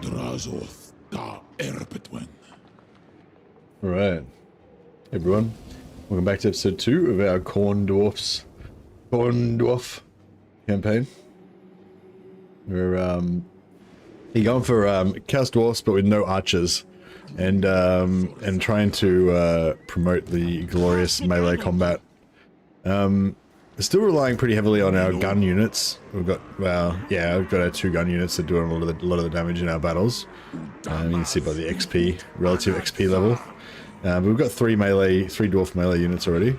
Drazhoath da Erpetwen. Alright. Hey everyone. Welcome back to episode 2 of our Khorne Dwarf campaign. We're going for Chaos Dwarfs but with no archers. And trying to promote the glorious melee combat. We're still relying pretty heavily on our gun units. We've got, well, yeah, we've got our 2 gun units that do a lot of the damage in our battles. You can see by the XP, relative XP level. But we've got 3 dwarf melee units already.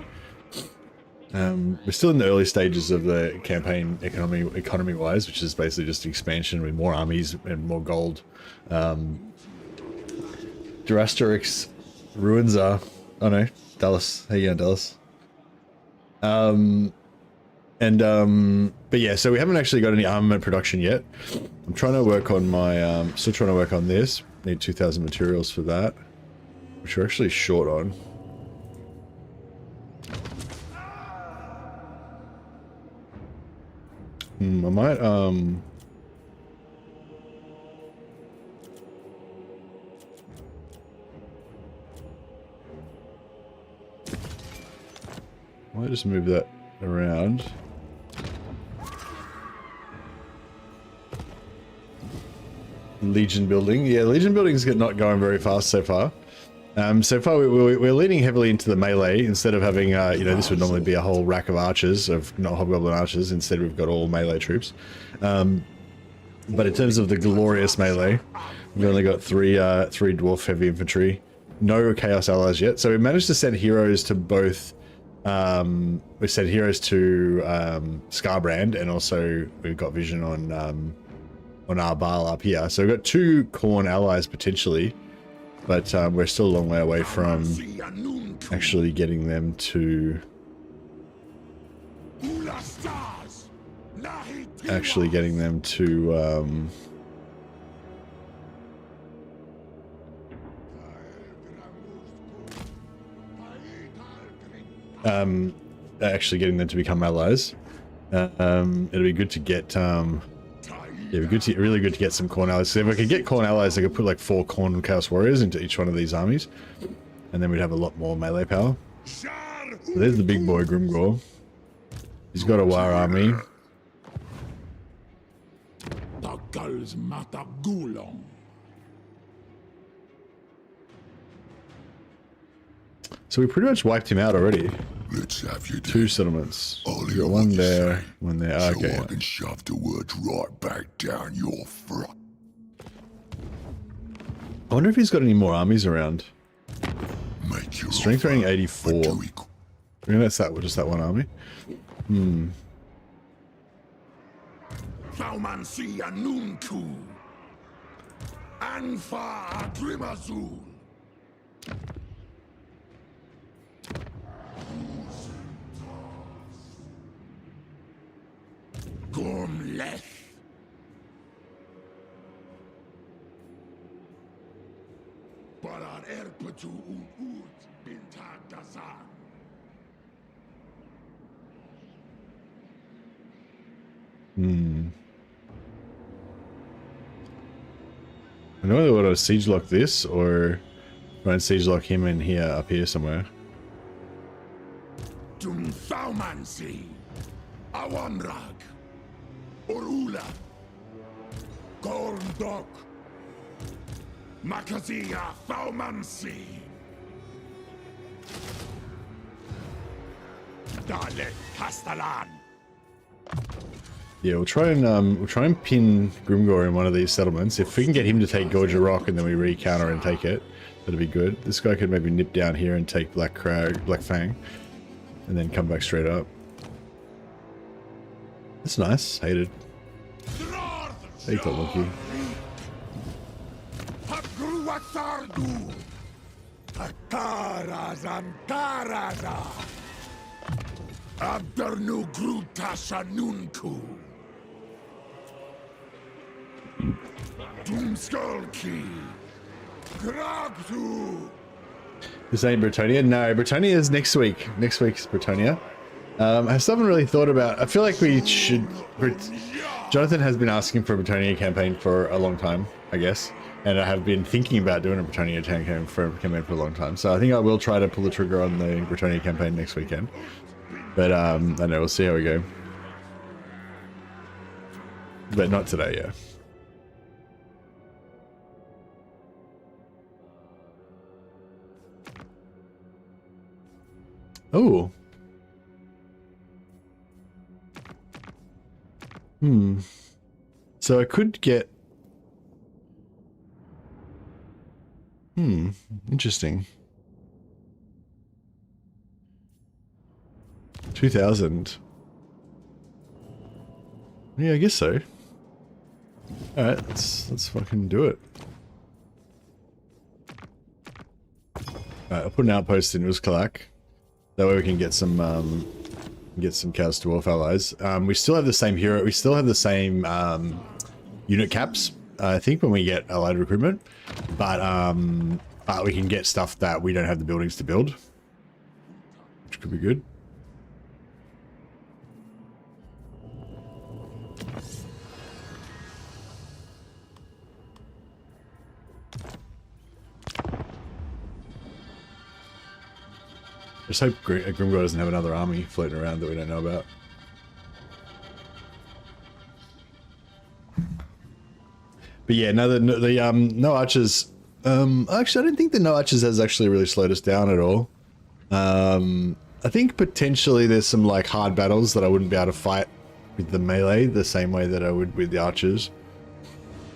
We're still in the early stages of the campaign economy-wise, which is basically just expansion with more armies and more gold. Drazhoath's ruins are... Oh no, Dallas. How you going, Dallas? But yeah, so we haven't actually got any armament production yet. I'm trying to work on my, still trying to work on this. Need 2,000 materials for that, which we're actually short on. I might, just move that around. Legion building. Yeah, Legion building's not going very fast so far. So far we're leaning heavily into the melee instead of having, you know, this would normally be a whole rack of archers, not hobgoblin archers. Instead we've got all melee troops. But in terms of the glorious melee, we've only got 3 dwarf heavy infantry. No chaos allies yet. So we managed to send heroes to both. We sent heroes to Scarbrand, and also we've got vision on Arbal up here. So we've got 2 Khorne allies potentially, but we're still a long way away from actually getting them to become allies. It'll be good to get yeah, really good to get some Khorne allies. So if I could get Khorne allies, I could put like 4 Khorne Chaos Warriors into each one of these armies, and then we'd have a lot more melee power. So there's the big boy Grimgor. He's got a war army. So we pretty much wiped him out already. Let's have you 2 settlements. We got one there, one there. So Okay. I can shove the words right back down your throat. I wonder if he's got any more armies around. Make your Strength rating 84. I mean, that's that. Just that one army. Gormleth. Barar erpetu ut bintag dazan. I know they want to siege lock this, or try and siege lock him in here, up here somewhere. Dum Thaumansi. Awanrag. Orula. Gorndok. Makazia Thaumansi. Dale Castellan. Yeah, we'll try and pin Grimgor in one of these settlements. If we can get him to take Gorger Rock and then we re-counter and take it, that'd be good. This guy could maybe nip down here and take Black Fang, and then come back straight up. That's nice. Hated. Hate that monkey. Abdernu Grutasha Nunku. Doomskulki. Gragtu. This ain't Britannia. No, Britannia is next week. Next week's Britannia. I still haven't really thought about. I feel like we should. Jonathan has been asking for a Bretonnia campaign for a long time, I guess. And I have been thinking about doing a Bretonnia campaign for a long time. So I think I will try to pull the trigger on the Bretonnia campaign next weekend. But I don't know, we'll see how we go. But not today, yeah. Oh. So I could get... Interesting. 2,000. Yeah, I guess so. Alright, let's fucking do it. Alright, I'll put an outpost in Uzkalak. That way we can get some Chaos Dwarf allies. We still have the same hero. We still have the same unit caps, I think, when we get allied recruitment. But we can get stuff that we don't have the buildings to build, which could be good. Just hope Grimgor doesn't have another army floating around that we don't know about. But yeah, no, no archers. Actually, I don't think the no archers has actually really slowed us down at all. I think potentially there's some like hard battles that I wouldn't be able to fight with the melee the same way that I would with the archers.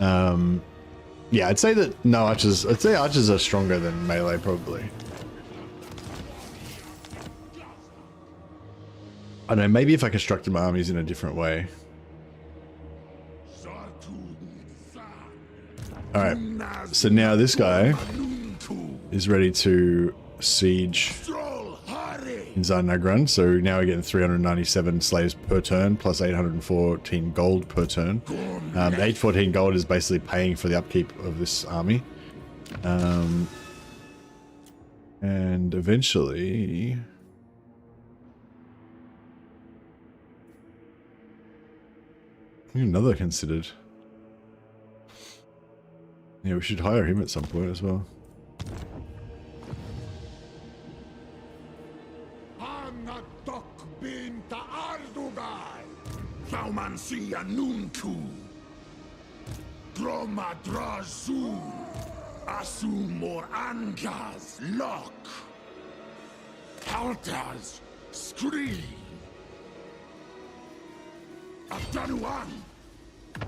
Yeah, I'd say that no archers. I'd say archers are stronger than melee probably. I don't know, maybe if I constructed my armies in a different way. Alright, so now this guy is ready to siege in Zarnagran. So now we're getting 397 slaves per turn, plus 814 gold per turn. 814 gold is basically paying for the upkeep of this army. And eventually... Another considered. Yeah, we should hire him at some point as well.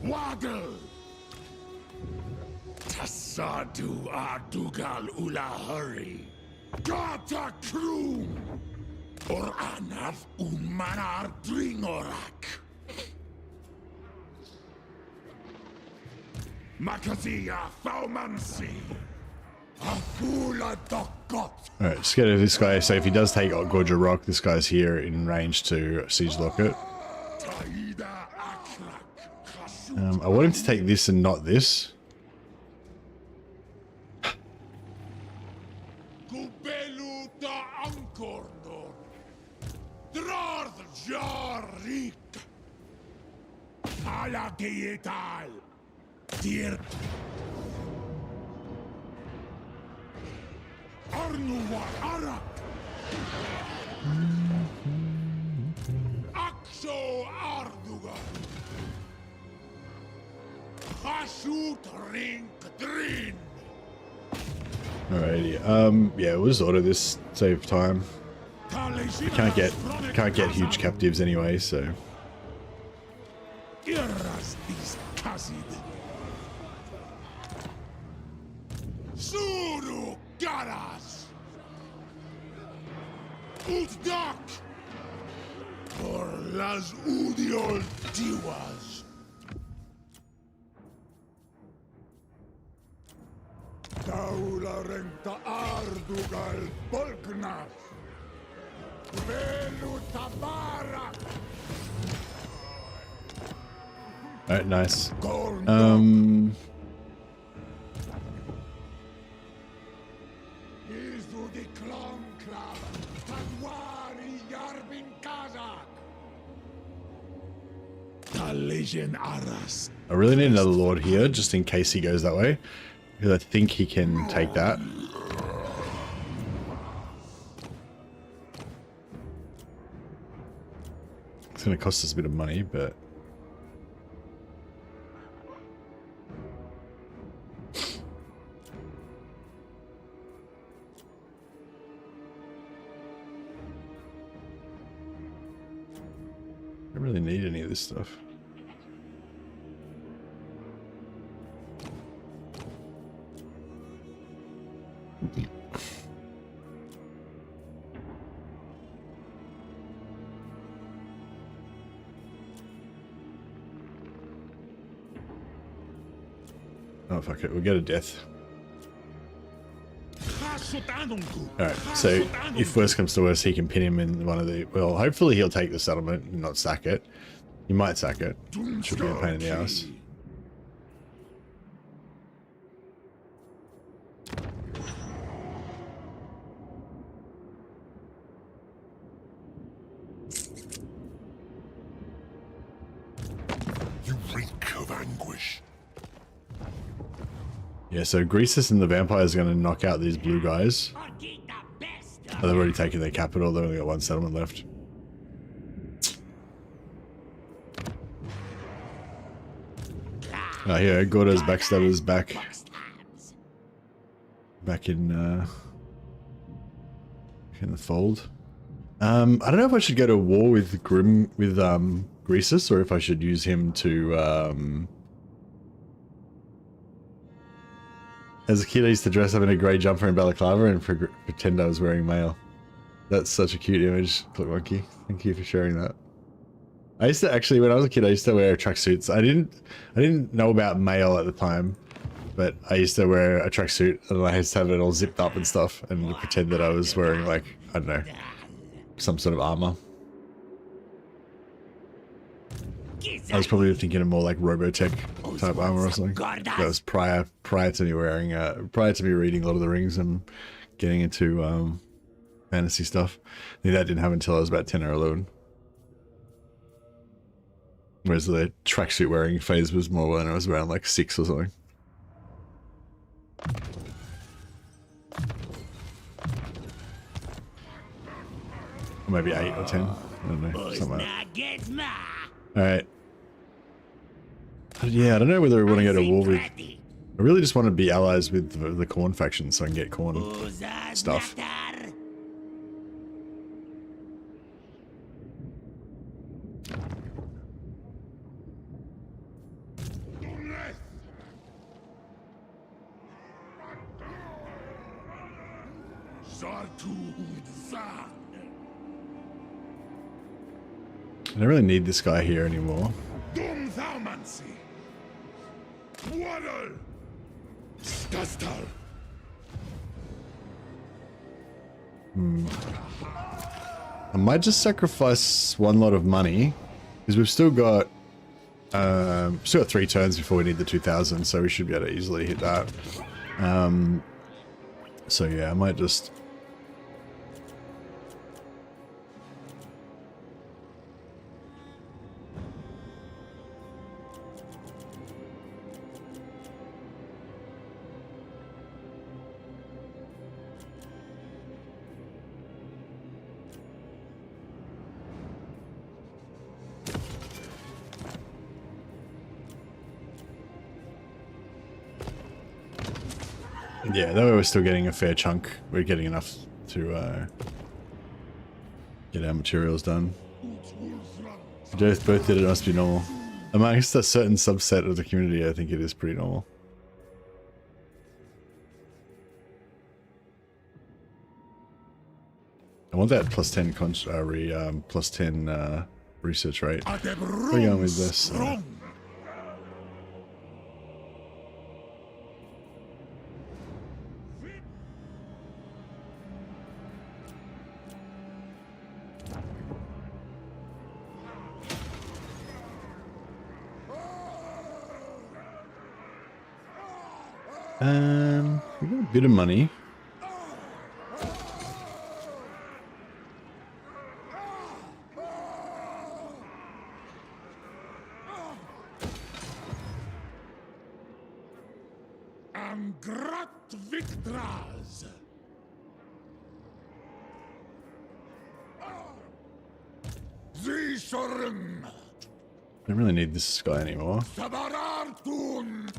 Waddle! Tassadu Ardugal Ulahuri! Gata Kroom! Or Anav Umanar Dringorak! Makazia Faumansi! Afula Dokot! Alright, scared of this guy, so if he does take Gorger Rock, this guy's here in range to siege lock it. I want him to take this and not this. Alrighty, yeah, we'll just order this, save time. Can't get huge captives anyway, so. Alright, nice. I really need another lord here, just in case he goes that way. Because I think he can take that. It's going to cost us a bit of money, but... I don't really need any of this stuff. Oh fuck it, we'll get a death. Alright, so if worst comes to worst, he can pin him in one of the... Well, hopefully he'll take the settlement and not sack it. He might sack it. Should be a pain in the ass. You reek of anguish. Yeah, so Greasus and the vampires are going to knock out these blue guys. Oh, they've already taken their capital. They've only got one settlement left. Oh, here, Gordo's backstabbers back. Back in the fold. I don't know if I should go to war with Greasus, or if I should use him to as a kid, I used to dress up in a grey jumper and balaclava and pretend I was wearing mail. That's such a cute image, Click Monkey. Thank you for sharing that. I used to actually, when I was a kid, I used to wear tracksuits. I didn't know about mail at the time, but I used to wear a tracksuit and I used to have it all zipped up and stuff and pretend that I was wearing, like, I don't know, some sort of armor. I was probably thinking of more like Robotech type armor or something. That was prior to me wearing, prior to me reading Lord of the Rings and getting into fantasy stuff. I think that didn't happen until I was about 10 or 11. Whereas the tracksuit wearing phase was more when I was around like 6 or something. Or maybe 8 or 10. I don't know. Something like that. Alright. Yeah, I don't know whether we want to go to war with... I really just want to be allies with the Khorne faction so I can get Khorne stuff. I don't really need this guy here anymore. I might just sacrifice one lot of money because we've still got 3 turns before we need the 2000, so we should be able to easily hit that. So yeah, I might just... Yeah, that way we're still getting a fair chunk. We're getting enough to get our materials done. If both did it, must be normal. Amongst a certain subset of the community, I think it is pretty normal. I want that plus 10 plus 10 research rate. We're going with this. We got a bit of money. Angrat Victras. Zishorm. Don't really need this guy anymore. Sabarartun.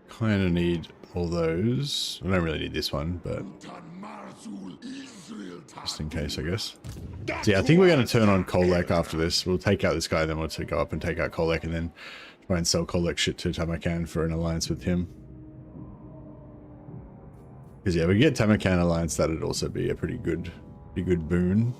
Kind of need all those. I don't really need this one, but just in case, I guess. So yeah, I think we're going to turn on Kolek after this. We'll take out this guy, then we'll go up and take out Kolek, and then try and sell Kolek shit to Tamakan for an alliance with him. Because yeah, we get Tamakan alliance, that'd also be a pretty good boon.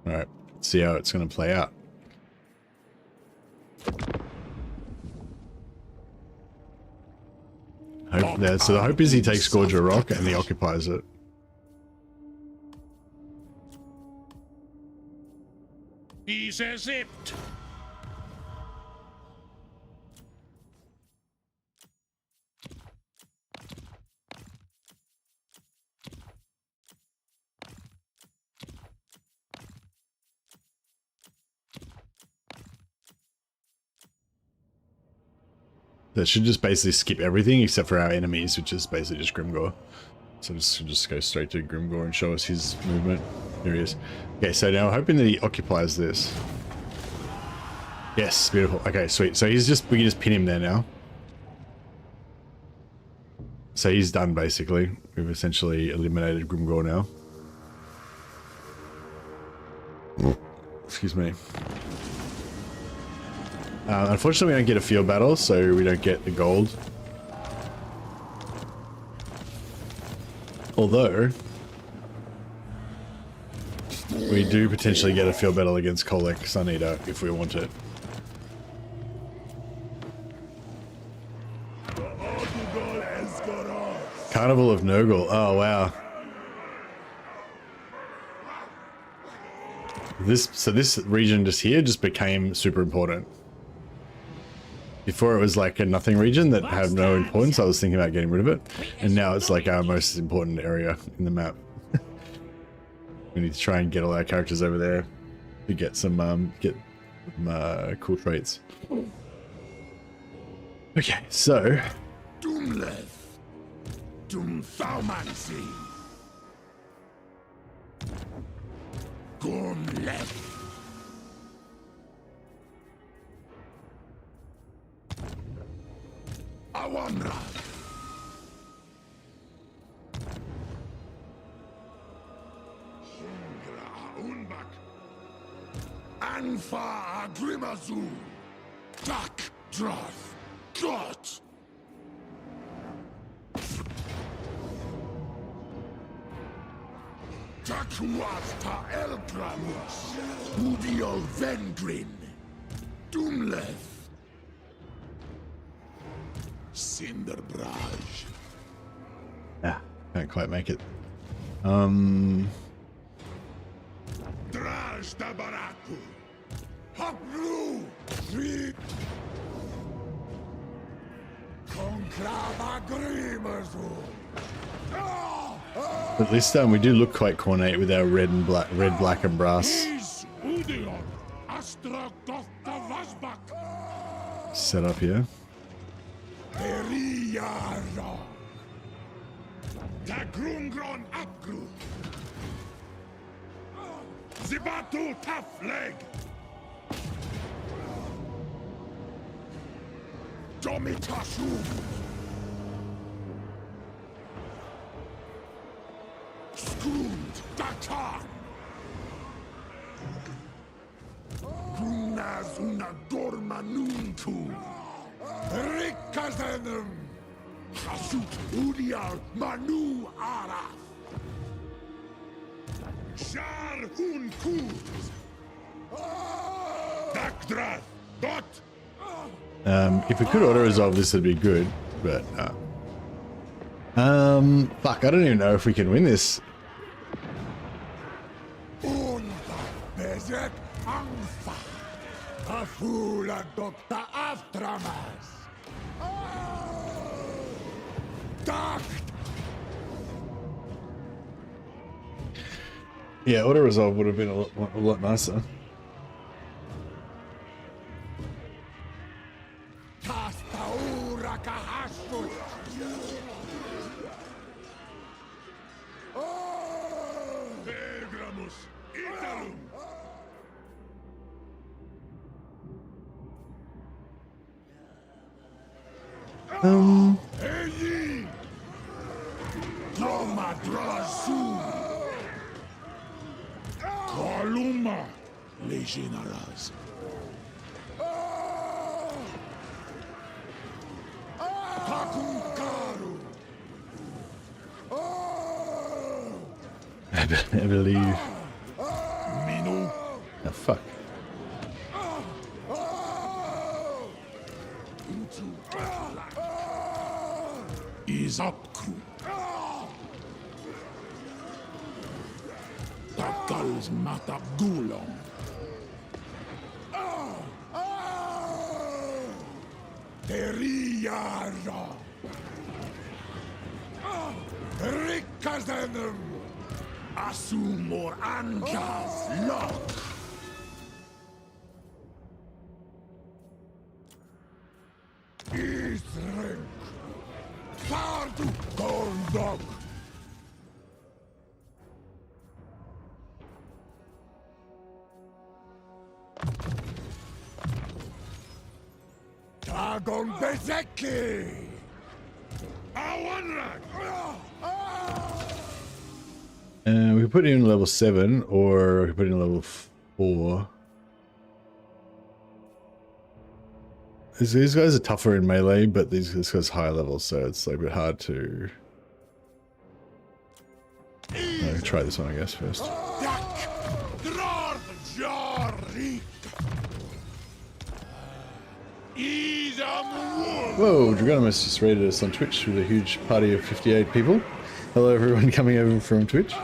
Alright, let's see how it's going to play out. So the hope is he takes Gorger Rock and he occupies it. He's a zipped. That should just basically skip everything except for our enemies, which is basically just Grimgor. So just go straight to Grimgor and show us his movement. Here he is. Okay, so now hoping that he occupies this. Yes, beautiful. Okay, sweet. So we can just pin him there now. So he's done basically. We've essentially eliminated Grimgor now. Excuse me. Unfortunately, we don't get a field battle, so we don't get the gold. Although, we do potentially get a field battle against Kolek Suneater if we want it. Carnival of Nurgle. Oh, wow. This region just here just became super important. Before it was like a nothing region that had no importance. I was thinking about getting rid of it. And now it's like our most important area in the map. We need to try and get all our characters over there to get some cool traits. Okay, so Doomleth. Doomthaumancy. Gormleth. Awamra. Unbak. Anfa Agrimazu. Tak Droth. Got. Drazhoath ta Elgramus. Udiol Vendrin. Doomleth. Cinderbraj. yeah, can't quite make it. Draj da Baraku. Hopru. Three. Conclava Grimazu. But this time we do look quite cornate with our red, black, and brass set up here. Zibatu tough leg. Domitashu. Scroomed Datan. Grunas una dormanuntu. Rikazenum. Hasut Udial Manu Araf. Shar Hun Kuz. Dakdrath. Dot. If we could auto-resolve this, it'd be good, but fuck, I don't even know if we can win this. A fool a doctor aftramas. Dark. Yeah, auto resolve would have been a lot nicer. Kaluma Legionaras. Takunkaru. I believe. Minu. Oh, fuck. Is up crew. Takal's mata gulong. Teriara. Rikazenem. Asumor Anjas lock. Isrenk. Sardu Goldog. Dagon Bezeki. Awanrak. We could put it in level 7, or we could put it in level 4. These guys are tougher in melee, but this guy's higher level, so it's like a bit hard to... try this one, I guess, first. Whoa, Dragonimus just raided us on Twitch with a huge party of 58 people. Hello everyone coming over from Twitch.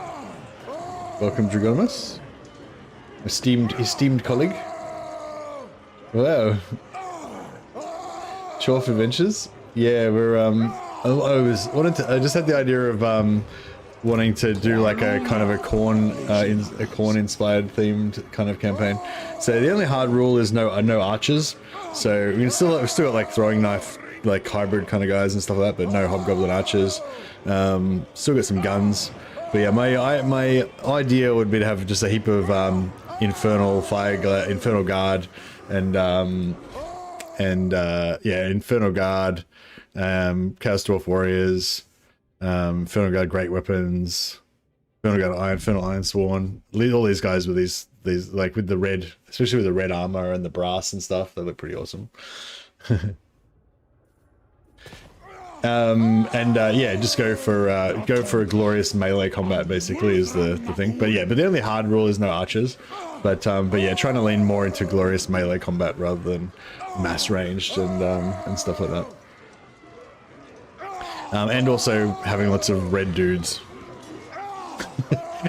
Welcome Dragonimus. Esteemed colleague. Wow. Dwarf Adventures? Yeah, we're I just had the idea of wanting to do like a kind of a Khorne inspired themed kind of campaign. So the only hard rule is no archers. So we can still got like throwing knife, like hybrid kind of guys and stuff like that, but no hobgoblin archers. Still got some guns. But yeah, my idea would be to have just a heap of infernal guard and Infernal Guard, Chaos Dwarf Warriors, Infernal Guard Great Weapons, Infernal Guard Infernal Iron Sworn. All these guys with these like with the red, especially with the red armor and the brass and stuff, they look pretty awesome. Just go for a glorious melee combat basically is the thing. But the only hard rule is no archers. But yeah, trying to lean more into glorious melee combat rather than mass ranged and stuff like that. And also having lots of red dudes.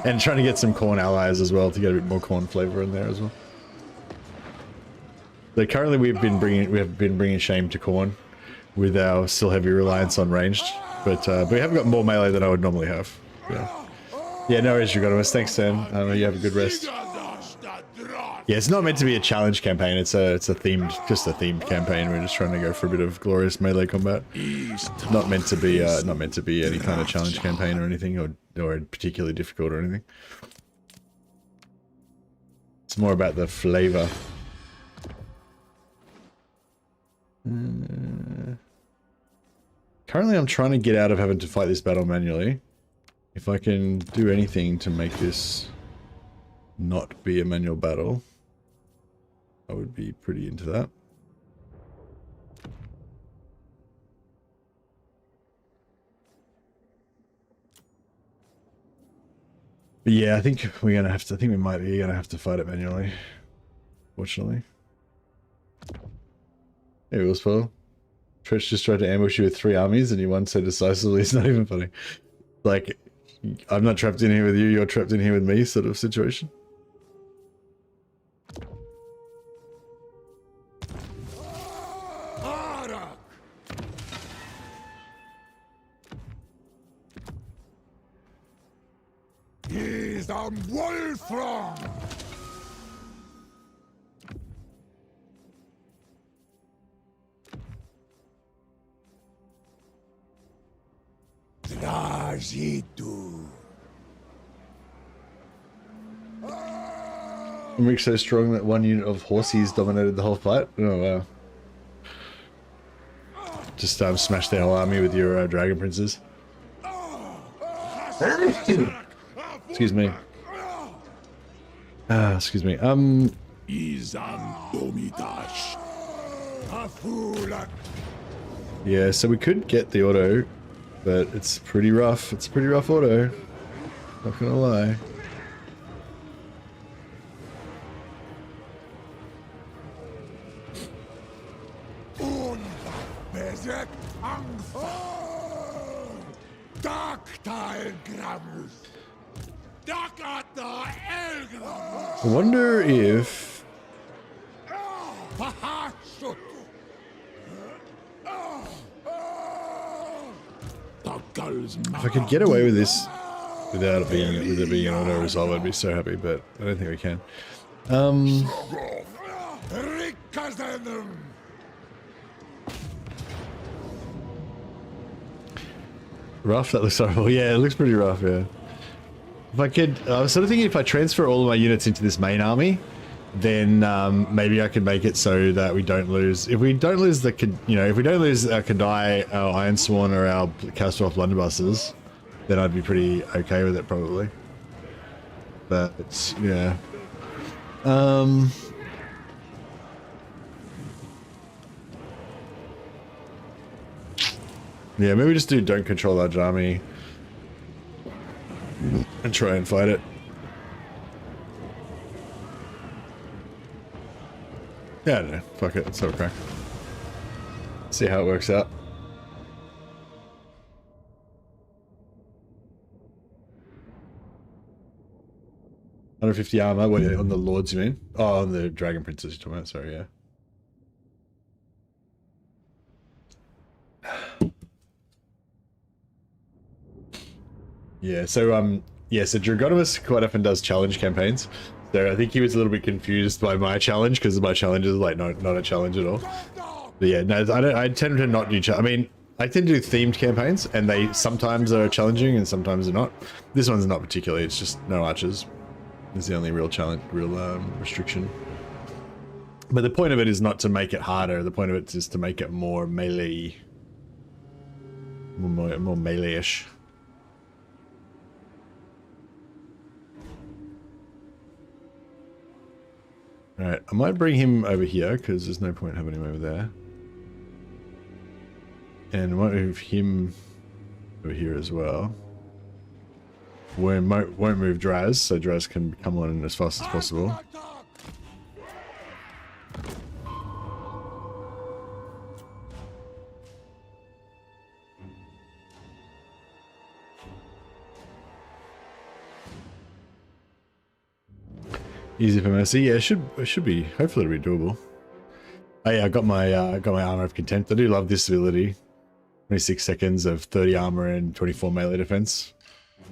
And trying to get some Khorne allies as well to get a bit more Khorne flavor in there as well. So currently we have been bringing shame to Khorne with our still heavy reliance on ranged, but we have got more melee than I would normally have. Yeah, no worries, Dragonimus. Thanks, Sam. You have a good rest. Yeah, it's not meant to be a challenge campaign. It's a themed campaign. We're just trying to go for a bit of glorious melee combat. Not meant to be any kind of challenge campaign or anything, or particularly difficult or anything. It's more about the flavor. Currently, I'm trying to get out of having to fight this battle manually. If I can do anything to make this not be a manual battle, I would be pretty into that. But yeah, I think we might be gonna have to fight it manually. Fortunately. Hey, Willspell. Tretch just tried to ambush you with 3 armies and you won so decisively, it's not even funny. Like, I'm not trapped in here with you, you're trapped in here with me sort of situation. Gorger Rock. He's a Wolfram. Drazhoath. Rick's so strong that one unit of horses dominated the whole fight. Oh wow! Just smash their whole army with your dragon princes. Excuse me. Excuse me. Yeah, so we could get the auto, but it's pretty rough. It's a pretty rough auto. Not gonna lie. I wonder if I could get away with this without it being an auto resolve, I'd be so happy, but I don't think we can. Rough, that looks horrible. Yeah, it looks pretty rough, yeah. If I could, I was sort of thinking if I transfer all of my units into this main army, then maybe I can make it so that we don't lose. If we don't lose the, if we don't lose our Kadai, our Ironsworn, or our Cast-Off Blunderbusters, then I'd be pretty okay with it probably. But it's, yeah. Yeah, maybe just don't control large army and try and fight it. Yeah, I don't know. Fuck it. Let's have a crack. See how it works out. $150 armor. What, on the lords, you mean? Oh, on the dragon princes you're talking about. Sorry, yeah. Yeah, so so Dragonomus quite often does challenge campaigns. So I think he was a little bit confused by my challenge because my challenge is like not a challenge at all. But yeah, no, I tend to not do I mean, I tend to do themed campaigns, and they sometimes are challenging and sometimes they're not. This one's not particularly. It's just no archers. It's the only real challenge, restriction. But the point of it is not to make it harder. The point of it is to make it more melee, more melee-ish. Alright, I might bring him over here, because there's no point having him over there. And I might move him over here as well. We won't move Draz, so Draz can come on as fast as possible. Easy for mercy. Yeah, it should be. Hopefully, it'll be doable. Oh yeah, I got my armor of contempt. I do love this ability. 26 seconds of 30 armor and 24 melee defense.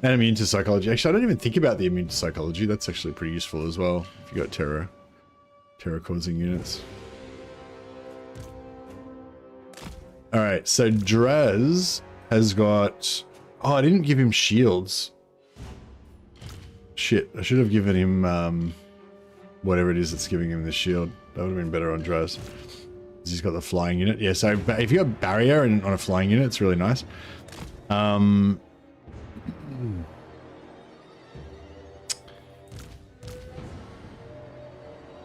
And immune to psychology. Actually, I don't even think about the immune to psychology. That's actually pretty useful as well. If you got terror causing units. All right, so Draz has got. Oh, I didn't give him shields. Shit, I should have given him whatever it is that's giving him the shield. That would have been better on Draz. He's got the flying unit. Yeah, so if you got barrier and on a flying unit, it's really nice.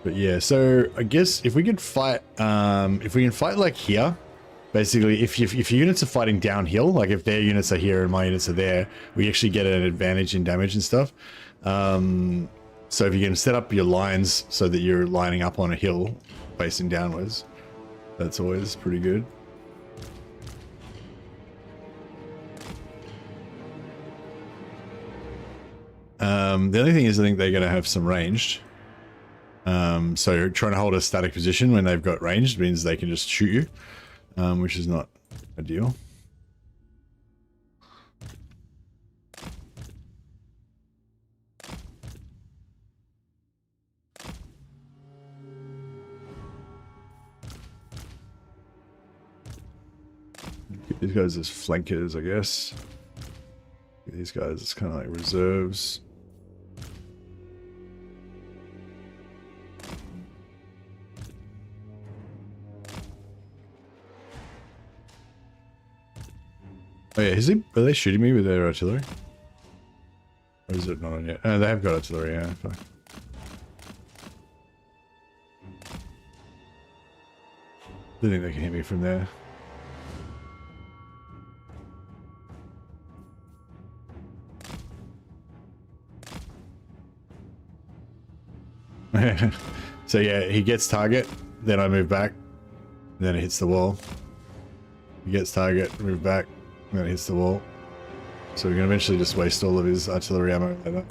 But yeah, so I guess if we could fight, if we can fight like here, basically, if your units are fighting downhill, like if their units are here and my units are there, we actually get an advantage in damage and stuff. So if you can set up your lines so that you're lining up on a hill facing downwards, that's always pretty good. The only thing is I think they're going to have some ranged. So trying to hold a static position when they've got ranged means they can just shoot you. which is not ideal. Get these guys as flankers, I guess. Get these guys as kind of like reserves. Oh yeah, are they shooting me with their artillery? Or is it not on yet? Oh, they have got artillery, yeah. Fuck. I think they can hit me from there. So yeah, he gets target, then I move back, then it hits the wall. He gets target, move back, and then it hits the wall. So we can eventually just waste all of his artillery ammo like that.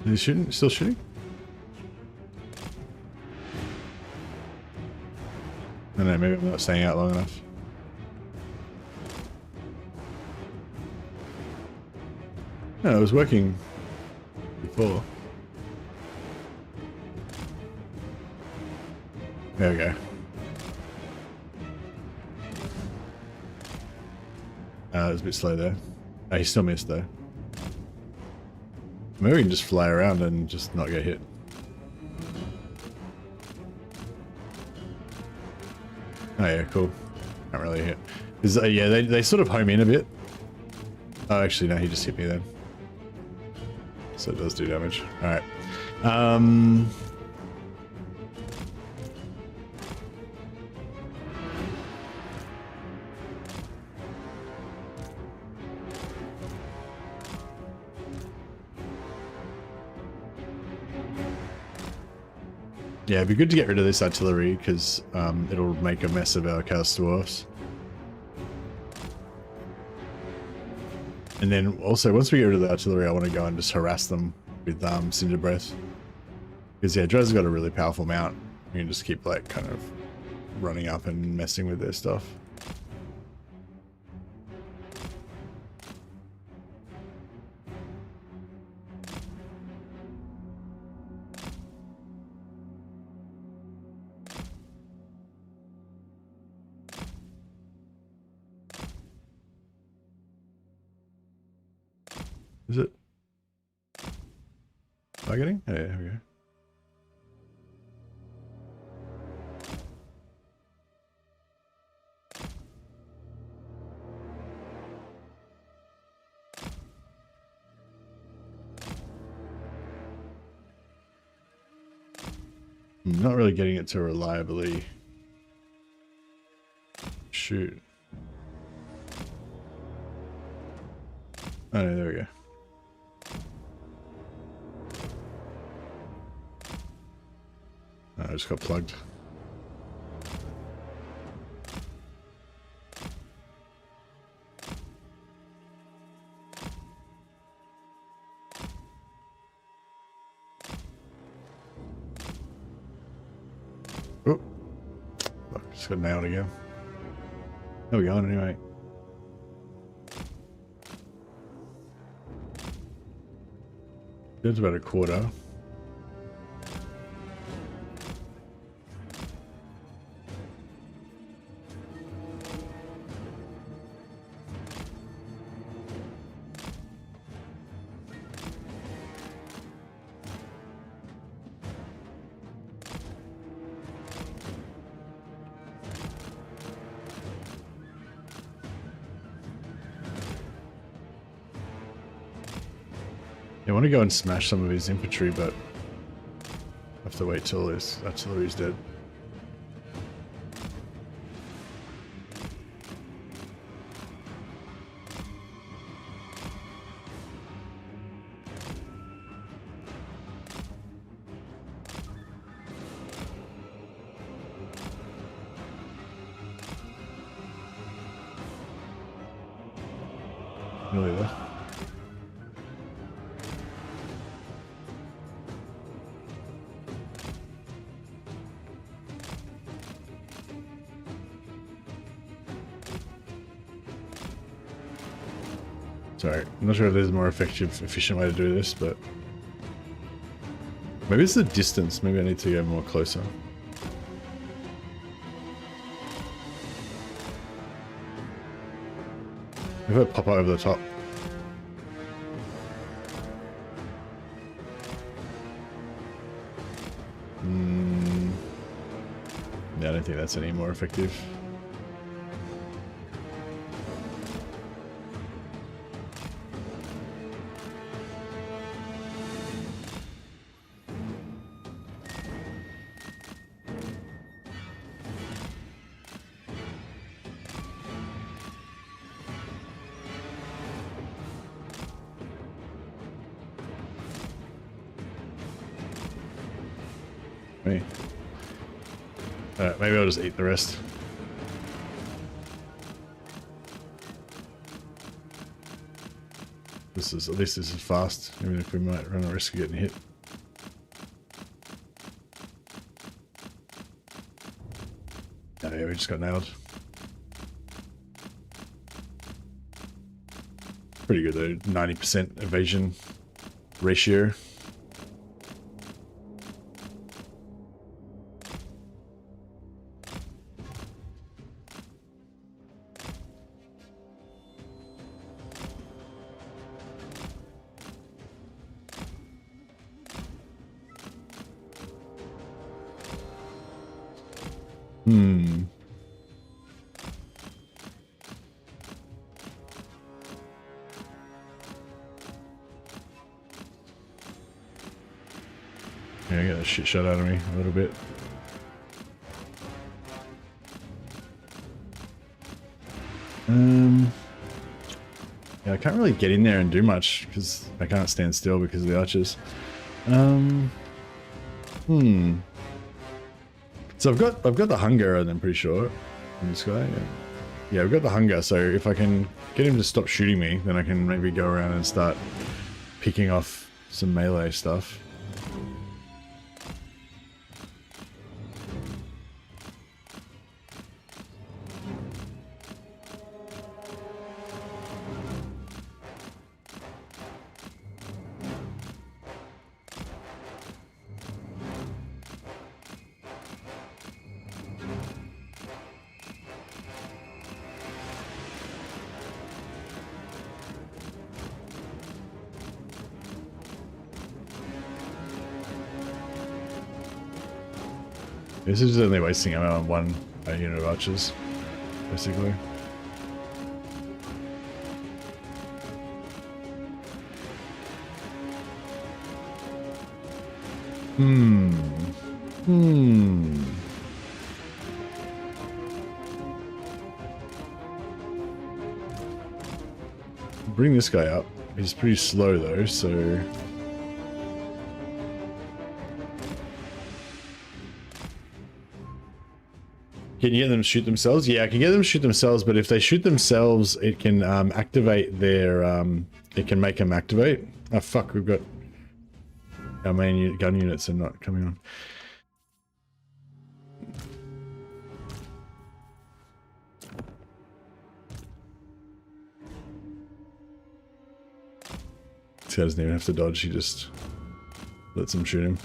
Is he shooting? Still shooting? I don't know, maybe I'm not staying out long enough. No, it was working before. There we go. It was a bit slow there. Oh, he still missed though. Maybe we can just fly around and just not get hit. Oh yeah, cool. Can't really hit. Yeah, they sort of home in a bit. Oh, actually, no, he just hit me then. So it does do damage. Alright. Yeah, it'd be good to get rid of this artillery because it'll make a mess of our Chaos Dwarfs. And then also, once we get rid of the artillery, I want to go and just harass them with Cinder Breath. Because yeah, Draz's got a really powerful mount. We can just keep like kind of running up and messing with their stuff. Is it targeting? Oh, yeah, here we go. I'm not really getting it to reliably shoot. Oh, no, there we go. I just got plugged. Oh, look, just got nailed again. There we go, anyway. That's about a quarter. I want to go and smash some of his infantry, but I have to wait till his artillery's dead. Nearly there. Sorry, I'm not sure if there's a more effective, efficient way to do this, but maybe it's the distance. Maybe I need to go more closer. If I pop over the top. Yeah, I don't think that's any more effective. Maybe I'll just eat the rest. This is, at least this is fast, even if we might run a risk of getting hit. Oh yeah, we just got nailed. Pretty good though, 90% evasion ratio. Yeah, I got a shit shot out of me a little bit. Yeah, I can't really get in there and do much because I can't stand still because of the archers. So I've got the hunger, and I'm pretty sure in this guy. Yeah, I've got the hunger. So if I can get him to stop shooting me, then I can maybe go around and start picking off some melee stuff. This is only wasting ammo on one unit of archers, basically. Bring this guy up. He's pretty slow though, so... Can you get them to shoot themselves? Yeah, I can get them to shoot themselves, but if they shoot themselves, it can activate their... it can make them activate. Oh fuck, we've got... Our main gun units are not coming on. This guy doesn't even have to dodge, he just lets them shoot him.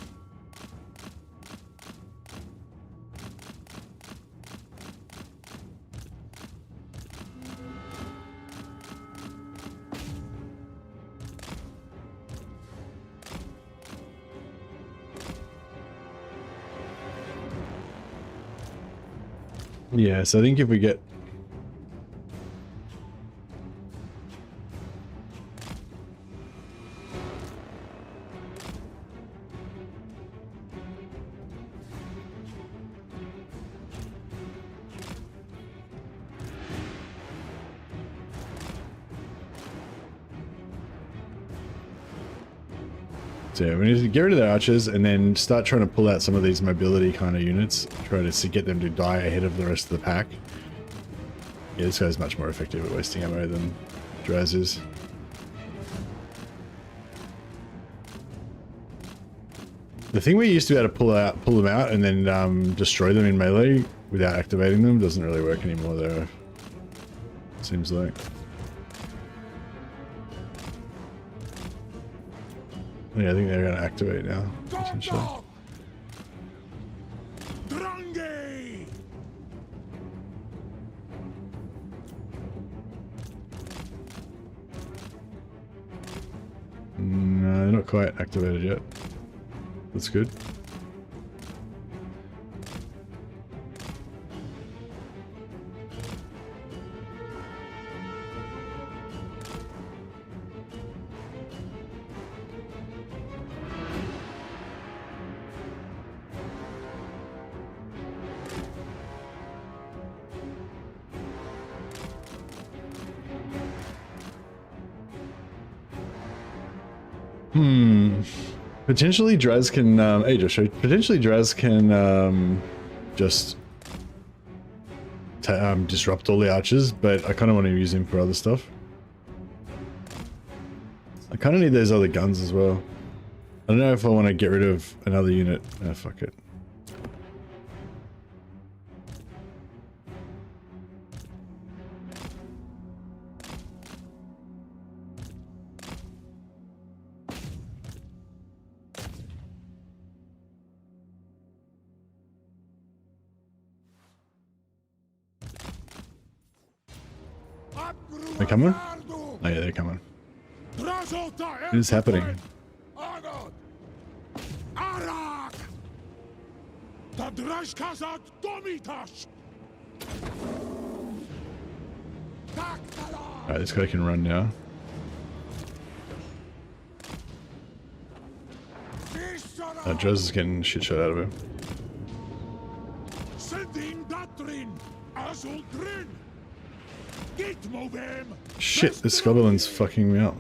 Yeah, so I think if we get... So yeah, we need to get rid of the archers and then start trying to pull out some of these mobility kind of units. Try to get them to die ahead of the rest of the pack. Yeah, this guy's much more effective at wasting ammo than Draz is. The thing we used to be able to pull them out and then destroy them in melee without activating them doesn't really work anymore though. Seems like. Yeah, I think they're going to activate now, potentially. No, they're not quite activated yet. That's good. Potentially Draz can, hey Joshua, potentially Draz can just disrupt all the archers, but I kind of want to use him for other stuff. I kind of need those other guns as well. I don't know if I want to get rid of another unit. Oh, fuck it. They're coming? Oh yeah, they're coming. What is happening? Alright, this guy can run now. Draz is getting shit shot out of him. Shit, this goblin's fucking me up.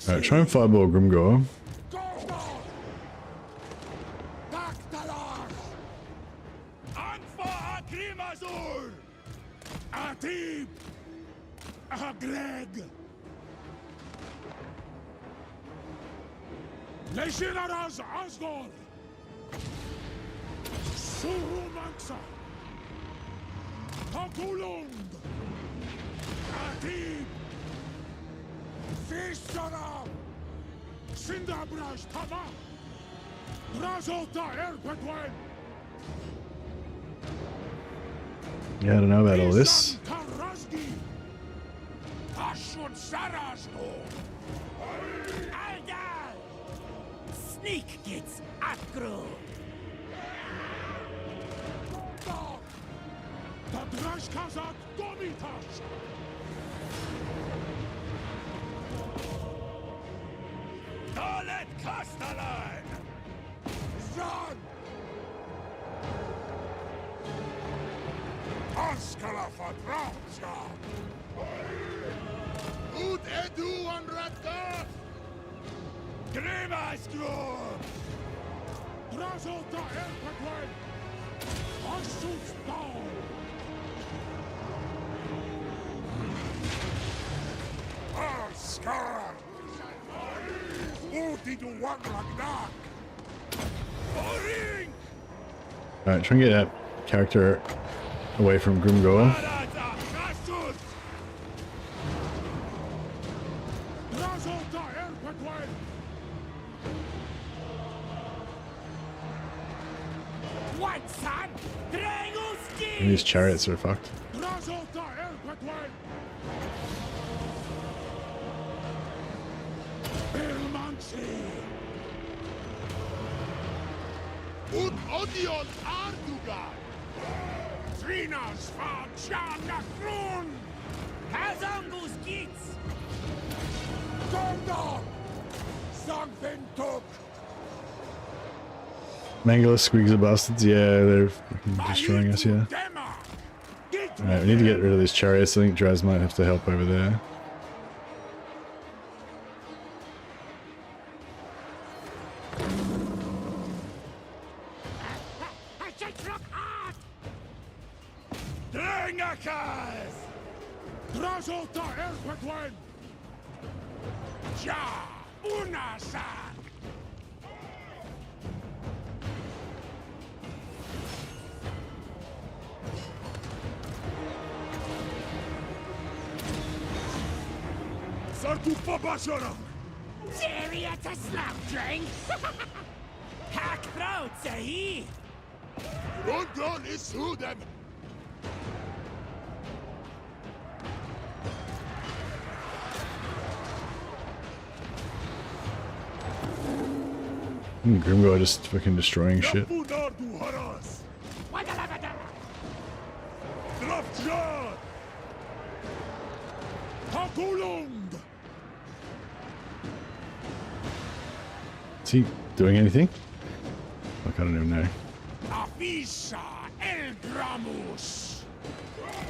Alright, try and fireball Grimgor. Yeah, I don't know about all this. Sneak gets aggro. Dalet Castellan! Run! Oscala Fadranza! Ut edu an Radgar! Grimas Grove! Drazhoath Erpatwen! Ashut's down! Oscar! Alright, try and get that character away from Grimgor. And these chariots are fucked. Odion Ardugan! Trinas van Janachrun! Hazangus Gits! Gondor! Something took! Mangler squigs are bastards. Yeah, they're fucking destroying us here. Alright, we need to get rid of these chariots. I think Draz might have to help over there. Drazhoath Erpetwen! Ja! Unasan! Sartu Babasharam! Serious to slap drink? Hack throat, Sahi! Rondon is who them! Grimgor just fucking destroying shit. Yapunardu Haras! Drazhoath! Hakulung! Is he doing anything? Like, I don't even know. Afisa Elgramus!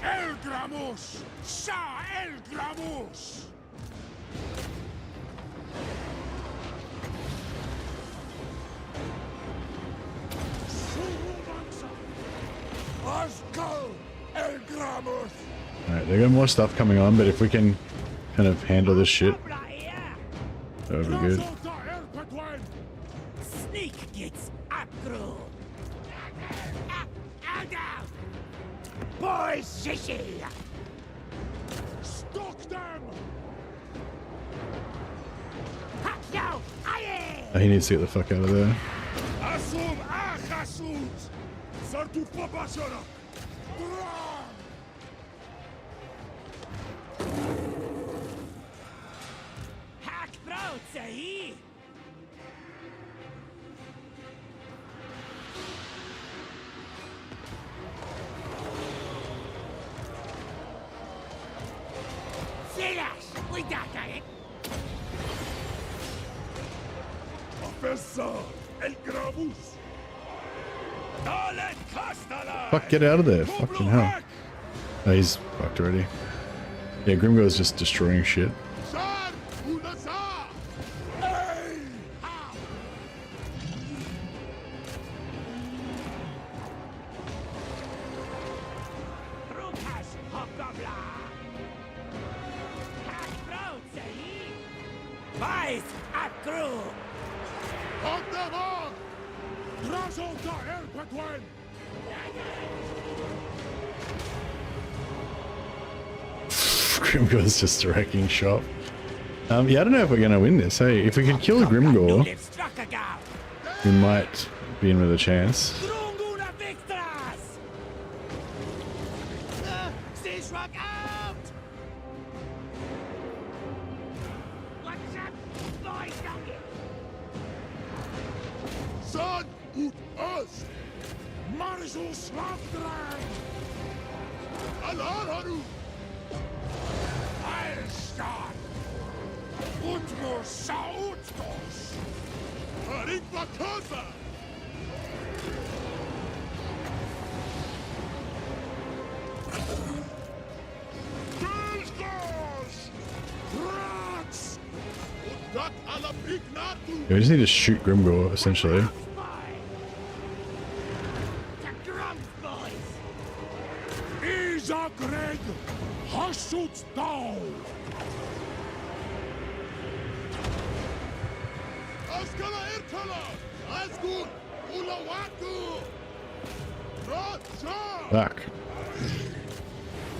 Elgramus! Sa Elgramus! Surumansa! Asgal Elgramus! Alright, they got more stuff coming on, but if we can kind of handle this shit, that would be good. Sneak gets upgrew. Out! Boys, sissy! Stock them! Ha, no! Aye! Oh, he needs to get the fuck out of there. Asum Achasut! Sartu Babashara! Hack throat, Sahi! Silas! We got it! Professor Elgramus! Dalet Kastala! Fuck, get out of there. Fucking hell. Oh, he's fucked already. Yeah, Grimgor's just destroying shit. Sar Unasa! Hey! Ha! Rukas Hobgobla! Hack throat, Sahi! Vice upgrew! Hog them on! Drazhoath Erpetwen! Grimgor's just wrecking shop. Yeah, I don't know if we're gonna win this. Hey, if we can kill Grimgor, we might be in with a chance. Drunguna Victras! Sishrak out! What's up, boy donkey? Son ut us! Marshal Slafdrang! Alarharu! Eilstadt! Utmur Sautgos! Haringva Kasa! Drazhoath! Rats! Udat ala Pignatu! Yeah, we just need to shoot Grimgor, essentially. Greg, Hashut down! Askala Irkala! Asgun! Ulawatu! Racha! Fuck.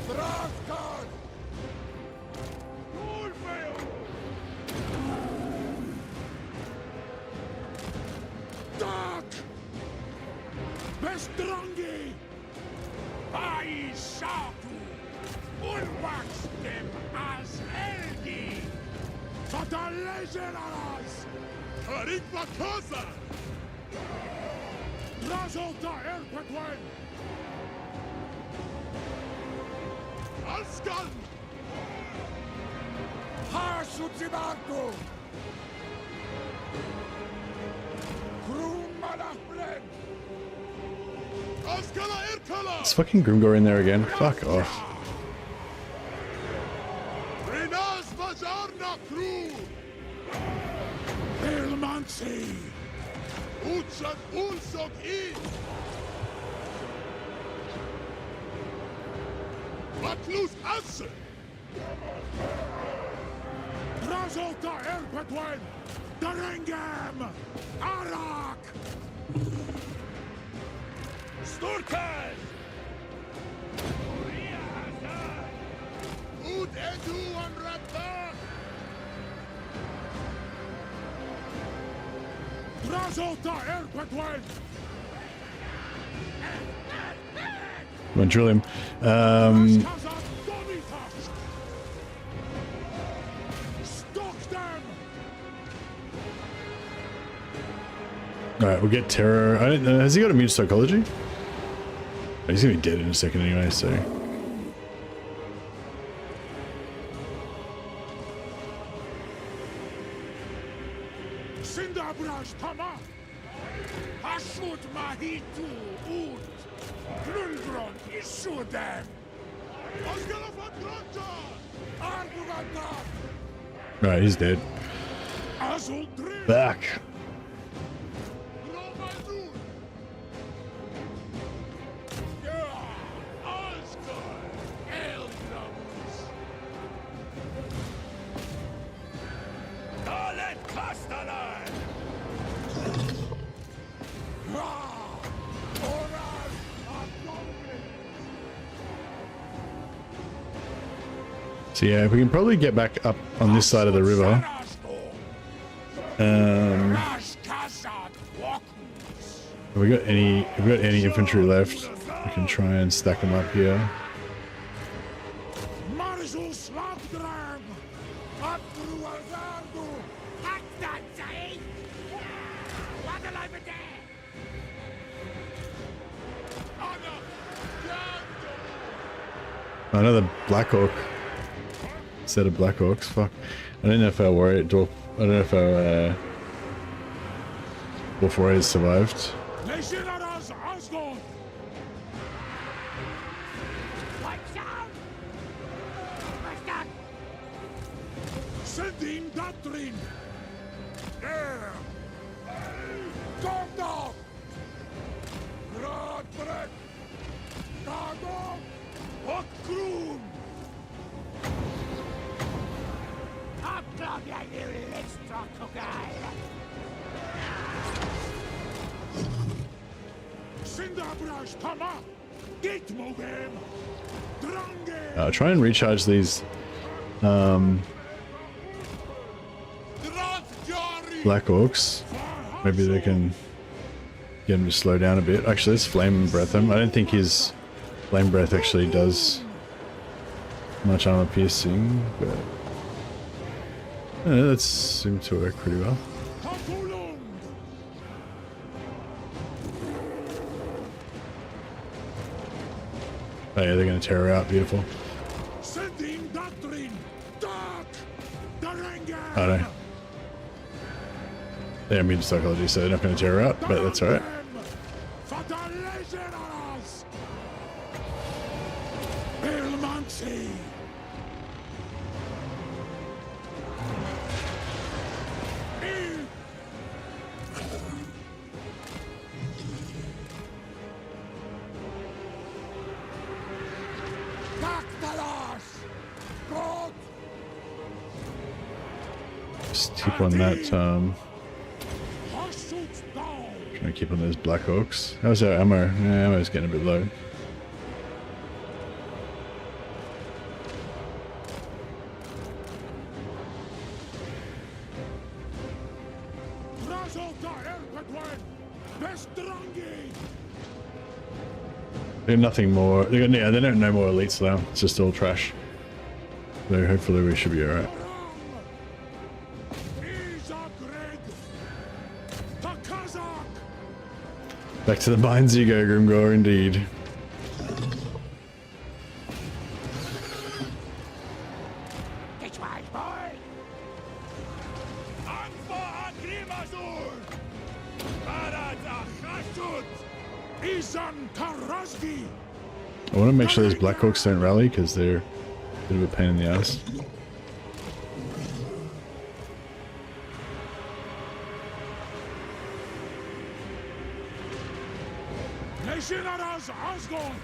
Drazkan! Ulfeo! Tak! Bestrangi! Bai Shatu! Ulwax dem as Elgi! Fatalegeras! Haringva Kasa! Drazhoath Erpatwen! Alskan! Hashutsibarto! Krum Malachbren! Alskala Erkala! It's fucking Grimgor in there again. Fuck off. Renas Vajarna Kru! Elmansi! Utsat Ulsok I! Matlus Asse! Drazhoath Erpatwen! Darengam! Arak! Sturkan! Ud Edu and Rabba! Drazhoath Erpatwen! I'm gonna drill him. Alright, we'll get terror. I don't know. Has he got immune psychology? Oh, he's gonna be dead in a second anyway, so. Sindabrash Tama! Hashut Mahitu Ud! Grulgron Isudem! Osgalafatrata! Arguvata! Alright, he's dead. Azul Drim! Back. Romadun! Alskar! Eldramus! Dalet Kastalan! Oras Abdomen! So yeah, we can probably get back up on this side of the river. Have we got any infantry left? We can try and stack them up here. Another Black Hawk. Set of Black Hawks. Fuck. I don't know if our warrior dwarf. I don't know if our dwarf warriors survived. Sending doctrine. There. Gogdog. Rodbrek. Gogdog. Okrum. Abglad jag nu livstråktogai! Sindabrash Tama. Gitmogem. Drange. Try and recharge these Black Orcs. Maybe they can get him to slow down a bit. Actually, let's Flame Breath him. I don't think his Flame Breath actually does much armor piercing, but that seemed to work pretty well. Oh yeah, they're going to tear her out. Beautiful. Oh no. They're immune to psychology, so they're not going to tear her out, but that's alright. Just keep on that, trying to keep on those Black Hawks. How's our ammo? Yeah, ammo's getting a bit low. They got nothing more. They got yeah. They don't know more elites now. It's just all trash. So hopefully we should be alright. Back to the mines you go, Grimgor, indeed. Get wise, boy. Anfa Agrimazur! Barada Khashut! Izan Tarazgi! I want to make sure those Blackhawks don't rally because they're a bit of a pain in the ass. Legionaras Asgard!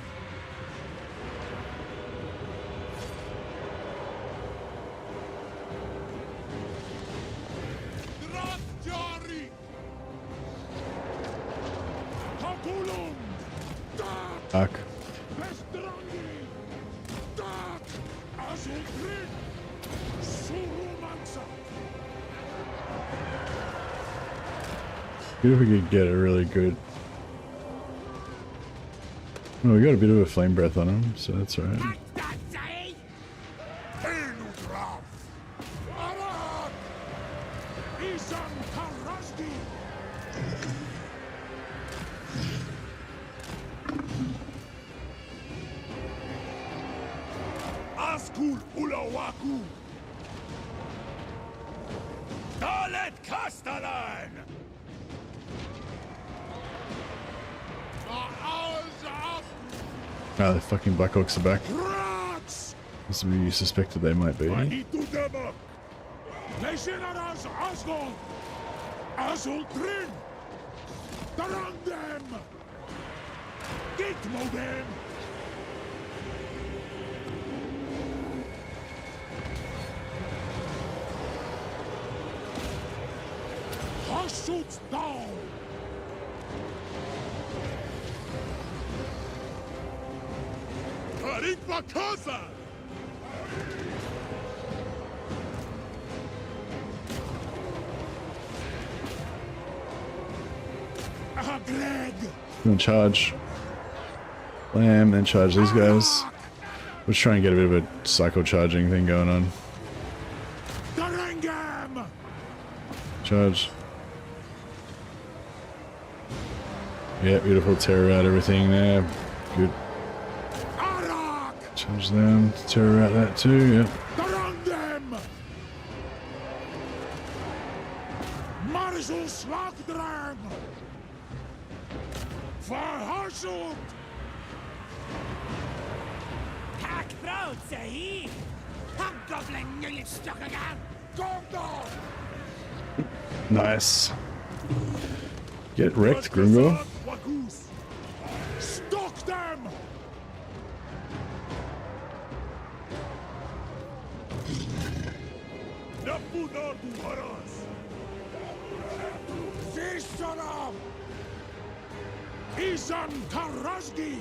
Drazhoath! Hakulum! Fuck. Vestrangi! Dak! Azulgrin! Surumansa! Good if we could get a really good... Oh, we got a bit of a flame breath on him, so that's alright. That say? Enudraf! Arak! Izan Tarazgi! Askul Ulawaku! Dalet Castellan! Ah, the fucking Blackhawks are back. Rats! As we suspected they might be. Manitu Demak! Legionaras Asgard! Azultrin! Darangdem! Gitmodem! Hashut down! Haritva Kaza! Greg! Gonna charge. Blam, then charge these guys. We'll try and get a bit of a cycle charging thing going on. Darangam! Charge. Yeah, beautiful. Terror out everything there. Good. Arak! Charge them. Terror out that too. Yep. Darangdem! Marzul Slagdrang! Verharsut! Hack proud, say he. I'm gobbling nearly stuck again. Gondor! Nice. Get wrecked, Grimgor. Wagoose! Stalk them! Napunadu Haras! Visharam! Izan Tarazgi!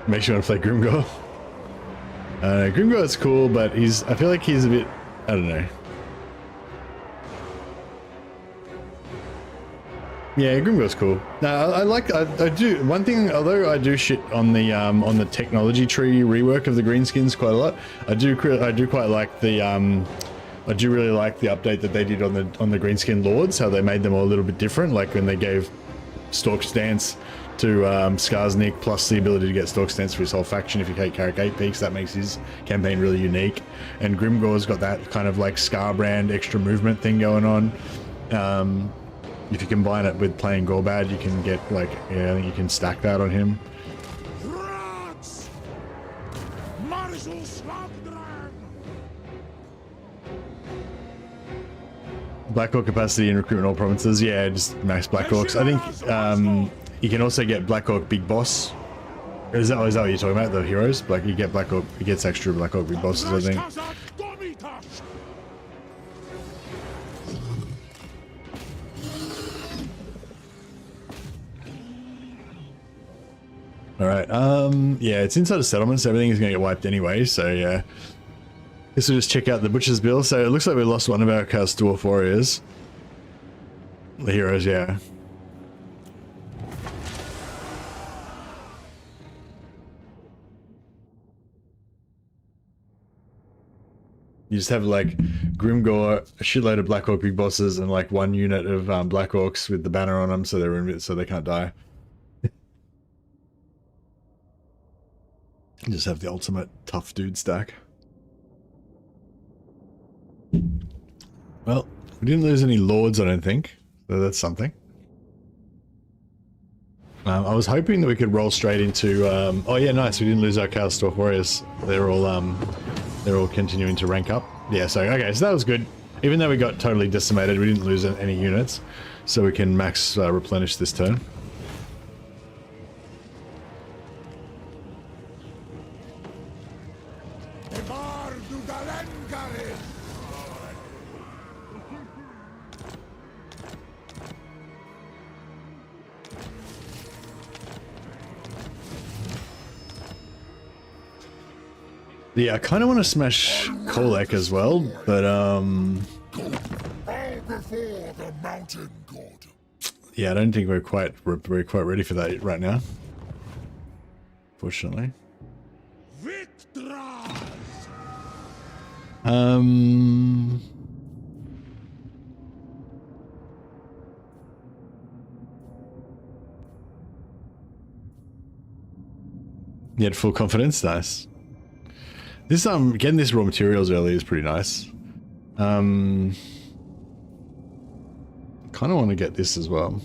Makes you want to play Grimgor. Grimgor is cool, but I feel like he's a bit, I don't know. Yeah, Grimgor's cool. No, I do, one thing, although I do shit on the technology tree rework of the greenskins quite a lot, I do quite like the, I do really like the update that they did on the greenskin lords, how they made them all a little bit different, like when they gave Stork Stance to Skarsnik, plus the ability to get Stork Stance for his whole faction if you take Carrick 8 peaks. That makes his campaign really unique. And Grimgor's got that kind of like Scarbrand extra movement thing going on. If you combine it with playing Gorbad, you can get like, yeah, I think you can stack that on him. Rats! Marzul Slagdrang! Blackhawk capacity and recruitment all provinces. Yeah, just max Blackhawks. I think you can also get Blackhawk Big Boss. Is that what you're talking about? The heroes? Like you get Blackhawk, it gets extra Blackhawk Big Bosses, I think. Alright, yeah, it's inside of settlements, so everything is going to get wiped anyway, so yeah. Guess we'll just check out the Butcher's Bill. So it looks like we lost one of our Chaos Dwarf warriors. The heroes, yeah. You just have like Grimgore, a shitload of Black Orc big bosses, and like one unit of Black Orcs with the banner on them, so they can't die. You just have the ultimate tough dude stack. Well, we didn't lose any lords, I don't think, so that's something. I was hoping that we could roll straight into. Oh yeah, nice. We didn't lose our Chaos Dwarf warriors. They're all continuing to rank up. Yeah. So okay, so that was good. Even though we got totally decimated, we didn't lose any units, so we can max replenish this turn. Yeah, I kind of want to smash Kolek as well, but Before the mountain god. yeah, I don't think we're quite ready for that right now. Fortunately. Victras! You had full confidence, nice. This getting this raw materials early is pretty nice. Kind of want to get this as well.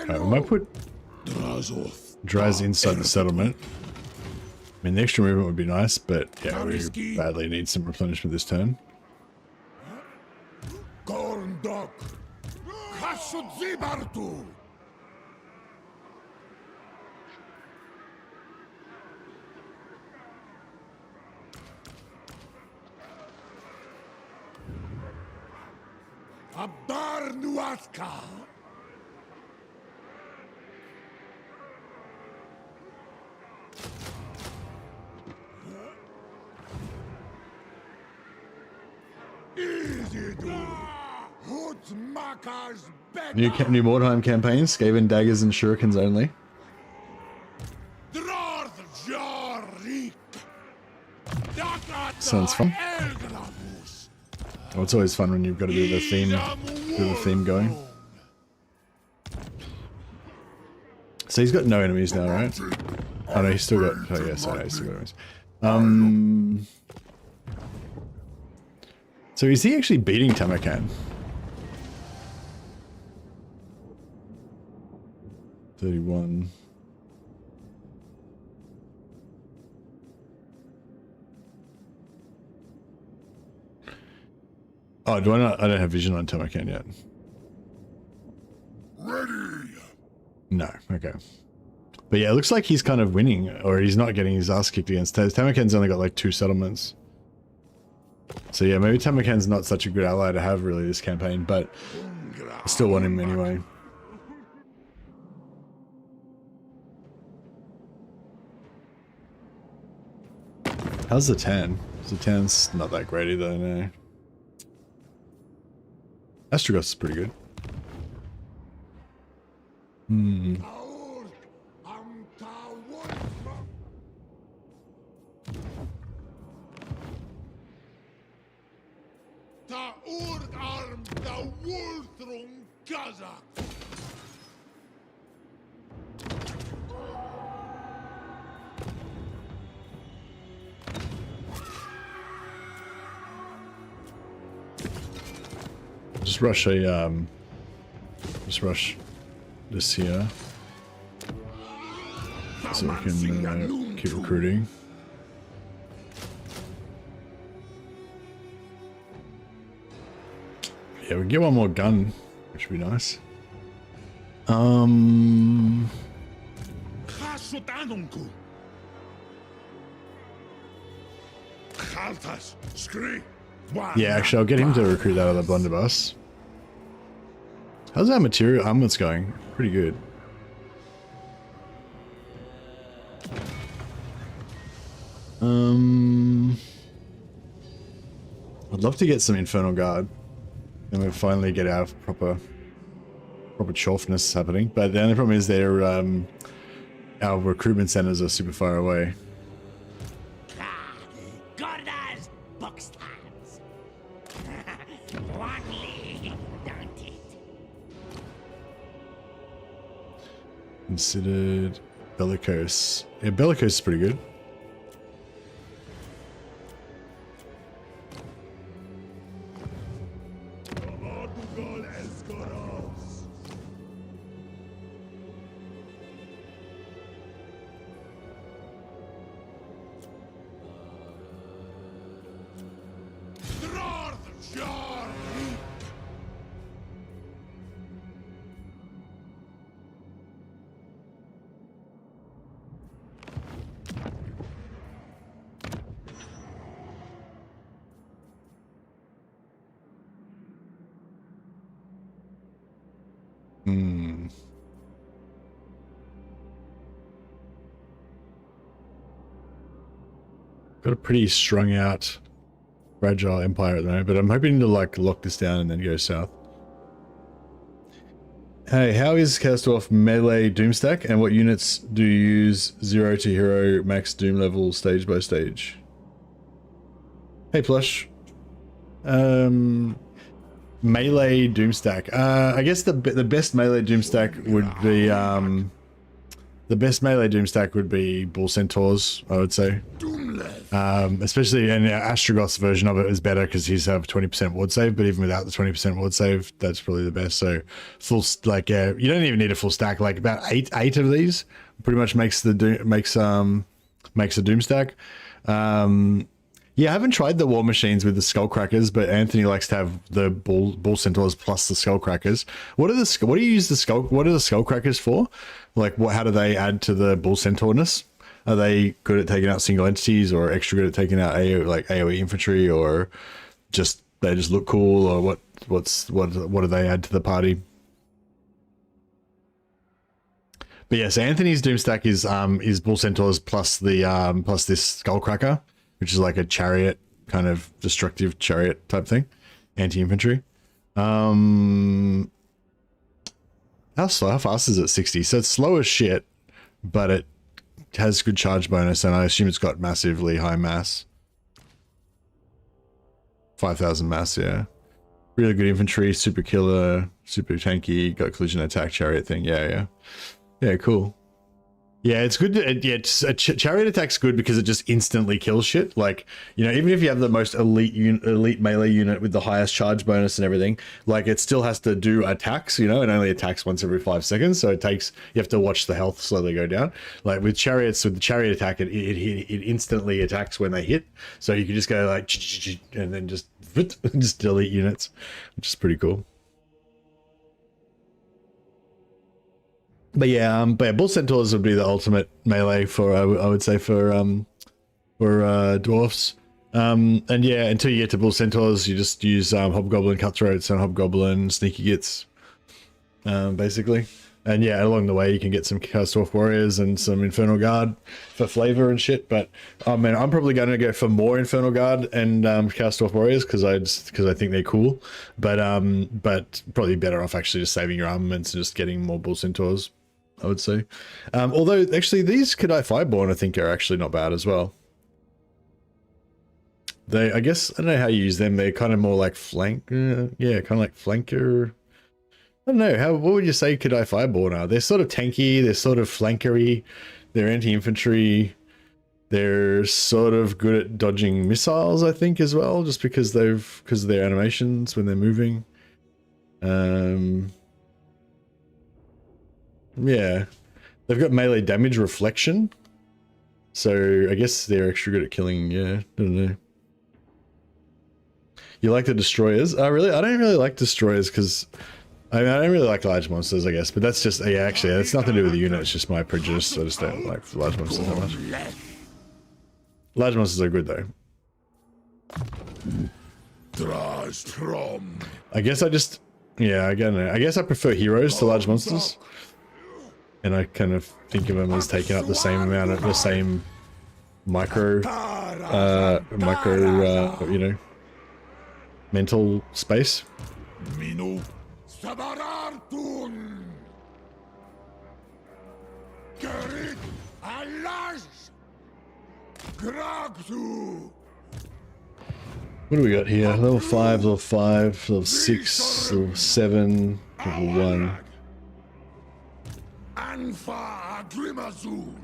Alright, we might put Draz inside the settlement. I mean, the extra movement would be nice, but yeah, we badly need some replenishment this turn. Khorne Zibartu! Abdar Nuatka! New Mordheim campaign, Skaven daggers and shurikens only. Sounds fun. Oh, it's always fun when you've got a bit of a theme going. So he's got no enemies now, right? Oh no, he's still got. Oh yes, I know, he's still got enemies. So is he actually beating Tamarkan? 31. Oh, do I not? I don't have vision on Tamarkan yet. Ready. No, okay. But yeah, it looks like he's kind of winning, or he's not getting his ass kicked against Tamarkan's only got like 2 settlements. So yeah, maybe Tamarkan's not such a good ally to have really this campaign, but I still want him anyway. How's the tan? The tan's not that great either, no. Astragoth is pretty good. Just rush just rush this here. so we can keep recruiting. Yeah, we can get one more gun, which would be nice. Yeah, actually, I'll get him to recruit that other blunderbuss. How's our material armaments going? Pretty good. I'd love to get some Infernal Guard. And we finally get our proper chuffness happening. But the only problem is our recruitment centers are super far away. Gorger's book stands. One league, don't it? Considered Bellicose. Yeah, Bellicose is pretty good. Got a pretty strung out, fragile empire at the moment, but I'm hoping to like lock this down and then go south. Hey, how is Chaos Dwarf melee doom stack, and what units do you use 0 to hero max doom level stage by stage? Hey Plush. Melee doom stack. I guess the best melee doom stack would be Bull Centaurs, I would say. Especially, and Astrogoth's version of it is better because he's have 20% ward save, but even without the 20% ward save, that's probably the best. So full, like, yeah, you don't even need a full stack. Like about eight of these pretty much makes a doom stack. Yeah, I haven't tried the war machines with the skullcrackers, but Anthony likes to have the bull centaurs plus the skullcrackers. What do you use the skullcrackers for? Like, how do they add to the bull centaurness? Are they good at taking out single entities, or extra good at taking out AoE infantry, or just they just look cool, or what do they add to the party? But yes, Anthony's doom stack is bull centaurs plus the plus this skullcracker, which is like a chariot, kind of destructive chariot type thing, anti-infantry. How fast is it? 60. So it's slow as shit, but it has good charge bonus, and I assume it's got massively high mass. 5,000 mass, yeah. Really good infantry, super killer, super tanky, got collision attack chariot thing. Yeah, cool. Yeah, it's good. Chariot attack's good because it just instantly kills shit. Like, you know, even if you have the most elite melee unit with the highest charge bonus and everything, like it still has to do attacks. You know, it only attacks once every 5 seconds, so you have to watch the health slowly go down. Like with chariots, with the chariot attack, it instantly attacks when they hit. So you can just go like and then just delete units, which is pretty cool. But yeah, Bull Centaurs would be the ultimate melee for I would say for dwarfs. And yeah, until you get to Bull Centaurs, you just use Hobgoblin Cutthroats and Hobgoblin Sneaky Gits, basically. And yeah, along the way you can get some Chaos Dwarf Warriors and some Infernal Guard for flavor and shit. But I'm probably going to go for more Infernal Guard and Chaos Dwarf Warriors because I think they're cool. But probably better off actually just saving your armaments and just getting more Bull Centaurs, I would say. Although actually these Kadai Fireborn I think are actually not bad as well. I guess I don't know how you use them. They're kind of more like kind of like flanker. I don't know, what would you say Kadai Fireborn are? They're sort of tanky, they're sort of flankery, they're anti-infantry, they're sort of good at dodging missiles, I think, as well, just because of their animations when they're moving. Yeah. They've got melee damage reflection. So I guess they're extra good at killing, yeah, I don't know. You like the destroyers? Oh, really? I don't really like destroyers because I mean, I don't really like large monsters, I guess, but that's just, yeah, actually, that's nothing to do with the unit, it's just my prejudice. I just don't like large monsters that much. Large monsters are good, though. I guess I just, yeah, I don't know. I guess I prefer heroes to large monsters. And I kind of think of them as taking up the same amount of, the same micro, you know, mental space. Sabarartun! Gerit Alash! Gragzu! What do we got here? Level 5, level 5, level 6, level 7, level 1. Anfa Agrimazul!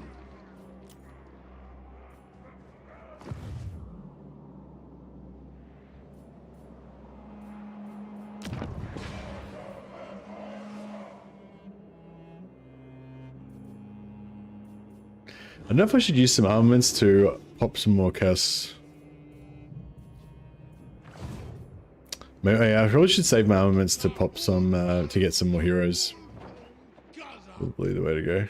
I don't know if I should use some armaments to pop some more chaos. Maybe, yeah, I probably should save my armaments to pop some, to get some more heroes. Probably the way to go.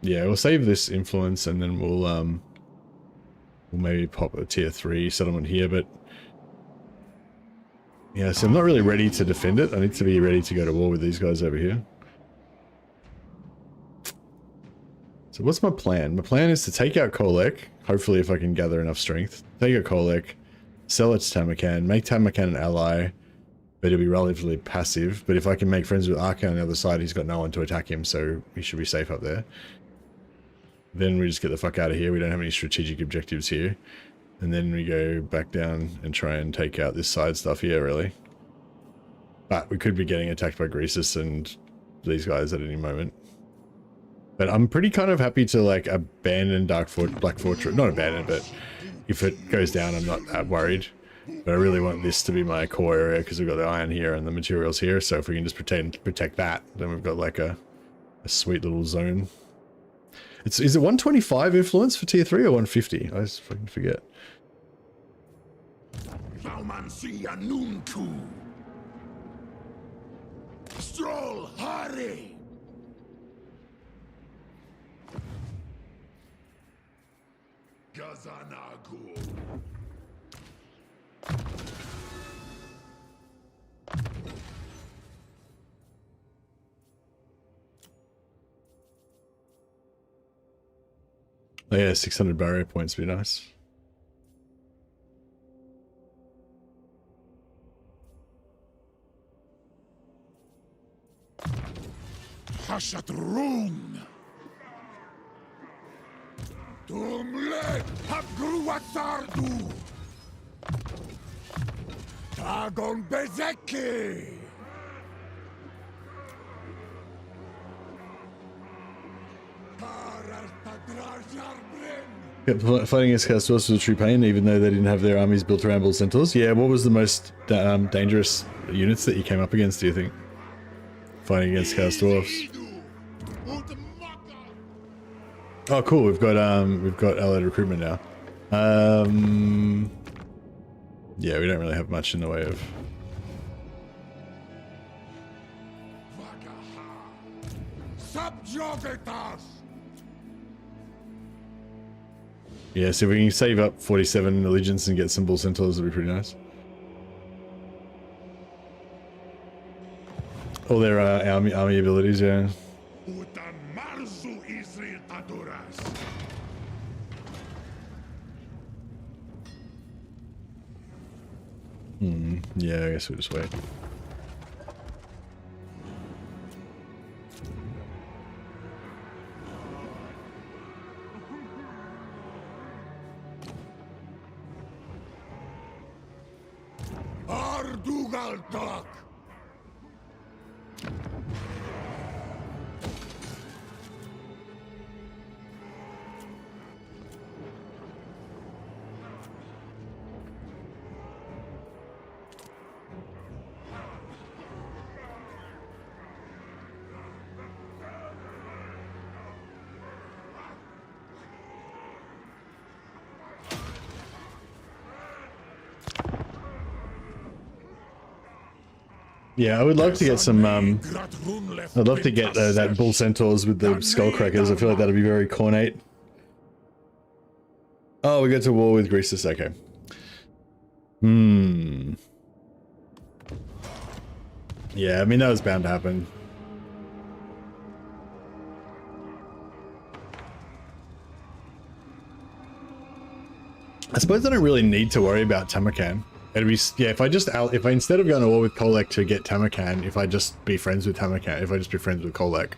Yeah, we'll save this influence and then we'll maybe pop a tier 3 settlement here, but yeah, so I'm not really ready to defend it. I need to be ready to go to war with these guys over here. So what's my plan? My plan is to take out Kolek, hopefully if I can gather enough strength. Take out Kolek, sell it to Tamakan, make Tamakan an ally, but he'll be relatively passive. But if I can make friends with Arkan on the other side, he's got no one to attack him, so he should be safe up there. Then we just get the fuck out of here. We don't have any strategic objectives here. And then we go back down and try and take out this side stuff here, really. But we could be getting attacked by Greasus and these guys at any moment. But I'm pretty kind of happy to like abandon Black Fortress. Not abandon, but if it goes down, I'm not that worried. But I really want this to be my core area because we've got the iron here and the materials here. So if we can just protect that, then we've got like a sweet little zone. Is it 125 influence for tier 3 or 150? I just fucking forget. Stroll, hurry! Gazanagu. Oh yeah, 600 barrier points would be nice. Hashat room. Tumle Habgruatardu. Dagon Bezeki. Yep, fighting against Chaos Dwarfs was a true pain, even though they didn't have their armies built around Bull Centaurs. Yeah, what was the most dangerous units that you came up against, do you think? Fighting against Chaos Dwarfs. Oh, cool. We've got allied recruitment now. Yeah, we don't really have much in the way of. Yeah, so if we can save up 47 allegiance and get some Bull Centaurs, it'll be pretty nice. All their army abilities, yeah. Yeah, I guess we'll just wait. Ardugaltok. Yeah, I would love to get some. I'd love to get that bull centaurs with the skull crackers. I feel like that'd be very cornate. Oh, we go to war with Greasus. Okay. Yeah, I mean that was bound to happen. I suppose I don't really need to worry about Tamarkan. It'd be, yeah, if I instead of going to war with Kolek to get Tamarkan, if I just be friends with Tamarkan, if I just be friends with Kolek,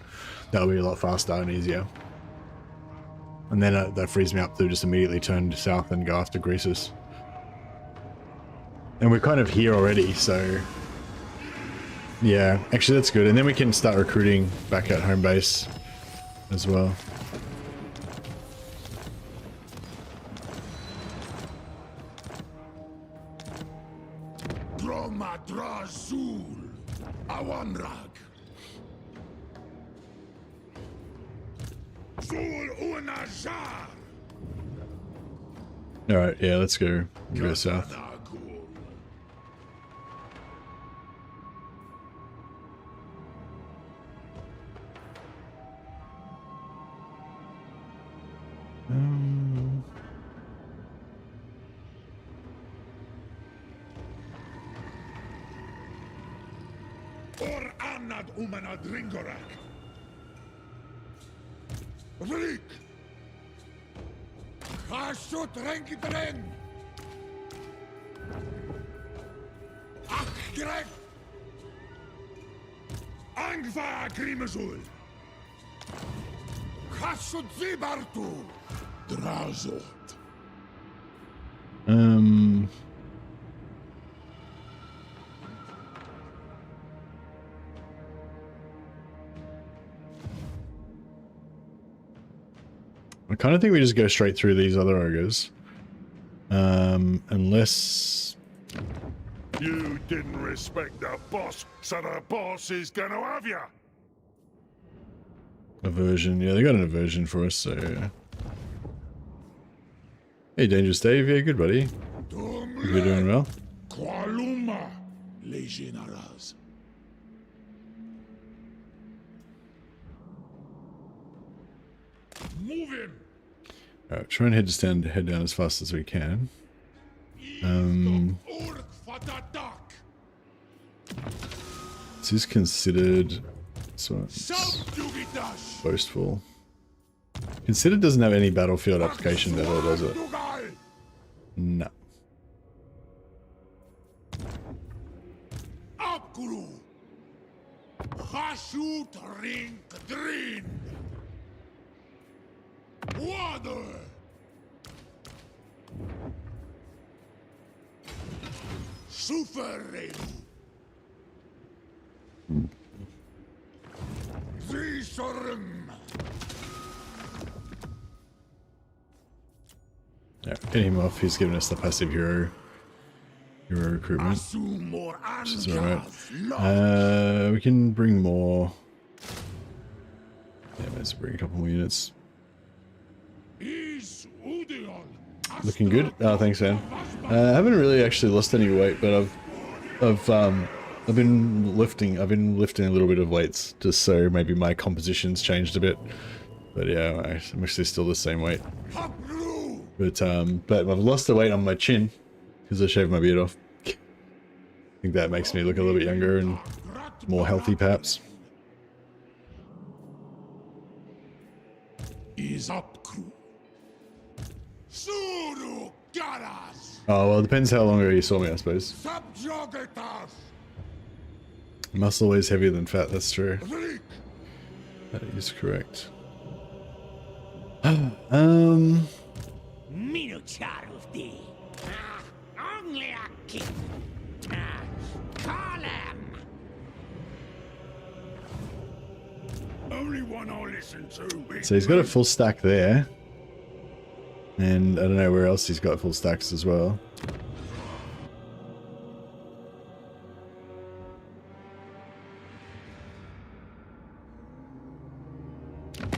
that'll be a lot faster and easier. And then that frees me up to just immediately turn south and go after Greasus. And we're kind of here already, so yeah, actually that's good. And then we can start recruiting back at home base as well. Drazhoath, Awanrag. All right, yeah, let's go. Go south. Or Anad Umanad Ringorak. Vrik. Hashut Renkitren. Achgrek. Angva Grimazul. Hashut Zibartu. Drazhoath. I kind of think we just go straight through these other ogres. Unless... You didn't respect the boss, so the boss is gonna have you. Aversion. Yeah, they got an aversion for us, so yeah. Hey, Dangerous Dave. Yeah, good, buddy. You're doing well. Qualuma, Legionaras. Move him. Alright, try and head down as fast as we can. This is considered boastful. Considered doesn't have any battlefield application at all, does it? No. Water. Sufereu. Zisorum. Yeah, get him off. He's giving us the passive hero recruitment. Which is alright. We can bring more. Yeah, let's bring a couple more units. Looking good. Oh, thanks, man. I haven't really actually lost any weight, but I've been lifting. I've been lifting a little bit of weights just so maybe my composition's changed a bit. But yeah, I'm actually still the same weight. But I've lost the weight on my chin because I shaved my beard off. I think that makes me look a little bit younger and more healthy, perhaps. Is up, crew. Oh, well, it depends how long ago you saw me, I suppose. Muscle weighs heavier than fat, that's true. That is correct. Only one I'll listen to. So he's got a full stack there. And I don't know where else he's got full stacks as well.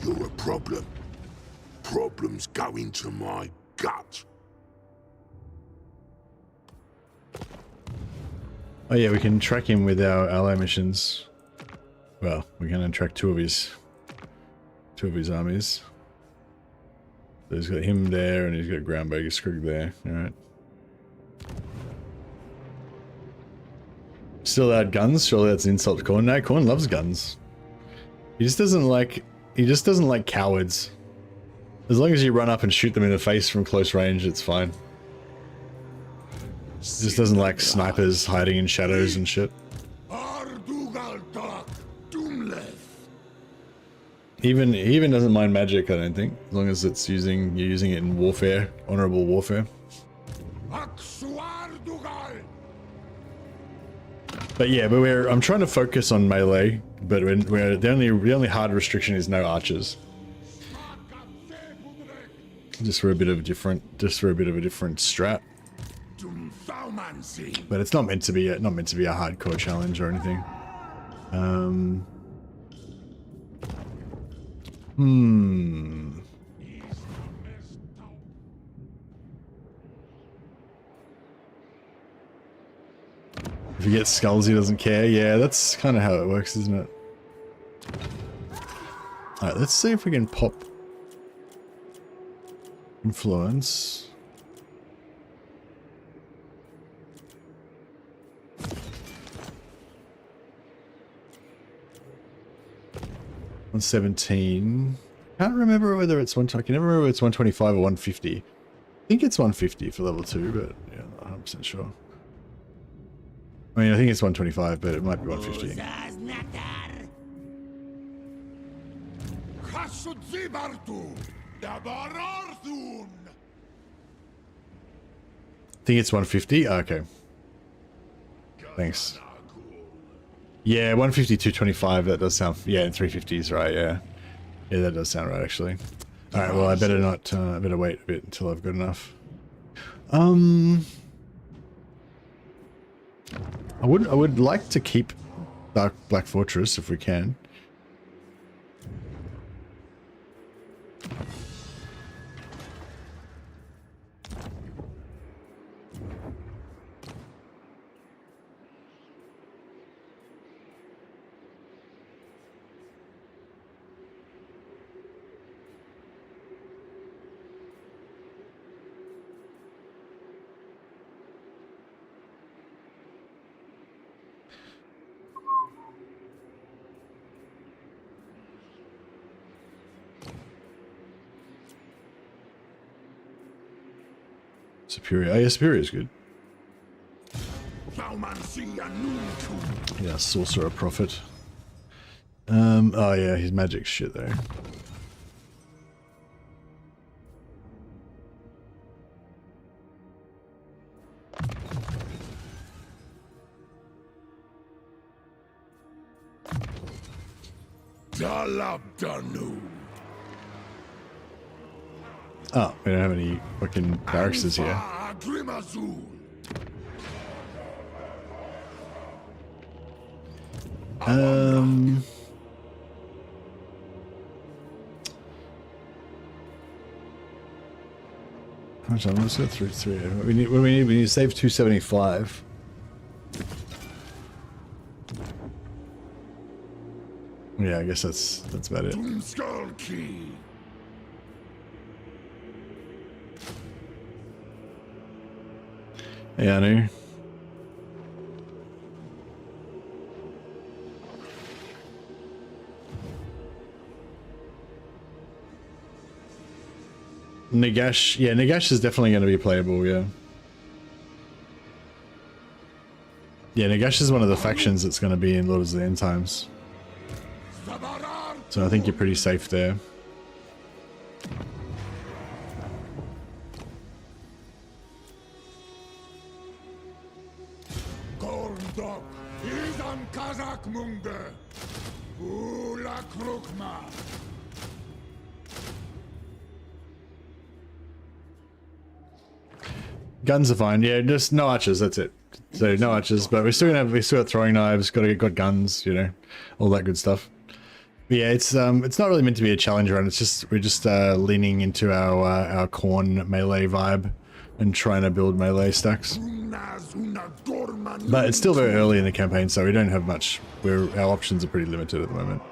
You're a problem. Problems go into my gut. Oh yeah, we can track him with our ally missions. Well, we can track two of his armies. So he's got him there, and he's got Groundbreaker Scrugg there. All right. Still allowed guns? Surely that's an insult to Khorne. No, Khorne loves guns. He just doesn't like cowards. As long as you run up and shoot them in the face from close range, it's fine. He just doesn't like snipers hiding in shadows and shit. He even doesn't mind magic, I don't think, as long as it's you're using it in warfare, honorable warfare. But yeah, I'm trying to focus on melee, but the only hard restriction is no archers. Just for a bit of a different strat. But it's not meant to be a hardcore challenge or anything. If he gets skulls, he doesn't care. Yeah, that's kind of how it works, isn't it? Alright, let's see if we can pop influence. On 17. Can't remember whether it's I can never remember whether it's 125 or 150. I think it's 150 for level 2, but yeah, not 100% sure. I mean, I think it's 125, but it might be 150. I think it's 150? Oh, okay. Thanks. Yeah, 150, 225, that does sound... Yeah, and 350s, right, yeah. Yeah, that does sound right, actually. Alright, well, I better not... I better wait a bit until I've got enough. I would like to keep Black Fortress if we can. Superior. Oh yeah, Superior is good. Yeah, Sorcerer Prophet. Oh yeah, his magic shit though. Oh, we don't have any fucking barracks here. Let's go through three. We need to save 275. Yeah, I guess that's about it. Yeah, I know. Nagash, yeah, Nagash is definitely going to be playable, yeah. Yeah, Nagash is one of the factions that's going to be in Lords of the End Times. So I think you're pretty safe there. Guns are fine, yeah, just no archers, that's it. So no archers, but we still got throwing knives, got guns, you know, all that good stuff. But yeah, it's not really meant to be a challenge run. It's just we're just leaning into our Khorne melee vibe. and trying to build melee stacks. But it's still very early in the campaign, so we don't have much. Our options are pretty limited at the moment.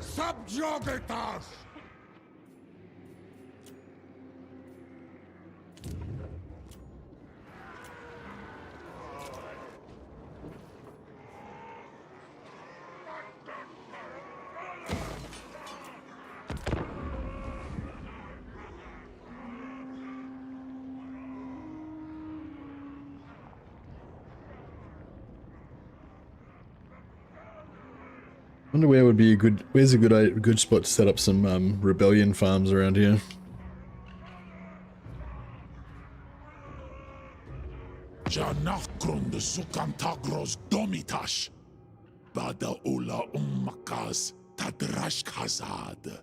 Subjugatas! Wonder where would be a good. Where's a good spot to set up some rebellion farms around here? Janakron de Sukantagros Domitash. Bada Ula Ummakas Tadrash Khazad.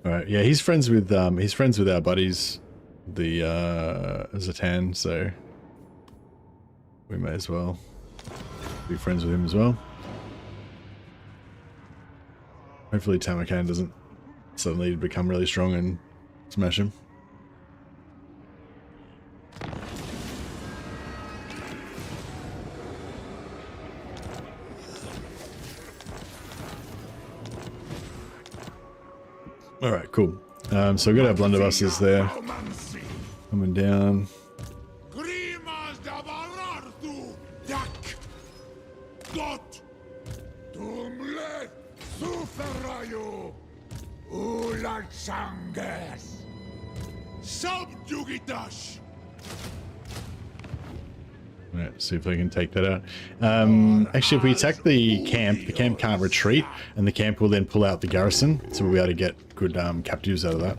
All right, yeah, he's friends with our buddies, the Zatan, so we may as well be friends with him as well. Hopefully Tamarkan doesn't suddenly become really strong and smash him. Alright, cool. So we've got our blunderbusses there. Coming down. Alright, see if we can take that out. Actually, if we attack the camp can't retreat, and the camp will then pull out the garrison, so we'll be able to get good captives out of that.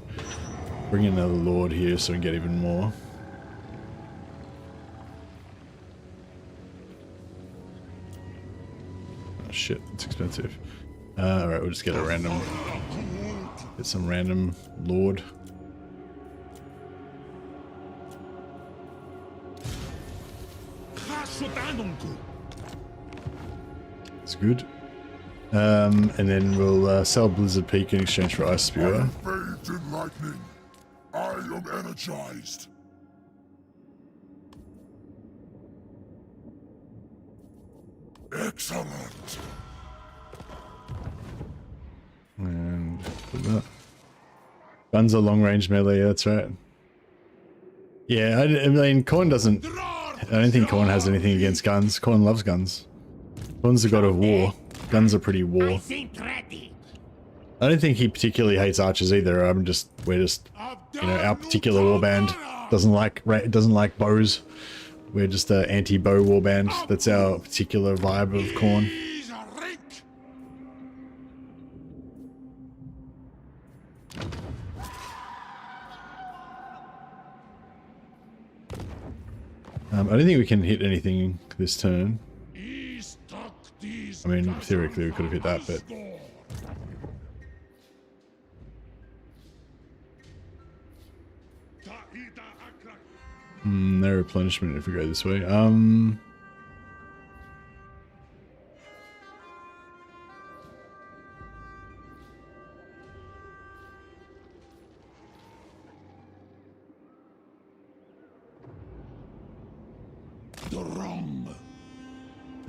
Bring in another lord here so we can get even more. Oh shit, it's expensive. Alright, we'll just get some random lord. It's good. And then we'll sell Blizzard Peak in exchange for Ice Spewer. I am bathed in lightning. I am energized. Excellent. And put that. Guns are long range melee, yeah, that's right. Yeah, I mean, Khorne doesn't. I don't think Khorne has anything against guns. Khorne loves guns. Khorne's the god of war. Guns are pretty war. I don't think he particularly hates archers either. We're just, you know, our particular warband doesn't like bows. We're just an anti-bow warband. That's our particular vibe of Khorne. I don't think we can hit anything this turn. I mean, theoretically we could have hit that, but... no replenishment if we go this way.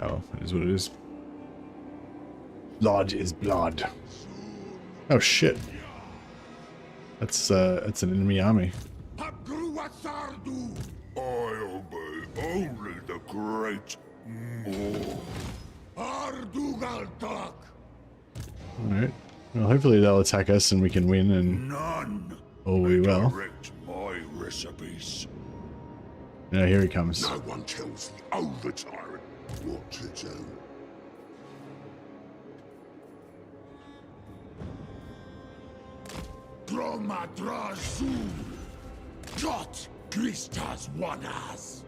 Oh, it is what it is. Blood is blood. Oh shit. That's an enemy army. I obey only the great Moor. Alright. Well, hopefully they'll attack us and we can win, and... None. Oh, we will. Direct my recipes. Now here he comes. No one tells the over tyrant what to do. Droma Drazhoath. Jot Glistas Wanas.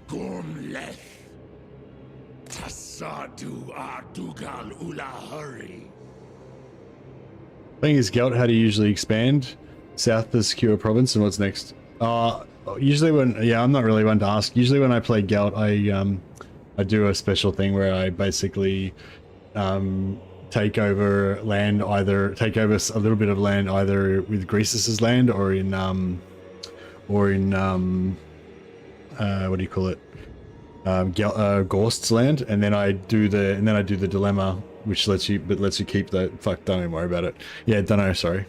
Gormleth. Tassadu Ardugal Ula Hurry. Thing is, Gelt, how do you usually expand? South the secure province, and what's next? Usually when, yeah, I'm not really one to ask. Usually when I play Gelt, I do a special thing where I basically take over land, take over a little bit of land either with Greasis's land or in what do you call it? Gorst's land, and then I do the dilemma, which lets you keep the fuck. Don't even worry about it. Yeah, don't know. Sorry,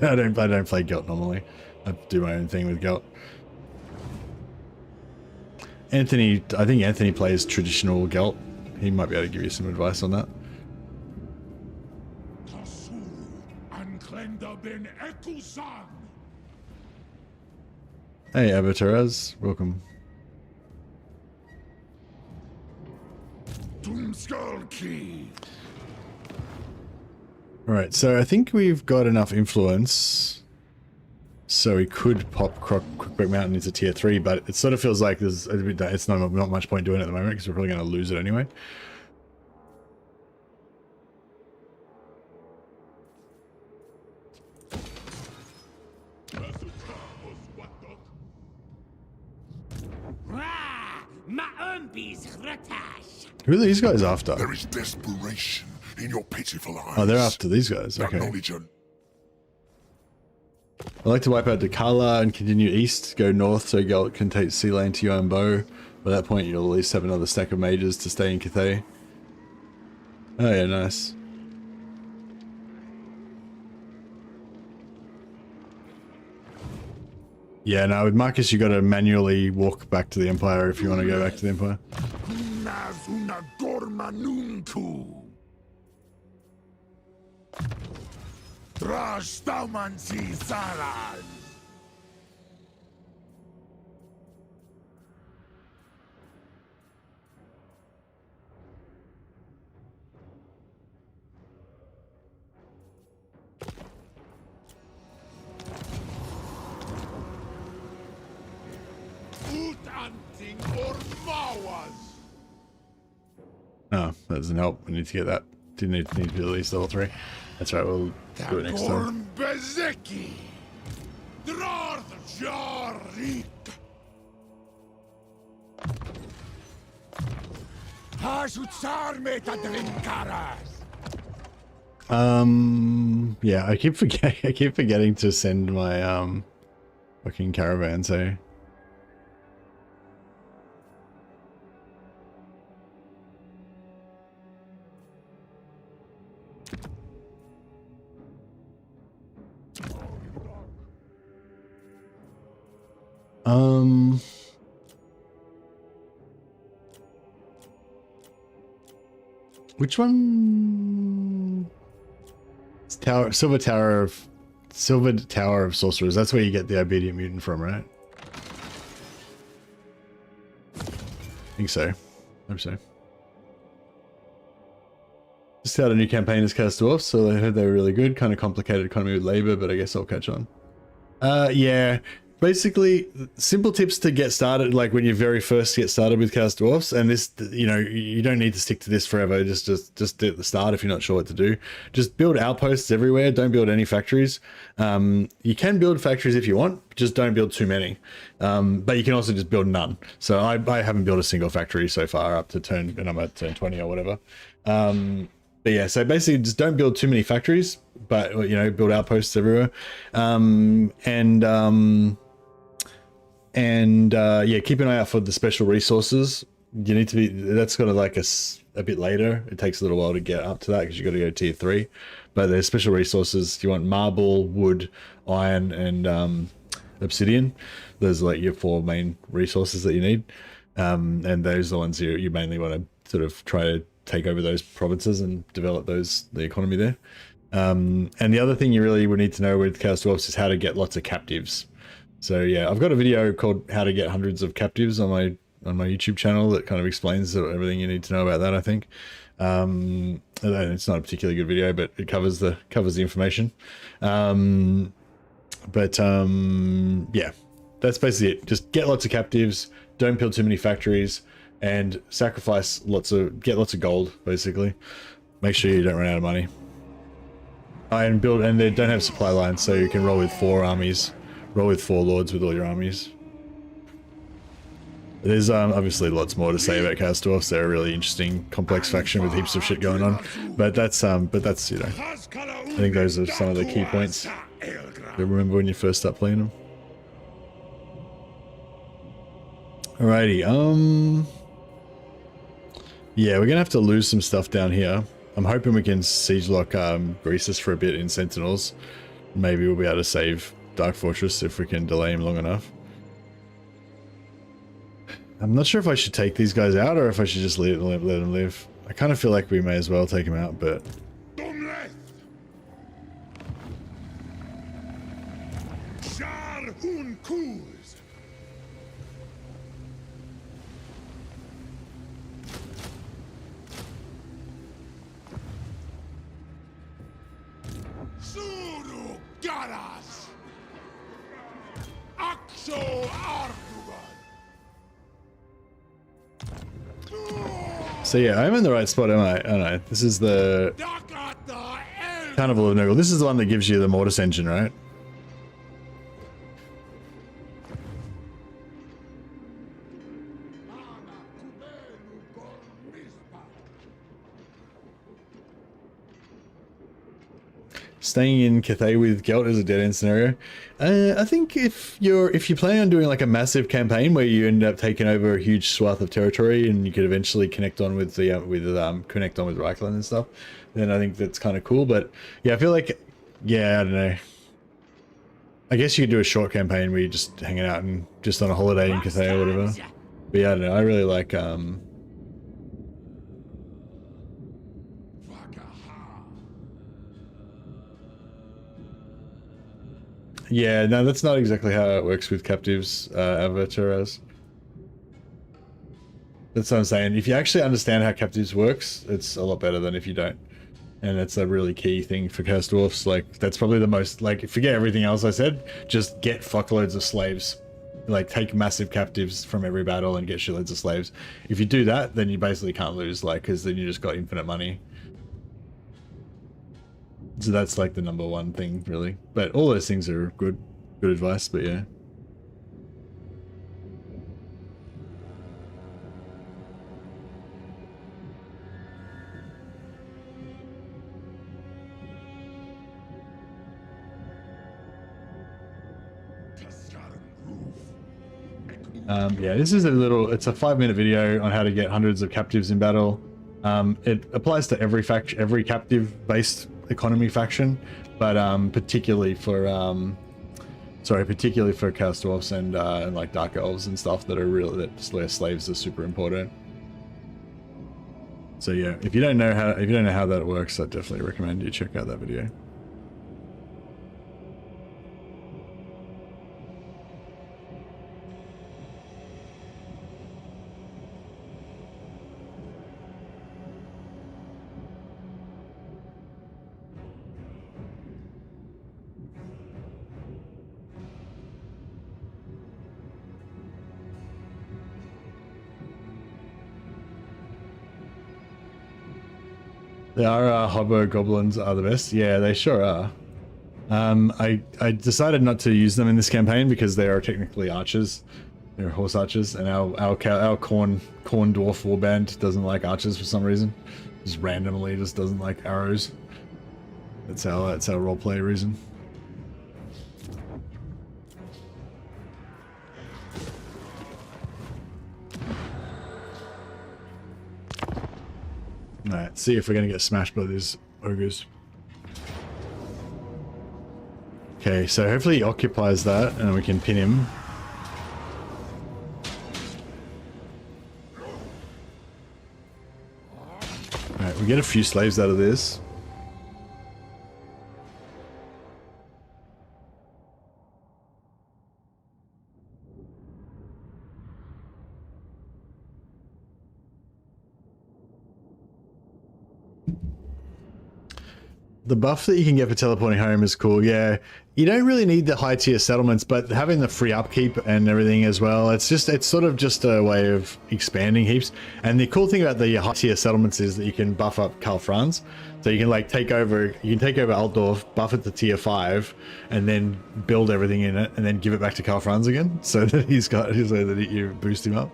I don't play Gelt normally. I do my own thing with Gelt. Anthony, I think Anthony plays traditional Gelt. He might be able to give you some advice on that. Hey, Abataraz, welcome. Alright, so I think we've got enough influence so we could pop Crookback Mountain into tier 3, but it sort of feels like it's not much point doing it at the moment because we're probably going to lose it anyway. Who are these guys after? There is desperation in your pitiful eyes. Oh, they're after these guys. Okay. Acknowledge I'd like to wipe out Dakala and continue east, go north so Gelt can take Sea Lane to Yuan Bo. By that point, you'll at least have another stack of mages to stay in Cathay. Oh yeah, nice. Yeah, no, with Marcus you gotta manually walk back to the Empire if you want to go back to the Empire. Oh, that doesn't help. We need to get that. Didn't need to do at least level 3. That's right, we'll do it next time. Yeah, I keep forgetting to send my fucking caravan, so which one? It's Silver Tower of Sorcerers. That's where you get the Obedient Mutant from, right? I think so. I hope so. Just started a new campaign as Chaos Dwarfs, so I heard they were really good. Kind of complicated economy with labor, but I guess I'll catch on. Yeah. Basically, simple tips to get started, like when you very first get started with Chaos Dwarfs, and this, you know, you don't need to stick to this forever. Just at the start if you're not sure what to do. Just build outposts everywhere. Don't build any factories. You can build factories if you want, just don't build too many. But you can also just build none. So I haven't built a single factory so far up to turn, and I'm at turn 20 or whatever. But yeah, so basically just don't build too many factories, but, you know, build outposts everywhere. Yeah, keep an eye out for the special resources. You need to be, that's kind of like a bit later. It takes a little while to get up to that because you got to go tier 3. But there's special resources. You want marble, wood, iron, and obsidian. Those are like your 4 main resources that you need. And those are the ones you mainly want to sort of try to take over those provinces and develop the economy there. And the other thing you really would need to know with Chaos Dwarfs is how to get lots of captives. So yeah, I've got a video called How to Get Hundreds of Captives on my YouTube channel that kind of explains everything you need to know about that, I think. It's not a particularly good video, but it covers the information. Yeah, that's basically it. Just get lots of captives, don't build too many factories, and get lots of gold, basically. Make sure you don't run out of money. And build, and they don't have supply lines, so you can roll with 4 armies, roll with 4 lords with all your armies. There's obviously lots more to say about Chaos Dwarfs. They're a really interesting, complex faction with heaps of shit going on. But that's you know, I think those are some of the key points to remember when you first start playing them. Alrighty, yeah, we're gonna have to lose some stuff down here. I'm hoping we can siege lock Greasus for a bit in Sentinels. Maybe we'll be able to save Dark Fortress if we can delay him long enough. I'm not sure if I should take these guys out or if I should just let them live. I kind of feel like we may as well take them out, but... So yeah, I'm in the right spot, am I? Oh no, this is the Carnival of Nurgle. This is the one that gives you the Mortis engine, right? Staying in Cathay with Gelt is a dead-end scenario. I think if you plan on doing like a massive campaign where you end up taking over a huge swath of territory and you could eventually connect on with the connect on with Reichland and stuff, then I think that's kind of cool. But yeah, I feel like, yeah, I don't know. I guess you could do a short campaign where you're just hanging out and just on a holiday in Cathay or whatever. But yeah, I don't know. I really like yeah, no, that's not exactly how it works with captives, Avatar. That's what I'm saying. If you actually understand how captives works, it's a lot better than if you don't. And that's a really key thing for Chaos Dwarfs. Like, that's probably the most, like, forget everything else I said, just get fuckloads of slaves. Like, take massive captives from every battle and get shitloads of slaves. If you do that, then you basically can't lose, like, because then you just got infinite money. So that's like the #1 thing, really. But all those things are good advice, but yeah. Yeah, this is it's a 5-minute video on how to get hundreds of captives in battle. It applies to every captive-based economy faction, but particularly for Chaos Dwarfs and like Dark Elves and stuff that where slaves are super important. So yeah, if you don't know how that works, I definitely recommend you check out that video. Our hobo goblins are the best. Yeah, they sure are. I decided not to use them in this campaign because they are technically archers. They're horse archers, and our Khorne dwarf warband doesn't like archers for some reason. Just randomly just doesn't like arrows. That's our roleplay reason. Alright, see if we're gonna get smashed by these ogres. Okay, so hopefully he occupies that and we can pin him. Alright, we get a few slaves out of this. The buff that you can get for teleporting home is cool. Yeah, you don't really need the high tier settlements, but having the free upkeep and everything as well, it's sort of just a way of expanding heaps. And the cool thing about the high tier settlements is that you can buff up Karl Franz. So you can like take over Altdorf, buff it to tier 5, and then build everything in it, and then give it back to Karl Franz again, so that you boost him up.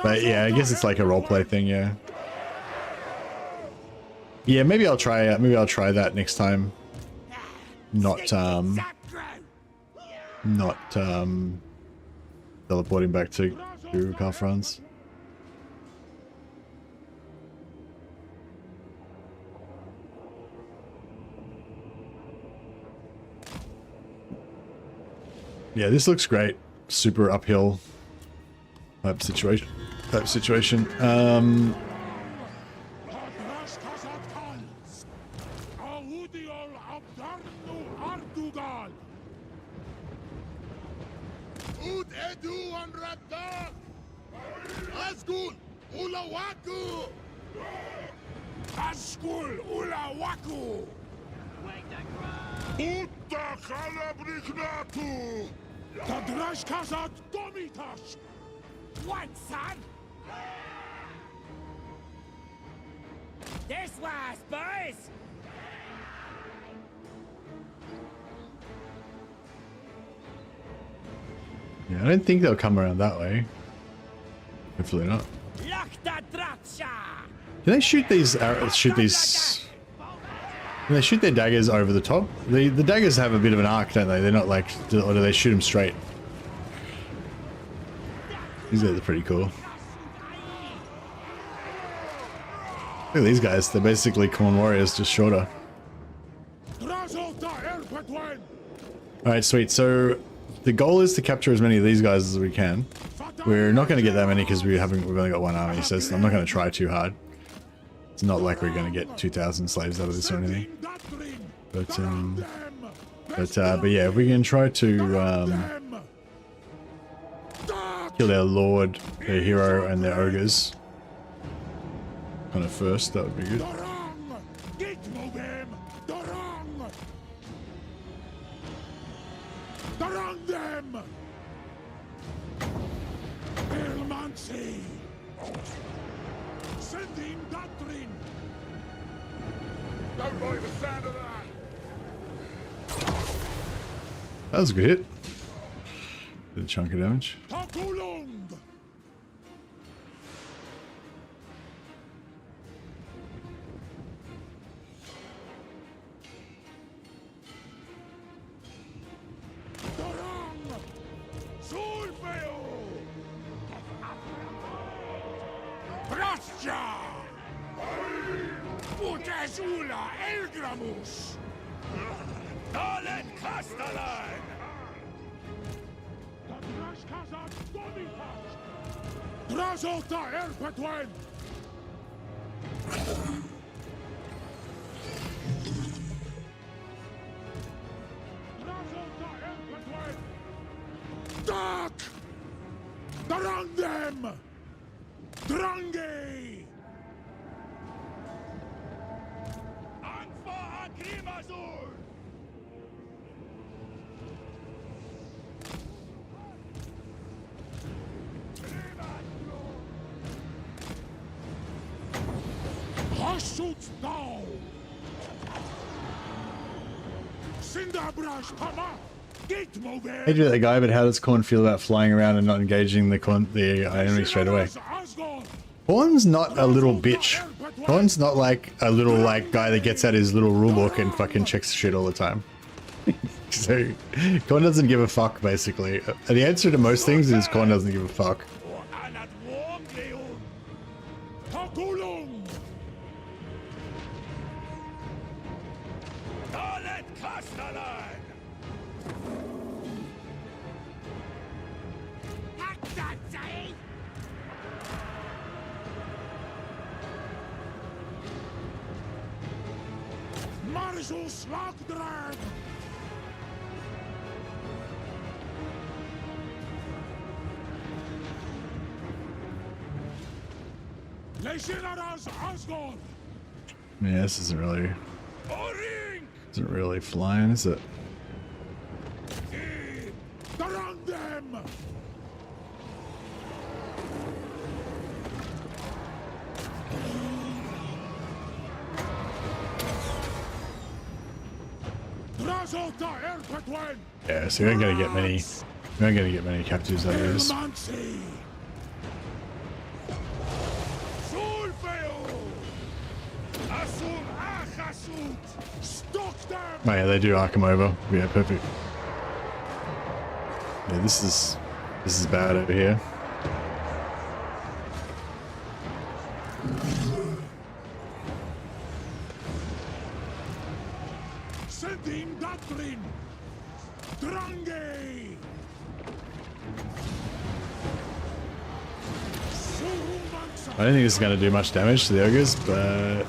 But yeah, I guess it's like a roleplay thing. Yeah. Yeah, maybe I'll try it. Maybe I'll try that next time. Not teleporting back to Karl Franz. Yeah, this looks great. Super uphill type situation. What, son? This was, boys! Yeah, I don't think they'll come around that way. Hopefully not. Can they shoot these arrows? Can they shoot their daggers over the top? The daggers have a bit of an arc, don't they? They're not like, or do they shoot them straight? These guys are pretty cool. Look at these guys. They're basically Khorne warriors, just shorter. Alright, sweet. So the goal is to capture as many of these guys as we can. We're not going to get that many because we've only got one army, so I'm not going to try too hard. It's not like we're going to get 2,000 slaves out of this or anything. But yeah, if we can try to kill their lord, their hero, and their ogres kind of first, that would be good. That was a good hit. Did a chunk of damage. Hey, do that guy, but how does Khorne feel about flying around and not engaging the enemy straight away? Khorne's not a little bitch. Khorne's not like a little guy that gets out his little rulebook and fucking checks shit all the time. So Khorne doesn't give a fuck, basically. The answer to most things is Khorne doesn't give a fuck. Yeah, this isn't really flying, is it? Around them! Drazhoath, Yeah, so we ain't gonna get many. We ain't gonna get many captives out of this. Oh yeah, they do arc him over. Yeah, perfect. Yeah, this is bad over here. I don't think this is going to do much damage to the ogres, but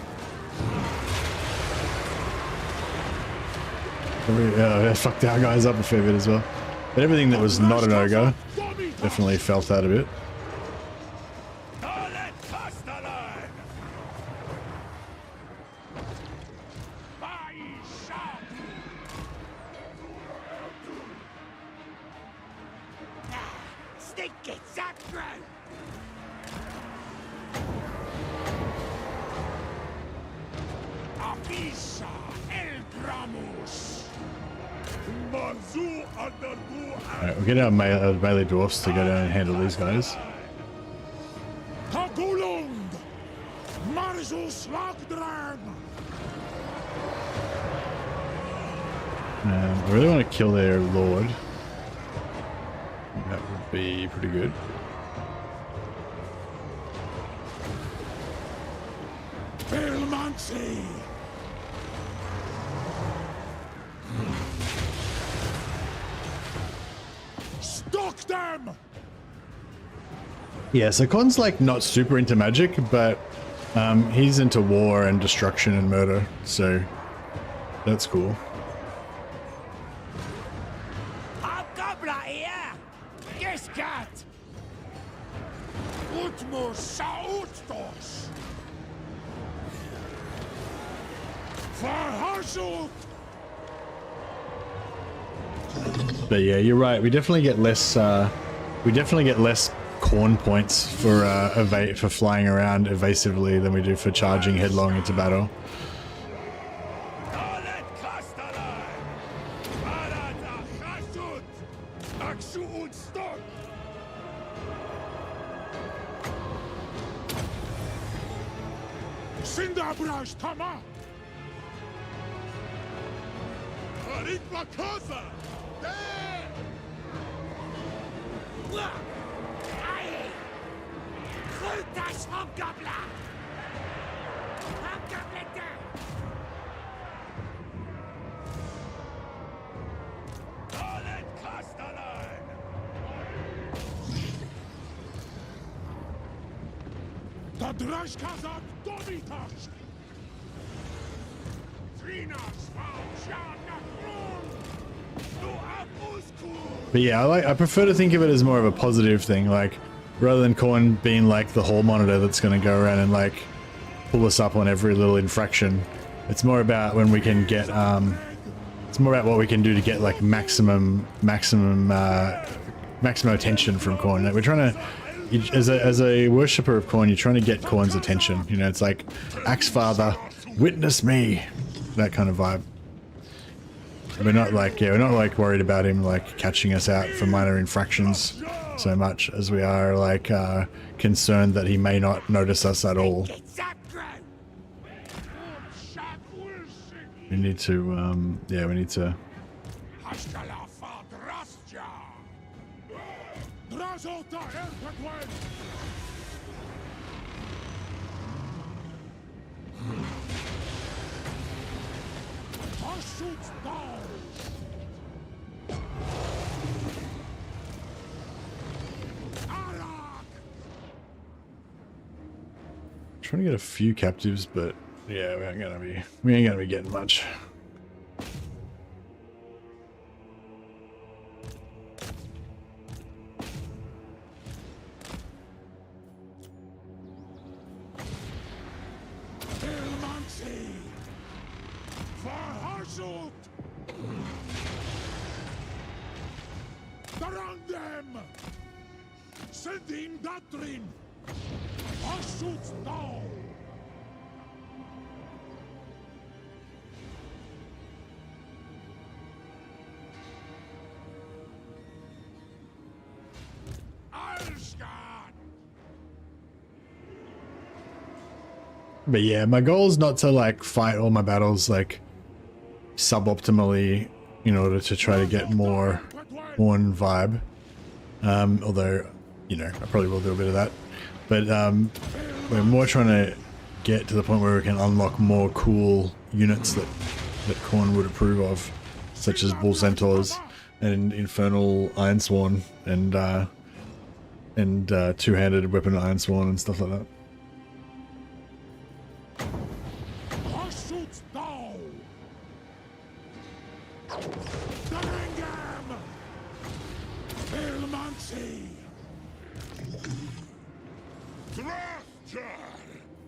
yeah, fucked our guys up a fair bit as well. But everything that was not an ogre definitely felt that a bit. Alright, we'll get our melee dwarfs to go down and handle these guys. I really want to kill their lord. That would be pretty good. Stock them! Yeah, so Khorne's like not super into magic, but he's into war and destruction and murder, so that's cool. But yeah, you're right. We definitely get less. Khorne points for flying around evasively than we do for charging headlong into battle. But yeah, I prefer to think of it as more of a positive thing, like rather than Khorne being like the hall monitor that's going to go around and like pull us up on every little infraction. It's more about when we can get it's more about what we can do to get like maximum attention from Khorne. Like we're trying to, as a worshipper of Khorne, you're trying to get Khorne's attention. You know, it's like Axe Father, witness me, that kind of vibe. We're not like, yeah, we're not like worried about him like catching us out for minor infractions so much as we are like concerned that he may not notice us at all. We need to, yeah, we need to. Trying to get a few captives, but yeah, we ain't gonna be getting much. Drazhoath! Around them! Send him Datrin! Shoot now! But yeah, my goal is not to like fight all my battles like suboptimally in order to try to get more Khorne vibe. Although, you know, I probably will do a bit of that. But we're more trying to get to the point where we can unlock more cool units that Khorne would approve of, such as Bull Centaurs and Infernal Ironsworn and two-handed weapon Ironsworn and stuff like that.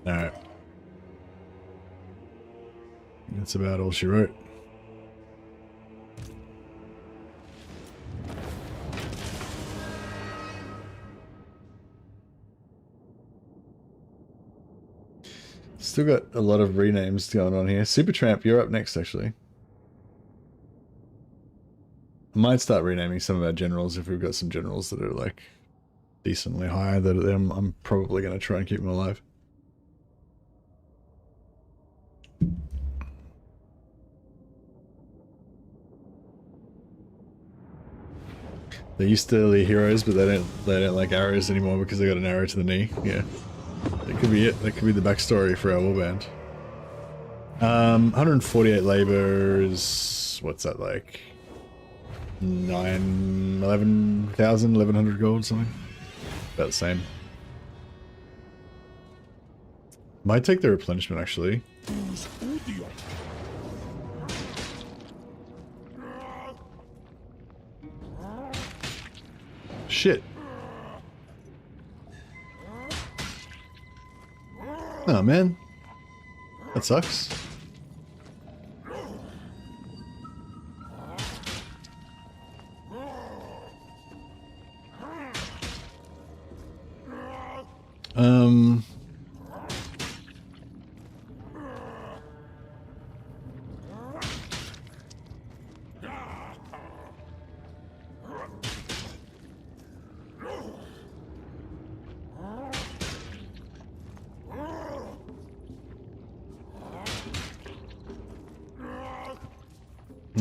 Alright. That's about all she wrote. Still got a lot of renames going on here. Supertramp, you're up next actually. I might start renaming some of our generals if we've got some generals that are like decently high that I'm probably going to try and keep them alive. They used to be heroes, but they don't like arrows anymore because they got an arrow to the knee. Yeah, that could be it. That could be the backstory for our warband. 148 labor is, what's that like? 11,000, 1100 gold, something. About the same. Might take the replenishment actually. Shit. Oh man. That sucks.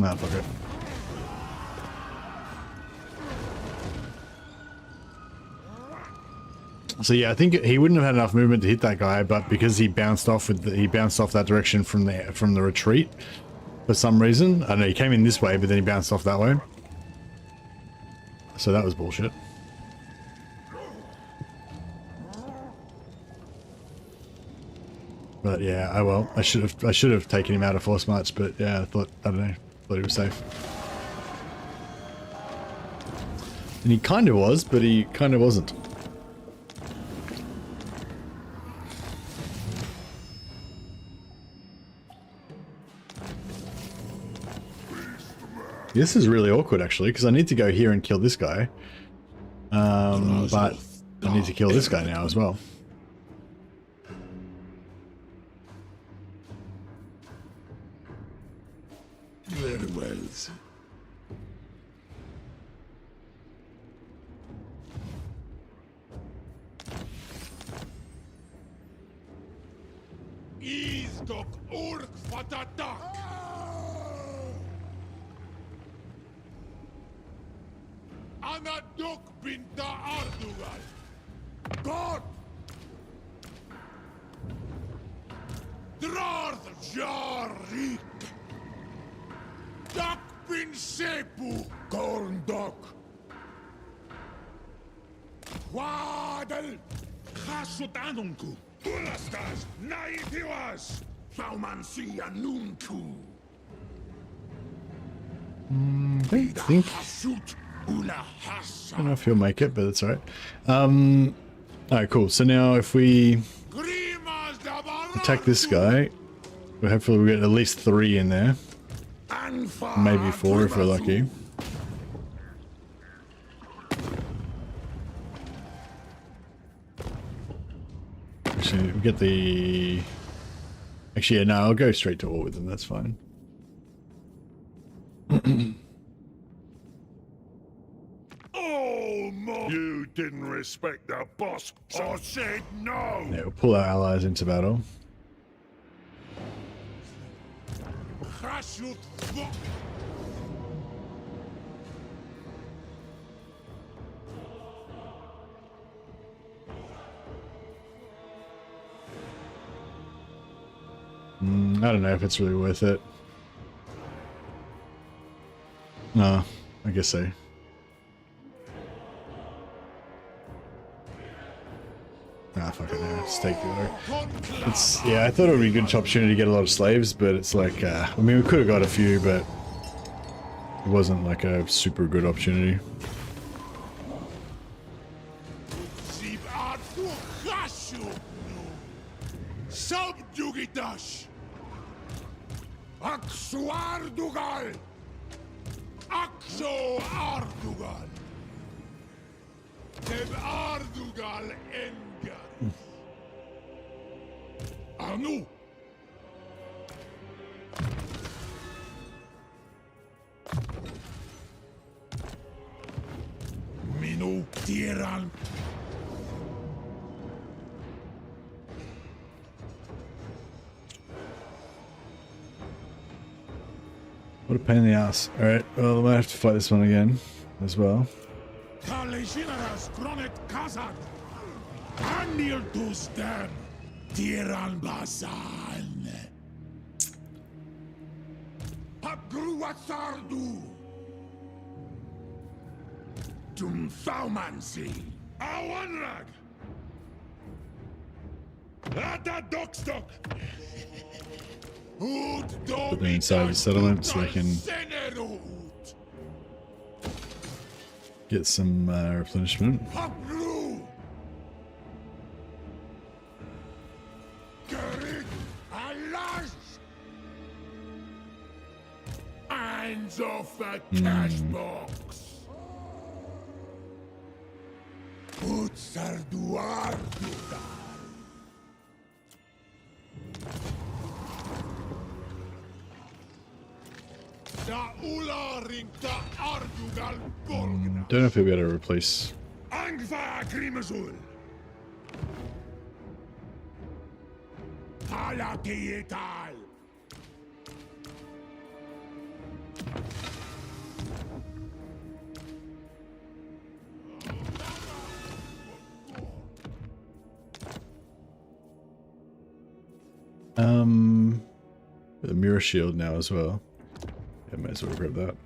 Nah, fuck it. So yeah, I think he wouldn't have had enough movement to hit that guy, but because he bounced off that direction from the retreat for some reason. I don't know, he came in this way, but then he bounced off that way. So that was bullshit. But yeah, oh well. I should have taken him out of force march, but yeah, I don't know. Thought he was safe. And he kind of was, but he kind of wasn't. This is really awkward actually, because I need to go here and kill this guy. But I need to kill this guy now as well. Very well. Izdok urk fatatak! Anadok binta Ardugal! God! Drazhoath! Dak bin sepu! Khorne Doc. Wadal! Chasut anunku! Ulastas! Naitiwas! Saumansia nuntu. I think. I don't know if he'll make it, but that's alright. Alright, cool. So now if we attack this guy, hopefully we'll get at least 3 in there. Maybe 4 if we're lucky. Actually, we get the... Actually, yeah, no, I'll go straight to war with them. That's fine. You didn't respect the boss, so I said no. Yeah, we'll pull our allies into battle. I don't know if it's really worth it. No, I guess so. Ah, fuck it, no. Just take the order. It's, yeah, I thought it would be a good opportunity to get a lot of slaves, but it's like, I mean, we could have got a few, but it wasn't like a super good opportunity. Subjugitash! Aksu Ardugal! Akso Ardugal! Deb Ardugal Engar! Anu! Minu Tiran! What a pain in the ass. Alright, well, I might have to fight this one again as well. Kaleshinaras Kronet Kazat! Anil Tustem! Tiran Basan! Pagruatsardu! Tumthaumansi! Awanrag! Ata Dokstok! Put them inside the settlement so they can get some replenishment. Hands off the cash box. Utsarduarduga. Don't know if he'll be able to replace. Angva Grimazul. Palatietal. The mirror shield now as well. Yeah, might as well grab that.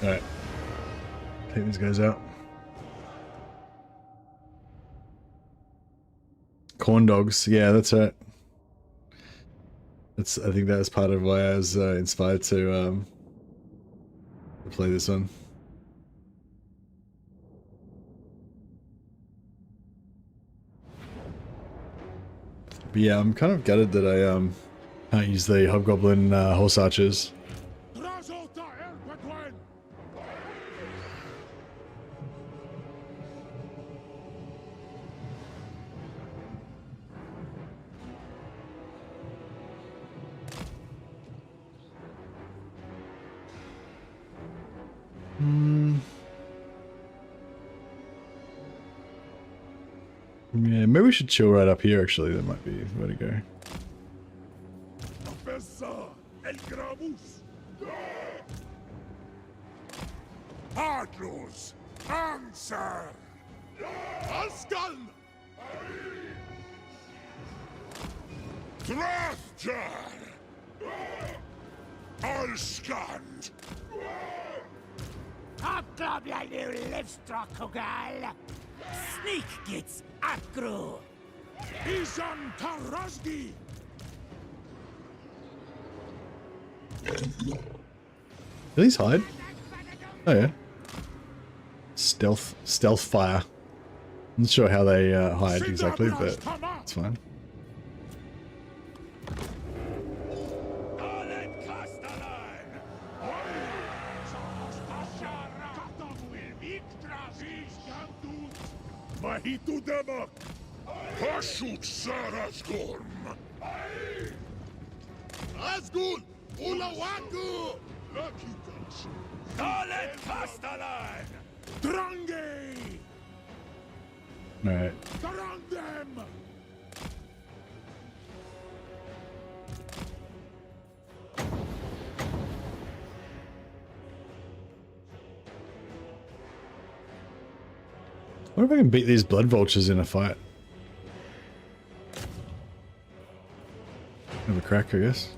Alright. Take these guys out. Corn dogs. Yeah, that's right. That's, I think that was part of why I was inspired to play this one. But yeah, I'm kind of gutted that I can't use the hobgoblin horse archers. Yeah, maybe we should chill right up here, actually. That might be the way to go. Hardlos, answer! Askan! Drazhoath! I'll stand! Hobgoblin, you Livestreams! Sneak gets aggro! Izan Tarazgi! Do these hide? Oh yeah. Stealth fire. I'm not sure how they hide exactly, but it's fine. Mahitu Demak! Pashut Saras Khorne! Asgul! Ulawaku! Lucky Dutch! Dalet Kastalan! Drange! Alright. Garandem! I wonder if I can beat these blood vultures in a fight. Have a crack, I guess.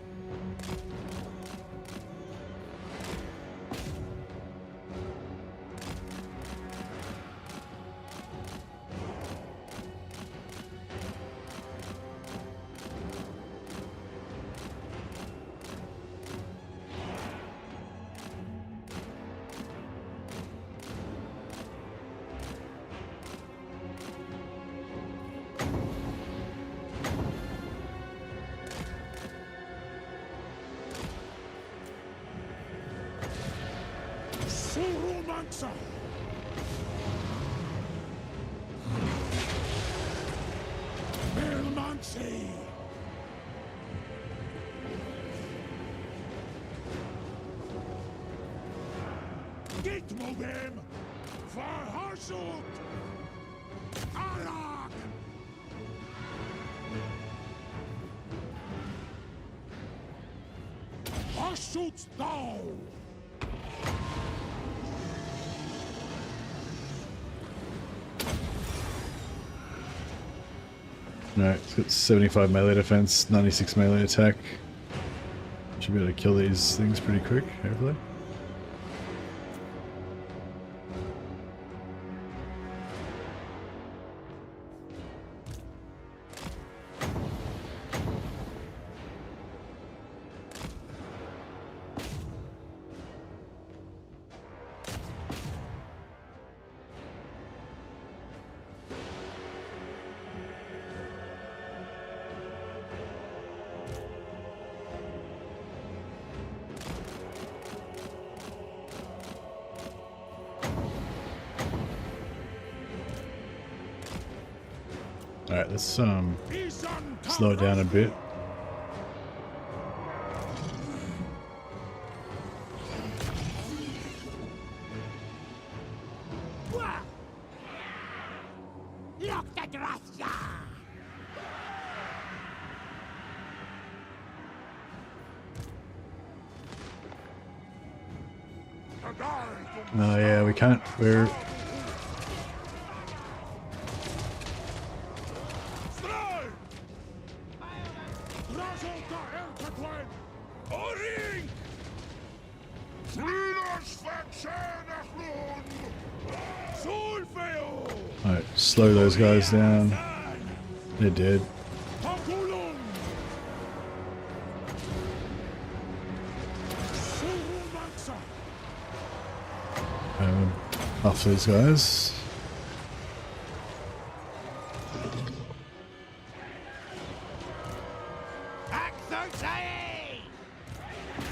Surumansa! Melmansi! Gitmogem! Farharsut! Arak! Harsut down! Alright, it's got 75 melee defense, 96 melee attack. Should be able to kill these things pretty quick, hopefully. Alright, let's slow it down a bit. Look the Drazhoath! Oh yeah, we can't. We're alright, slow those guys down. They're dead. Off these guys.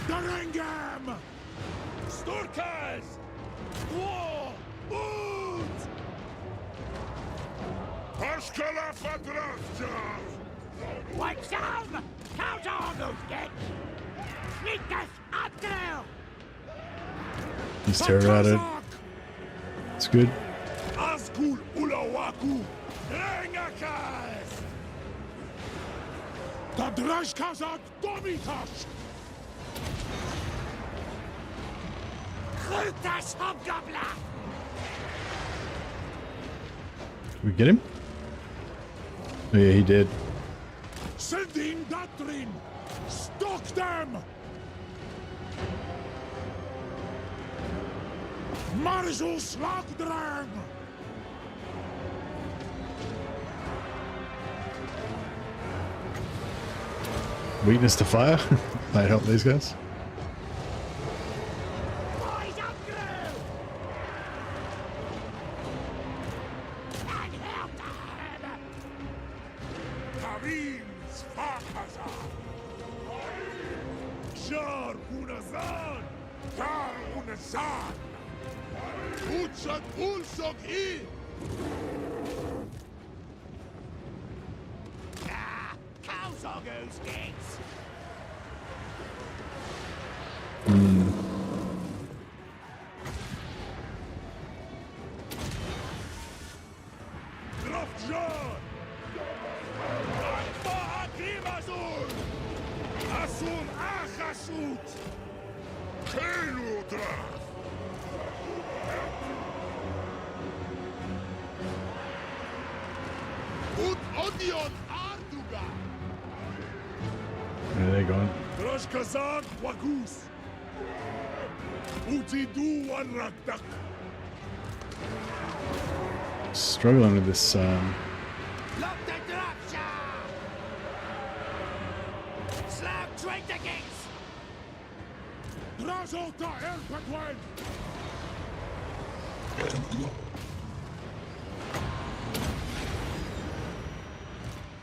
Darangam! Sturkas! War! Boot! Paskala Fadrafta! What's up? Count on those dead! Sneak us up through! He's terror-routed. It's good. Asgul Ulawaku! Rengakas! Dadrashkazak Domitas! Krutas Hobgoblin! Did we get him? Oh yeah, he did. Sending doctrine! Stalk them! Marshal Slagdrang! Weakness to fire? Might help these guys. Boys up through! And help them! Karim's Fakaza! Shar Hunazan! Kar Hunazan! Uchat Ulsok I! Ah, cows are goose gates! Drafjar! Alfa Akimazul! Asun Achasut! Keludra! Ut Odion Arduga! Yeah, they're gone. Drashkazak Wagus! Utidu Wanrakdak! Struggling with this. Lock the Drapsha! Slap traitor gates! Drazhoath Erpatwen!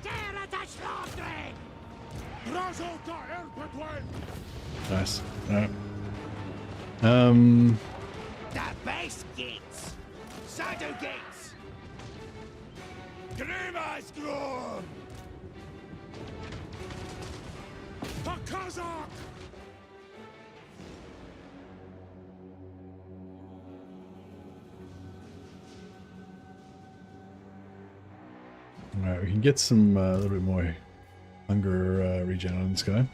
Tear at the slaughtering! Drazhoath Erpatwen! Nice. Alright. The base gates! Shadow gates! Grimaskron! Pakazak! Alright, we can get some a little bit more hunger regen on this guy.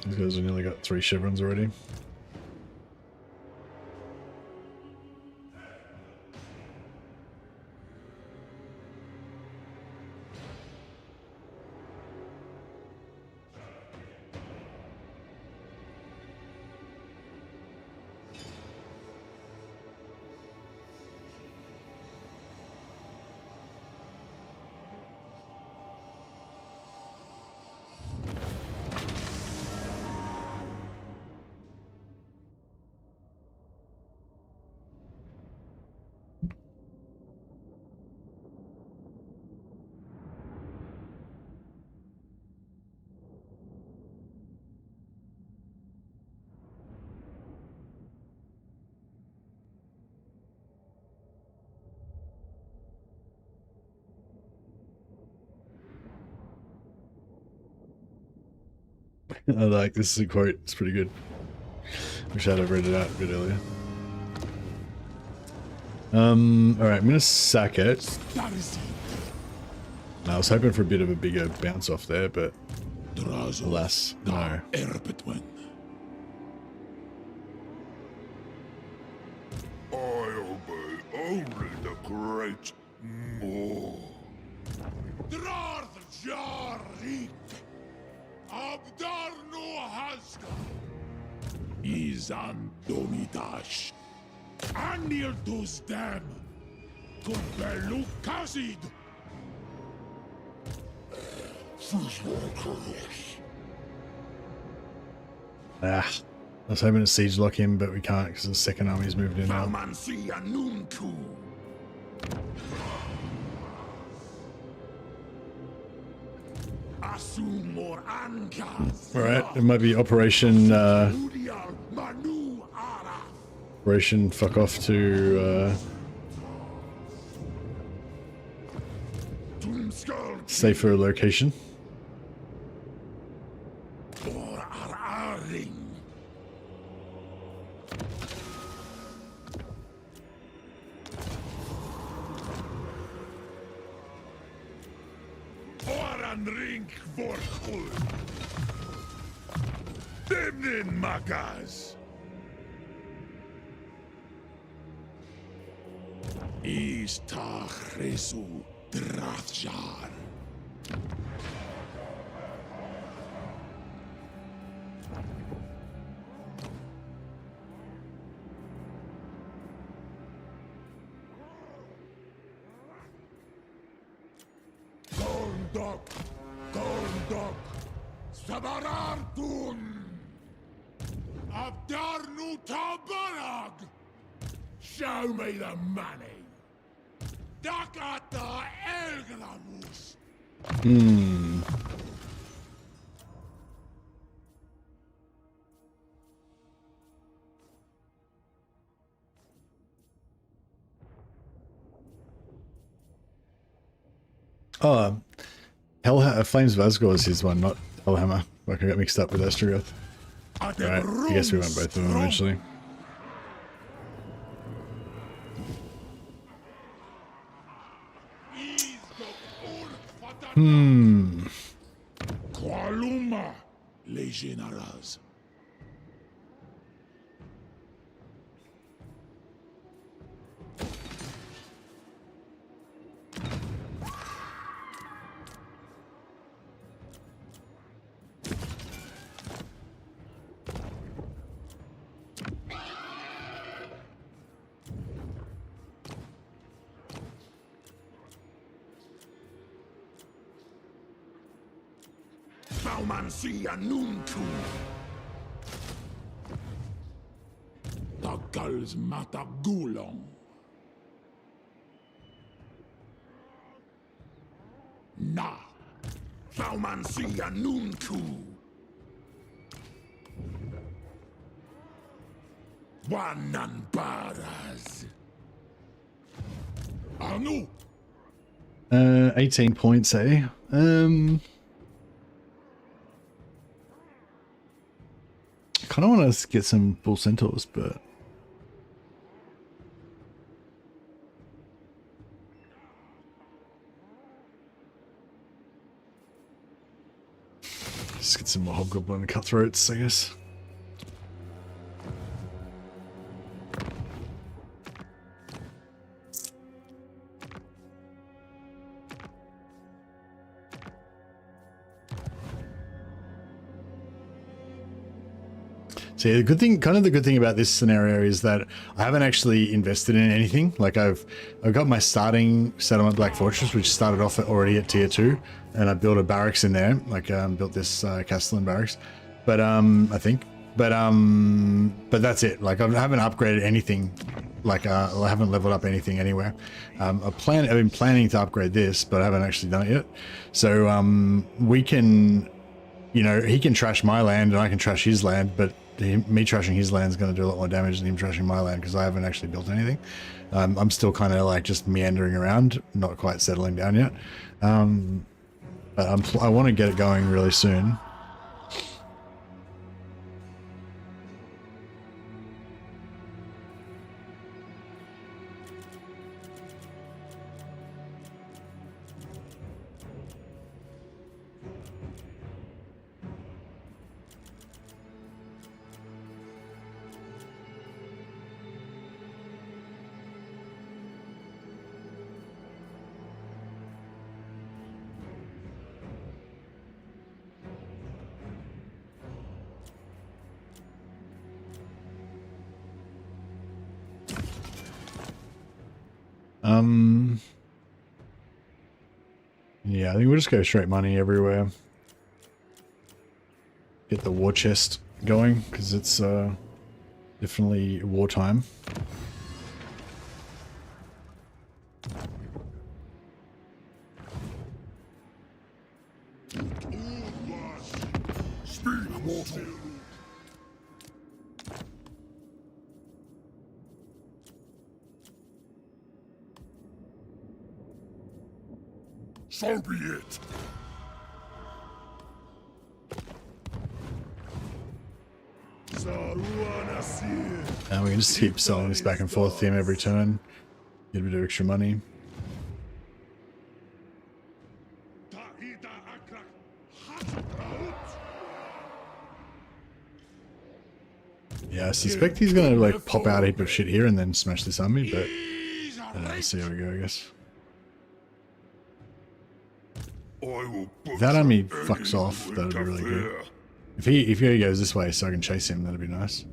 These guys have nearly got 3 chevrons already. I like this is a quote, it's pretty good. Wish I'd have read it out a bit earlier. Alright, I'm gonna sack it. I was hoping for a bit of a bigger bounce off there, but alas, no. Erpatwen. I obey only the great Maw. Drazhoath Jarik! Abdar no Haska! Izan Domitash! Anil Dusdem! Kumbelu Kazid! Ah, I was hoping to siege lock him, but we can't because the second army's moved in now. Vamansia Nunku! Asumor Ankas! Alright, it might be Operation Udial Manu Ara! Operation fuck off to Doomskull safer location. or Araring! Ring Vorkul. Demnin Magas. Istachresu Drazhoath. Gorger Sabarartun Abdarnu Tabarag. Show me the money. Dakata Elgramus. Oh, Flames of Asgore is his one, not Hellhammer. Like I got mixed up with Drazhoath. Right, I guess we want both of them eventually. Qualuma Legionaras. Baumansia Nunku. Tagals Matagulong. Na. Baumansia Nunku. Wanan Baras. Anu. 18 points, eh? Kind of want to get some bull centaurs, but just get some more hobgoblin cutthroats, I guess. So yeah, the good thing about this scenario is that I haven't actually invested in anything. Like I've got my starting settlement Black Fortress, which started off already at tier 2, and I built a barracks in there. Like built this Castellan barracks, but I think, but that's it. Like I haven't upgraded anything. Like I haven't leveled up anything anywhere. I've been planning to upgrade this, but I haven't actually done it yet. So we can, you know, he can trash my land and I can trash his land, but me trashing his land is going to do a lot more damage than him trashing my land because I haven't actually built anything. I'm still kind of like just meandering around, not quite settling down yet. But I want to get it going really soon. Yeah, I think we'll just go straight money everywhere. Get the war chest going, because it's definitely wartime. Speak mortal. So be it. And we can just keep selling this back and forth to him every turn. Get a bit of extra money. I suspect he's gonna like pop out a heap of shit here and then smash this army, but I don't know, let's see how we go, I guess. If that army fucks off, that'd be really good. If he goes this way so I can chase him, that'd be nice.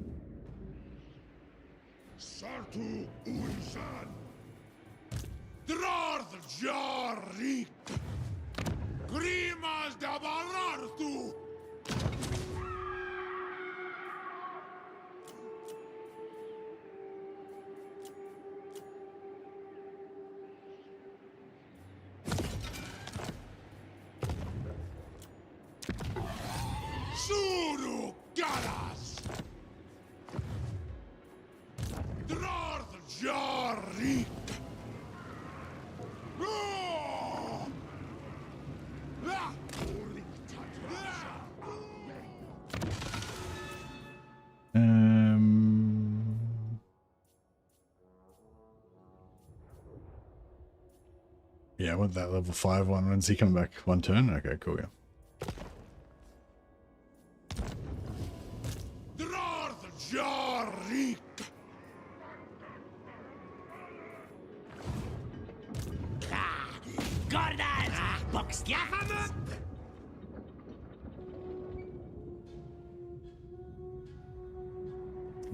Yeah, I want that level 5 one. When's he coming back? One turn? Okay, cool, yeah.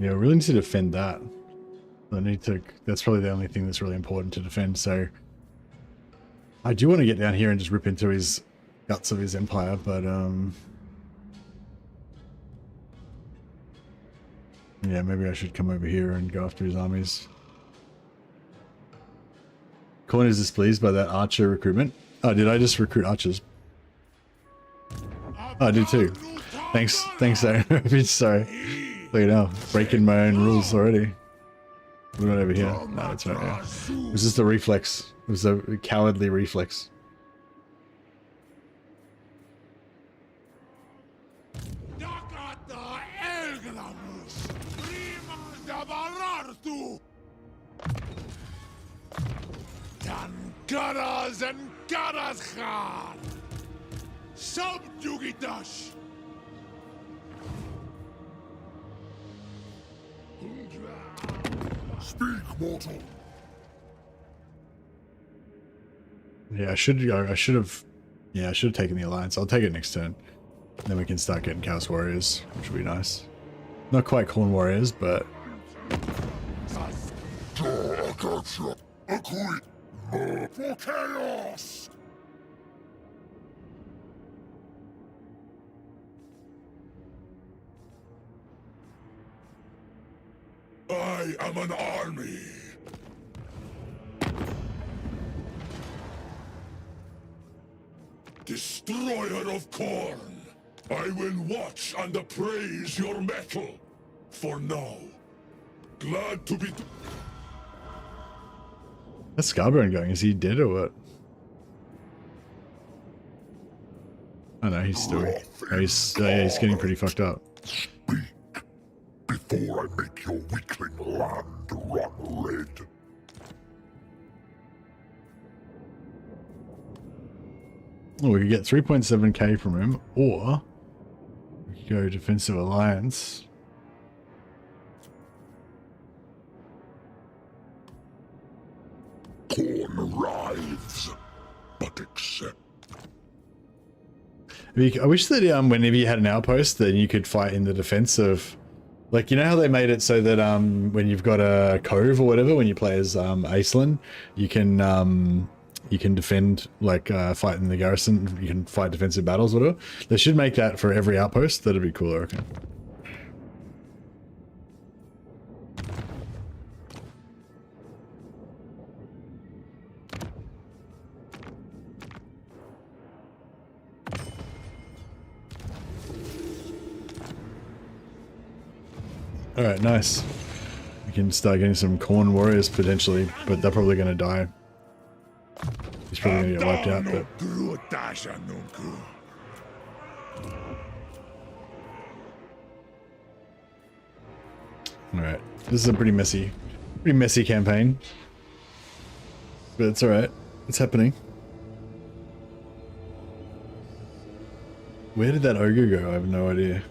Yeah, we really need to defend that. I need to, that's probably the only thing that's really important to defend, so I do want to get down here and just rip into his guts of his empire, but yeah, maybe I should come over here and go after his armies. Khorne is displeased by that archer recruitment. Oh, did I just recruit archers? Oh, I did too. Thanks, Aaron. Sorry. Look at now, breaking my own rules already. We're not over here. No, that's right. Yeah. It was just a reflex. It was a cowardly reflex. and Subjugitash! Speak, mortal. Yeah, I should have taken the alliance. I'll take it next turn. Then we can start getting Chaos Warriors, which would be nice. Not quite Khorne Warriors, but For chaos! I am an army. Destroyer of Khorne, I will watch and appraise your mettle. For now, glad to be... That's Scarborough going. Is he dead or what? Oh no, he's still... Oh, he's getting pretty fucked up. Speak before I make your weakling land run red. Oh, we could get 3.7k from him, or we could go Defensive Alliance. Khorne writhes, but accept. I wish that whenever you had an outpost, then you could fight in the defense of, like, you know how they made it so that when you've got a cove or whatever, when you play as Aislinn, you can defend, like, fight in the garrison. You can fight defensive battles, whatever. They should make that for every outpost. That'd be cool, I reckon. Alright, nice. We can start getting some Khorne warriors potentially, but they're probably going to die. He's probably going to get wiped out, but... Alright, this is a pretty messy campaign. But it's alright. It's happening. Where did that ogre go? I have no idea.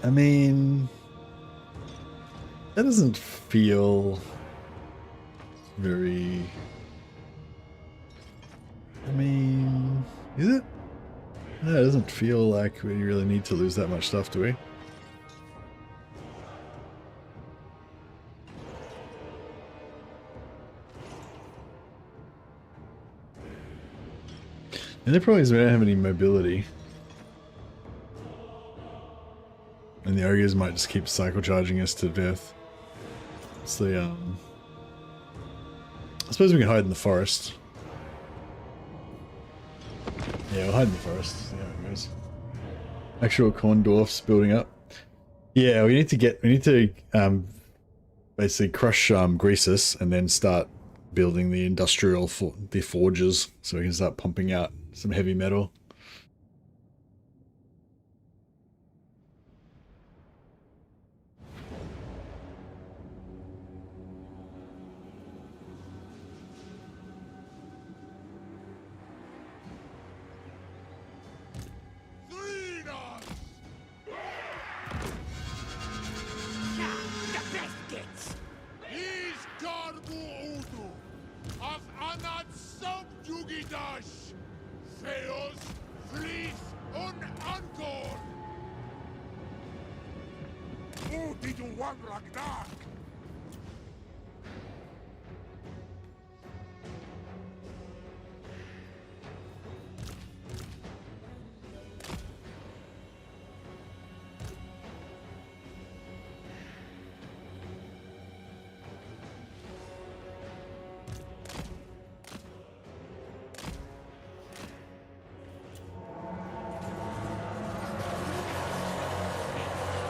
I mean, that doesn't feel very... I mean, is it? No, it doesn't feel like we really need to lose that much stuff, do we? And the problem is we don't have any mobility. And the ogres might just keep cycle charging us to death. It's the, I suppose we can hide in the forest. Yeah, we'll hide in the forest. See how it goes. Actual Khorne dwarfs building up. Yeah, we need to basically crush Greasus and then start building the industrial the forges so we can start pumping out some heavy metal.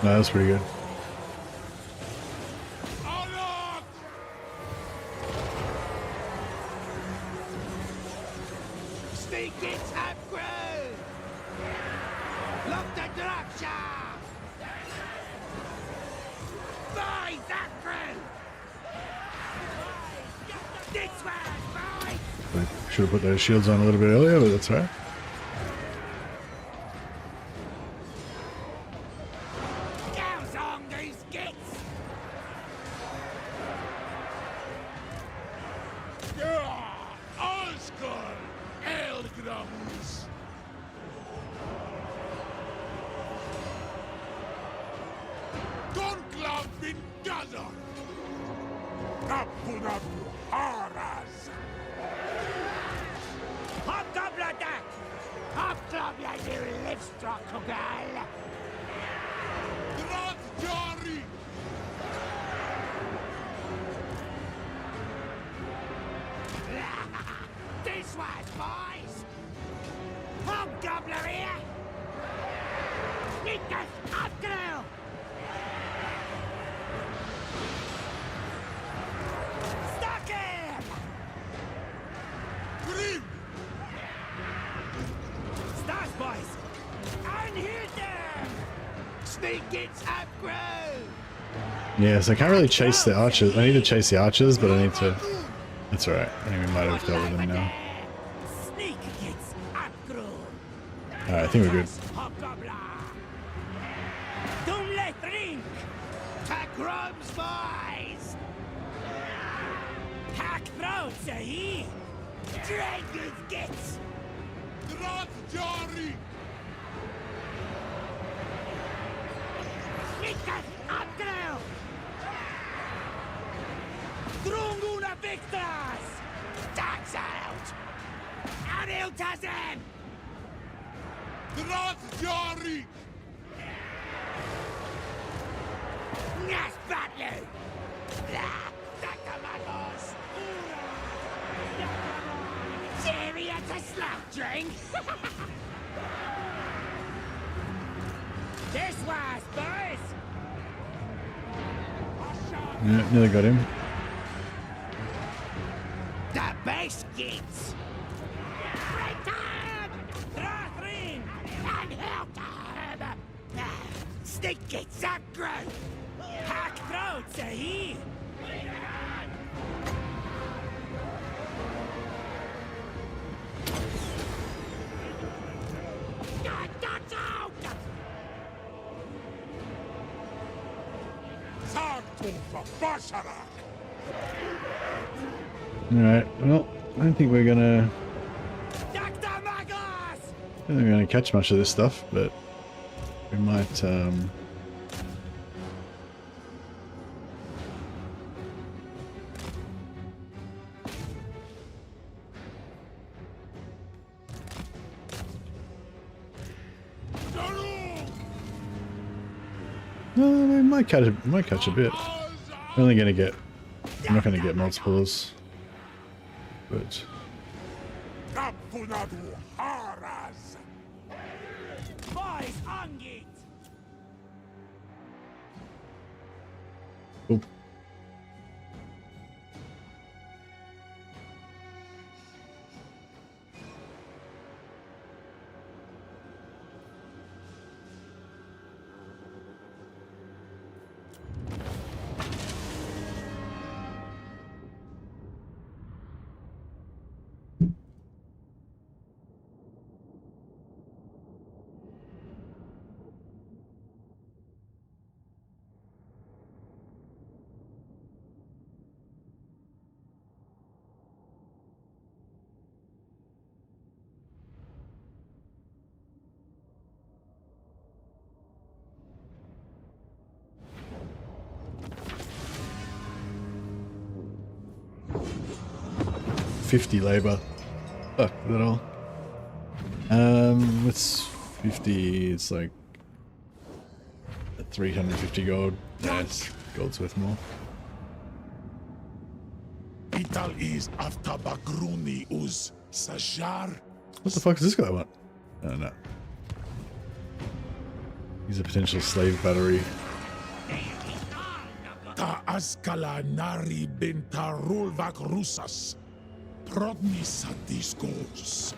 No, that's pretty good. Should have put those shields on a little bit earlier, but that's all right. Yeah, so I can't really chase the archers. I need to chase the archers, but I need to... That's alright. I think we might have dealt with them now. Alright, I think we're good. Yeah, nearly got him. The baskets. Return! Throthrin! And Hilton! Stickets upgrade! Hack throats are here! Alright, well, I don't think we're gonna... Dr. Magnus! I don't think we're gonna catch much of this stuff, but we might, no, we might catch a bit. We're only gonna get... I'm not gonna get multiples. But... Boys, Angit! Oh. $50 labor. Fuck, is that all? What's 50? It's like 350 gold. Yes, gold's worth more. Ital is after Bagruni us Sajar. What the fuck does this guy want? Oh no. He's a potential slave battery. Ta askala nari binta rulvak rusas. Prodnis discos.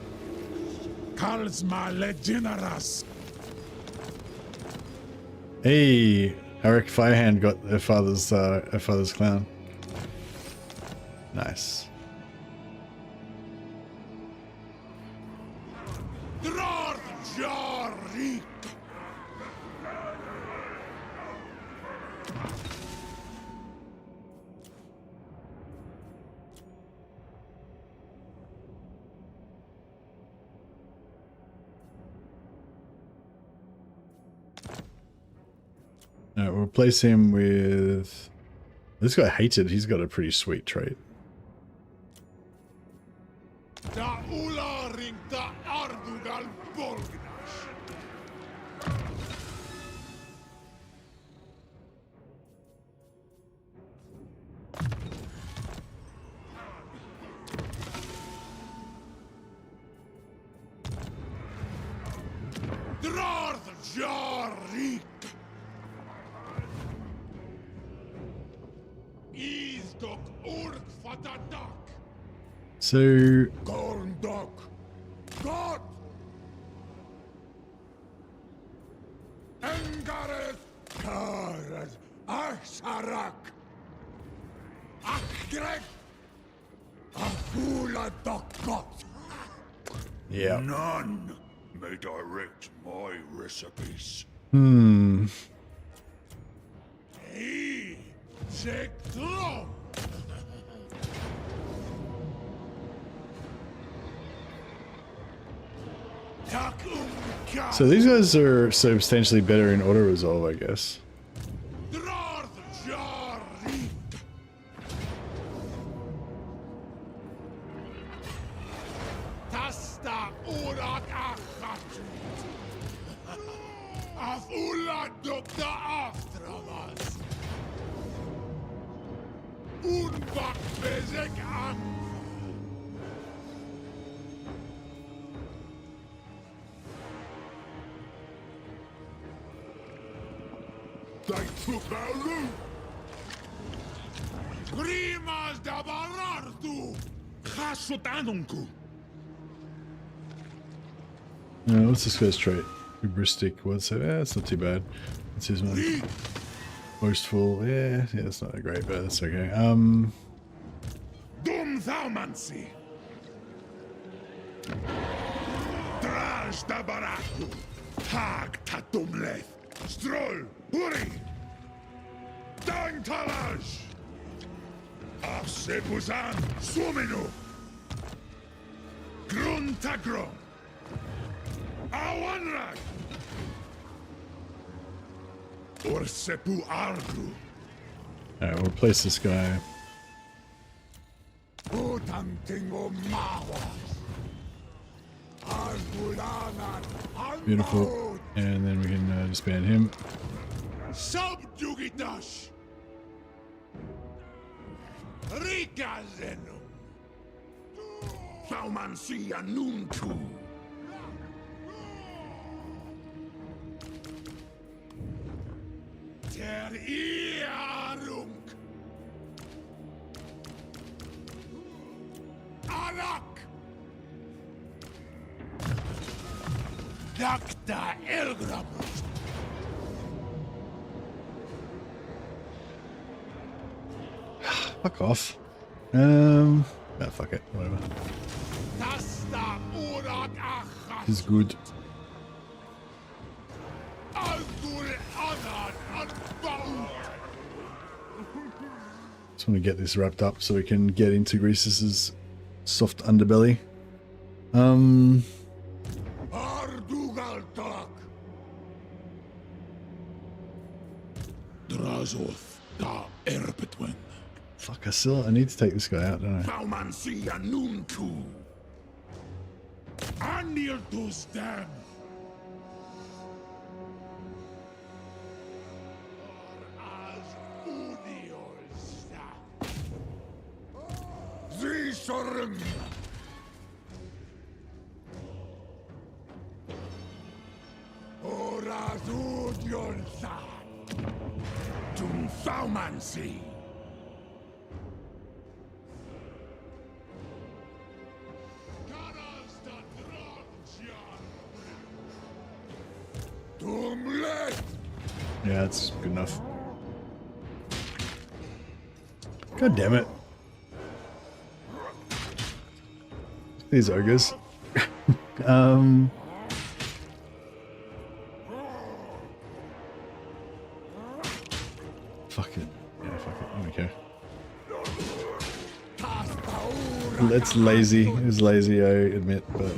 Kalsma legeneras. Hey, Eric Firehand got her father's clown. Nice. Drazhoath. Alright, we'll replace him with... This guy hated, he's got a pretty sweet trait. Da ula ring da ardugal bolgnas. Drazhoath. Isdok urk fatadak. So... Gorndok. God. Engareth. Karad. Arsarak. Akgreg. Afula dokot. Yeah. None may direct my recipes. He Sectro. So these guys are substantially better in auto resolve, I guess. They took our loot! Grimas da Barardu! Chasotanunku! What's this guy's trait? Hubristic, what's it? Yeah, it's not too bad. What's his one? Boastful, yeah, it's not that great, but that's okay. Dum Thaumancy! Draj da Barardu! Hag Tatumleth! Stroll! Hurry! Dantalaj! Afsebusan Suminu! Gruntagro! Awanrag! Orsepu Argu! Alright, we'll replace this guy. Utantingo Mawas! Beautiful. And then we can disband him. Subjugitash! Rikazenum! Faumansia Nuntu! Ter Iarunk! Arak! Dakta Elgram! Fuck off. Fuck it. Whatever. Tasta Urak Achas! He's good. Aldur Anan Anbau! Just want to get this wrapped up so we can get into Greas's soft underbelly. Ardugaltak! Drazhoath da Erpetwen! Fuck, I need to take this guy out, don't I? Faumansia Nuntu! Anil to stem! Zisorum! Orazudionsa! Tum Faumansi! Yeah, that's good enough. God damn it. These ogres. Fuck it. Yeah, fuck it. I don't care. It's lazy. It was lazy, I admit, but...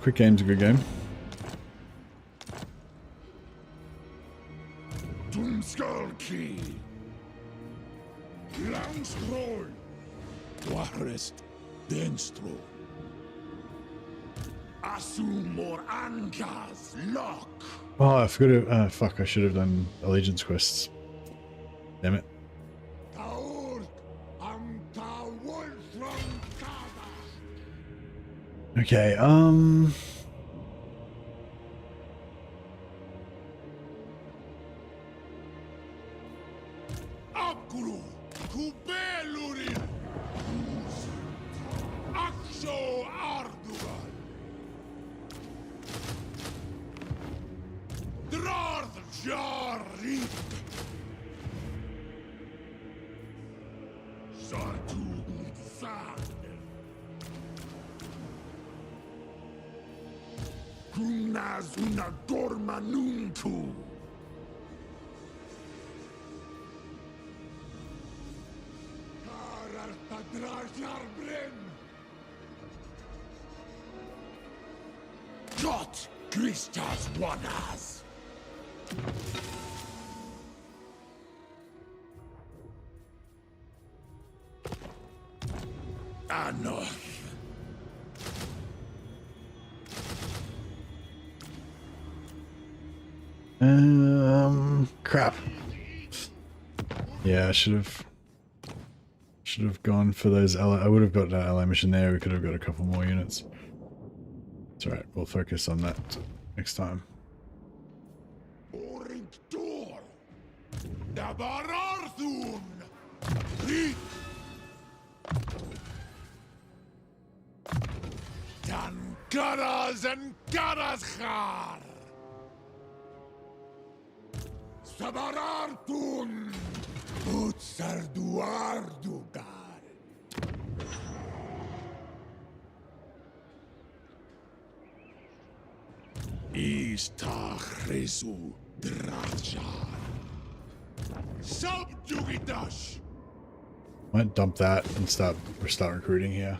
Quick game's a good game. Tumskalki. Langstrol. Dwarfs. Denstro. Asumor Ankas. Lock. Oh, I forgot to... fuck, I should have done allegiance quests. Damn it. Okay, Akuru. Kubelurin. Akso Ardugal. Drazhoath. Sartu Sad. Kunas una dorma nuntu. Kararta Drazhoath Brim. Got Christas Wanas. Anoth. Crap. Yeah, I should have gone for those ally. I would have got that ally mission there. We could have got a couple more units. It's alright, we'll focus on that next time. Orinctor. Dabararthun. Rit. Tankaras and Karashar. Sabarartun. Utsarduardugar. Istachresu Drazhoath. Subjugitas. Might dump that and start recruiting here.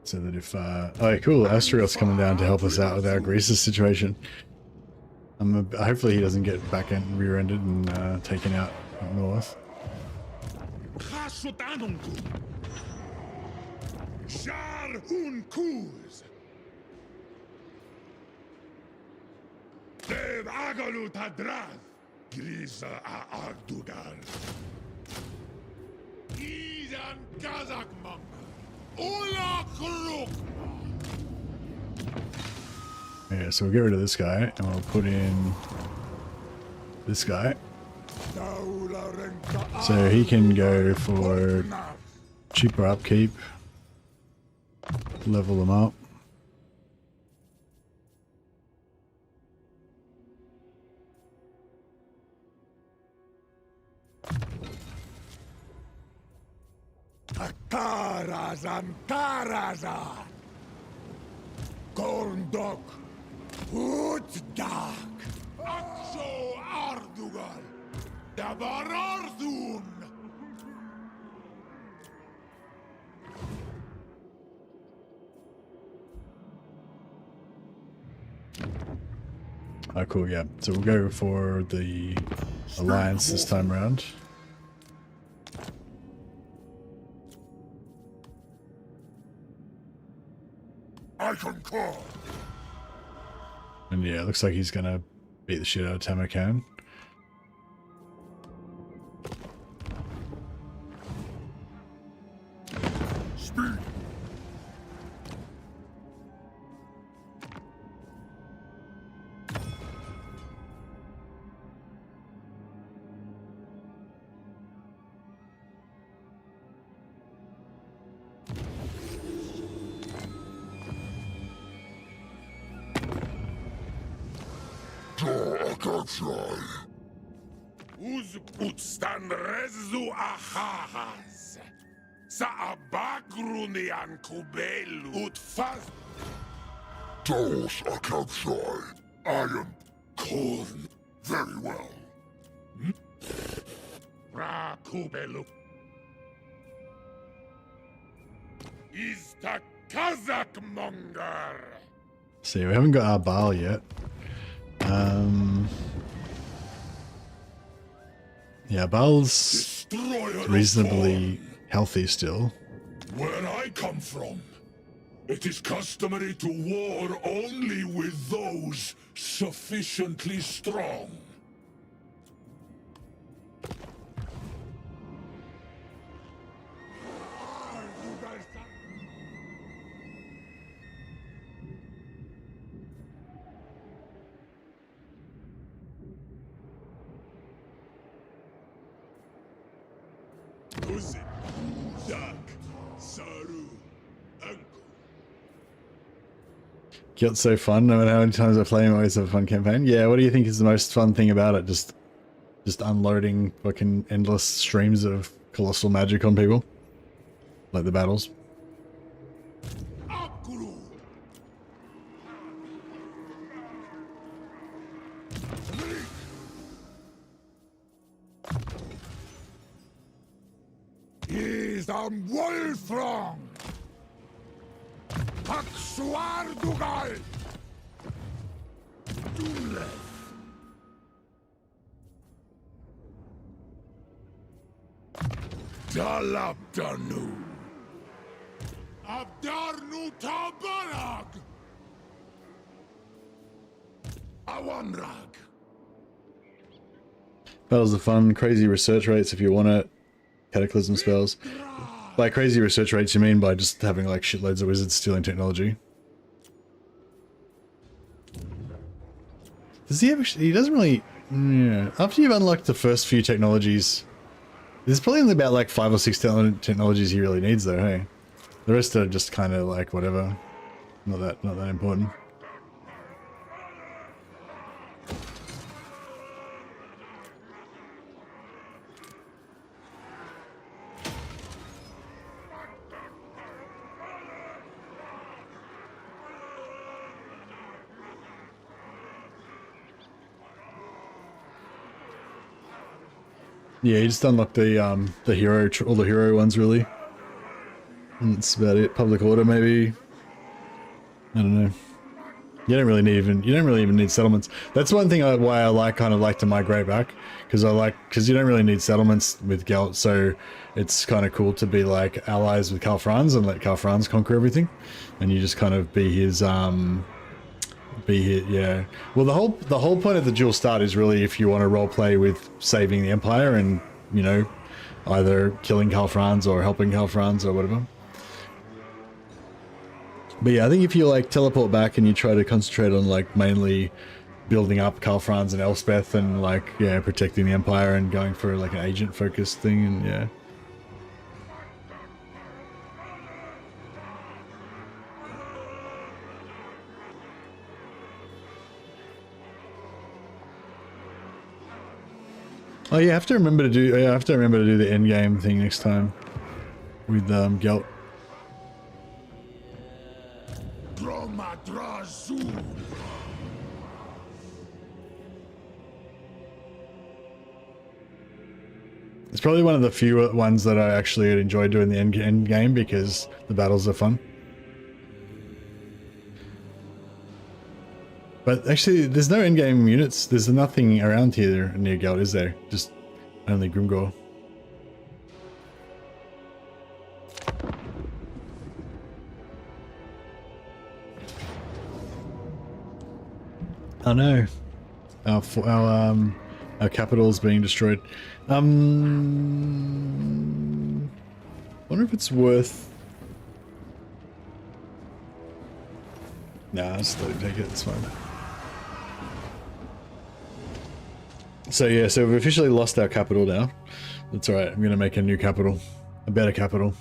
So that if oh cool, Astrael's coming down to help us out with our Greasus situation. Hopefully he doesn't get back and rear-ended and taken out up north. Yeah, so we'll get rid of this guy and we'll put in this guy. So he can go for cheaper upkeep, level them up. Tarazan Tarazan Gorndok Utdak Akso Ardugal Dabararthun. Oh cool, yeah. So we'll go for the alliance this time around. I concur. And yeah, it looks like he's gonna beat the shit out of Tamarkan. Speed. Uz utstan rezu achahas. Saabagrunian kubelu utfaz. Dos Akansai. I am Khorne. very well. Ra kubelu. Ista Kazak monger. See, we haven't got our Baal yet. Yeah, Baal's reasonably healthy still. Where I come from, it is customary to war only with those sufficiently strong. It's so fun. No matter how many times I play, I always have a fun campaign. Yeah, what do you think is the most fun thing about it? Just unloading fucking endless streams of colossal magic on people, like the battles. Is am Wolfrong. Aksuardugal. Dule. Dalabdanu. Abdarnu Tabarag. Awanrag. Battles are fun. Crazy research rates if you want it. Cataclysm spells. By crazy research rates, you mean by just having like shitloads of wizards stealing technology? Does he have? He doesn't really. Yeah. After you've unlocked the first few technologies, there's probably only about like 5 or 6 technologies he really needs, though. Hey, the rest are just kind of like whatever. Not that important. Yeah, you just unlock the hero, all the hero ones really. And that's about it. Public order maybe. I don't know. You don't really even need settlements. That's one thing why I kind of like to migrate back, because you don't really need settlements with Gelt, so it's kind of cool to be like allies with Karl Franz and let Karl Franz conquer everything, and you just kind of be his yeah. Well, the whole point of the dual start is really if you want to roleplay with saving the Empire and, you know, either killing Karl Franz or helping Karl Franz or whatever. But yeah, I think if you like teleport back and you try to concentrate on like mainly building up Karl Franz and Elspeth and like, yeah, protecting the Empire and going for like an agent focused thing, and yeah. Oh yeah, I have to remember to do the end game thing next time with Gelt. It's probably one of the few ones that I actually enjoy doing the end game because the battles are fun. But actually, there's no end game units. There's nothing around here near Gelt, is there? Just only Grimgor. Oh no, our capital's being destroyed. Wonder if it's worth. Nah, just let it take it. It's fine. So yeah, so we've officially lost our capital now. That's all right. I'm gonna make a new capital, a better capital.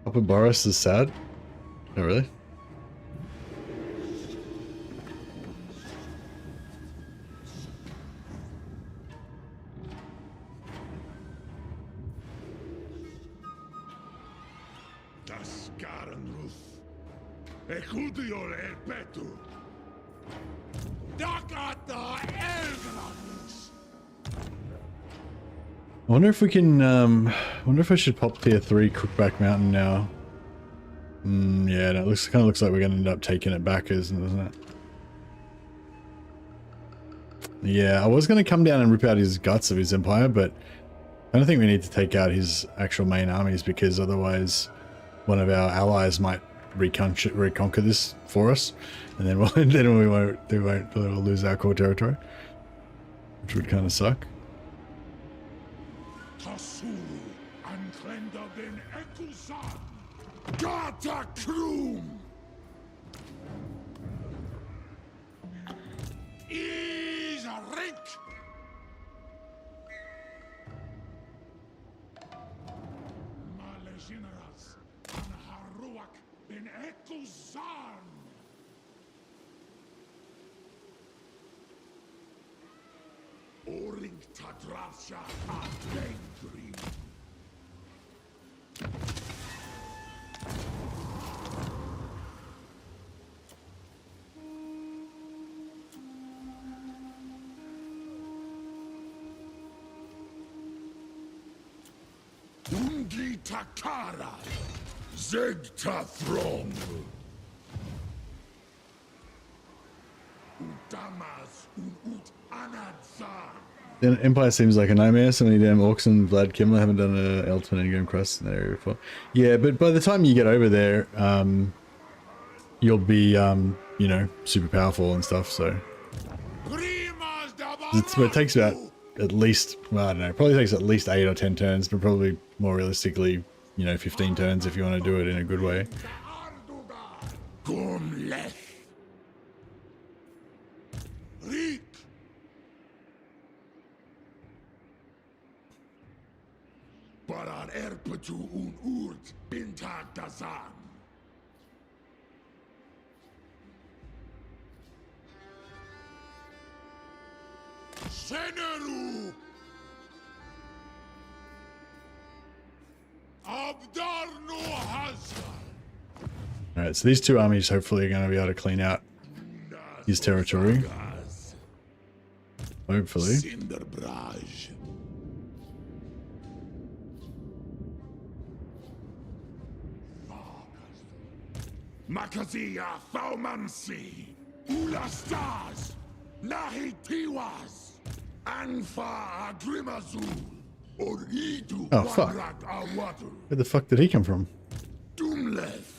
Papa Boris is sad? Oh, really? I wonder if we can, wonder if I should pop tier 3 Crookback Mountain now. Yeah, no, kind of looks like we're going to end up taking it back, doesn't it? Yeah, I was going to come down and rip out his guts of his empire, but I don't think we need to take out his actual main armies, because otherwise one of our allies might reconquer this for us, and then we'll lose our core territory, which would kind of suck. Gata Krum! Is a rink! Male generals an Haruak ben Ekuzan! Oring Tadrasha Adengri! Ungi Takara, Zegta Throng, Utamas Ut Anadzar. The Empire seems like a nightmare. So many damn orcs and Vlad Kimler haven't done a L20 endgame quest in that area before. Yeah, but by the time you get over there, you'll be you know, super powerful and stuff. So it takes about at least, well, I don't know, probably takes at least 8 or 10 turns, but probably more realistically, you know, 15 turns if you want to do it in a good way. Parar erpetu un urt bintag dazan. Seneru Abdar no Hazar. Alright, so these two armies hopefully are going to be able to clean out his territory. Hopefully. Makazia Thaumansi Ulastas Nahitiwas Anfa Agrimazul Oridu Oh fuck. Where the fuck did he come from? Doomleth.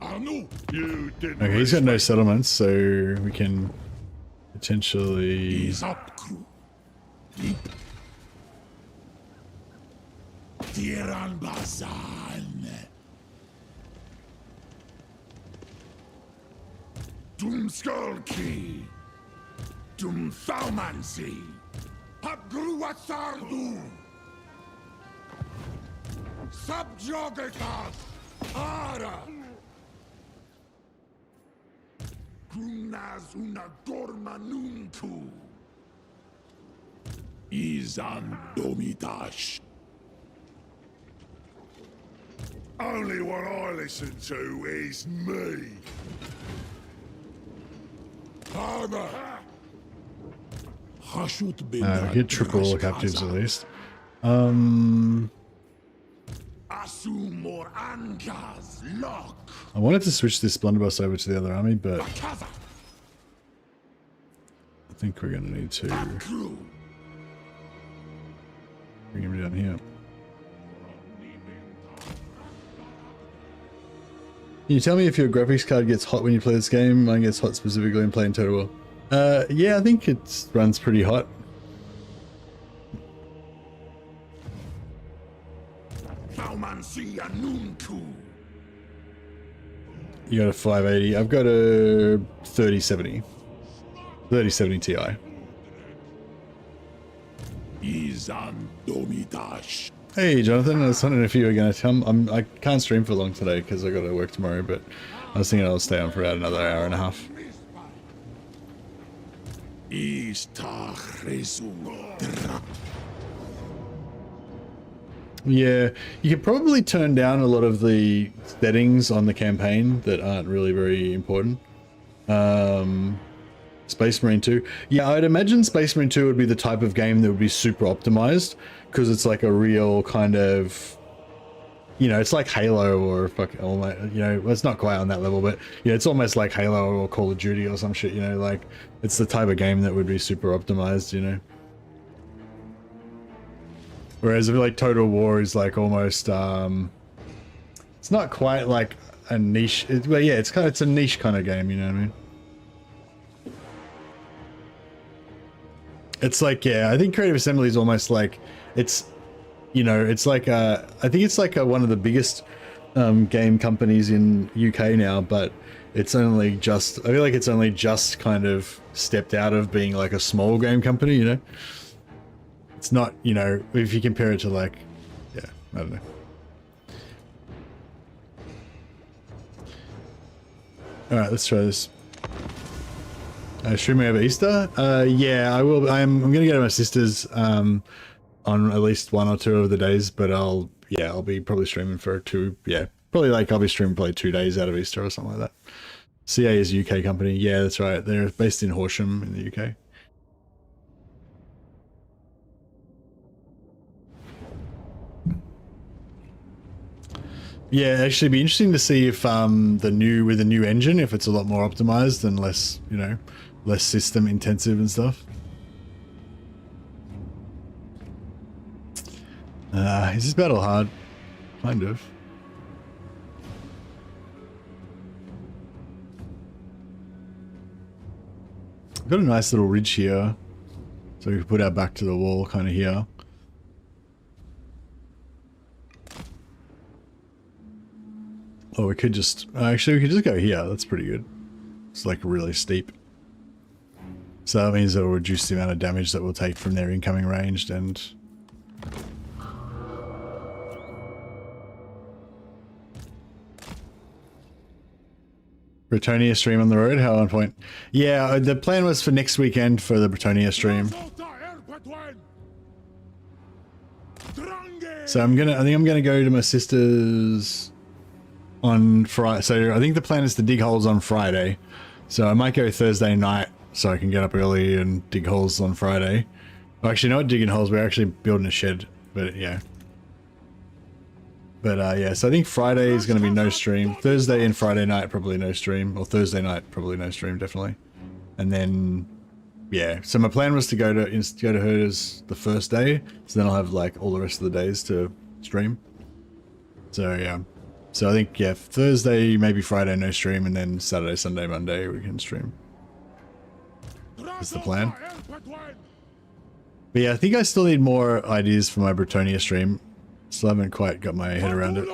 Anu, you did. Okay, he's got no settlements, so we can potentially. Tiran Bazan. Doom Skulky. Doom Thaumansi. Abgruatsardu. Subjugatas. Ara. Kunas una gormanunku. Izan Domitash. Only what I listen to is me. Father. We get triple captives at least. I wanted to switch this blunderbuss over to the other army, but I think we're going to need to bring him down here. Can you tell me if your graphics card gets hot when you play this game? Mine gets hot specifically in playing Total War. Yeah, I think it runs pretty hot. You got a 580. I've got a 3070. 3070 Ti. Hey Jonathan, I was wondering if you were going to come. I can't stream for long today because I got to work tomorrow, but I was thinking I'll stay on for about another hour and a half. Yeah, you could probably turn down a lot of the settings on the campaign that aren't really very important. Space Marine 2. Yeah, I'd imagine Space Marine 2 would be the type of game that would be super optimized because it's like a real kind of, you know, it's like Halo or you know, well, it's not quite on that level, but yeah, it's almost like Halo or Call of Duty or some shit, you know, like it's the type of game that would be super optimized, you know. Whereas I feel like Total War is like almost, it's not quite like a niche, but yeah, it's a niche kind of game, you know what I mean? It's like, yeah, I think Creative Assembly is almost like, it's, you know, it's like, I think it's like one of the biggest game companies in UK now, but it's only just, I feel like it's only just kind of stepped out of being like a small game company, you know? It's not, you know, if you compare it to like, yeah, I don't know. All right, let's try this. Streaming over Easter? Yeah, I will. I'm going to go to my sister's on at least 1 or 2 of the days, but I'll be probably streaming for 2. Yeah, probably like I'll be streaming probably 2 days out of Easter or something like that. CA is a UK company. Yeah, that's right. They're based in Horsham in the UK. Yeah, actually, it'd be interesting to see if with the new engine, if it's a lot more optimized and less, you know, less system intensive and stuff. Is this battle hard? Kind of. We've got a nice little ridge here. So we can put our back to the wall kind of here. Or we could just, actually we could just go here. That's pretty good. It's like really steep. So that means it'll reduce the amount of damage that we'll take from their incoming ranged and... Bretonia stream on the road, how on point? Yeah, the plan was for next weekend for the Bretonia stream. So I think I'm gonna go to my sister's on Friday. So I think the plan is to dig holes on Friday. So I might go Thursday night so I can get up early and dig holes on Friday. Well, actually, not digging holes, we're actually building a shed, but yeah. But yeah, so I think Friday is going to be no stream. Thursday and Friday night, probably no stream. Or Thursday night, probably no stream, definitely. And then, yeah. So my plan was to go to hers the first day. So then I'll have like all the rest of the days to stream. So yeah. So I think, yeah, Thursday, maybe Friday, no stream. And then Saturday, Sunday, Monday, we can stream. That's the plan. But yeah, I think I still need more ideas for my Bretonia stream. Still haven't quite got my head around it.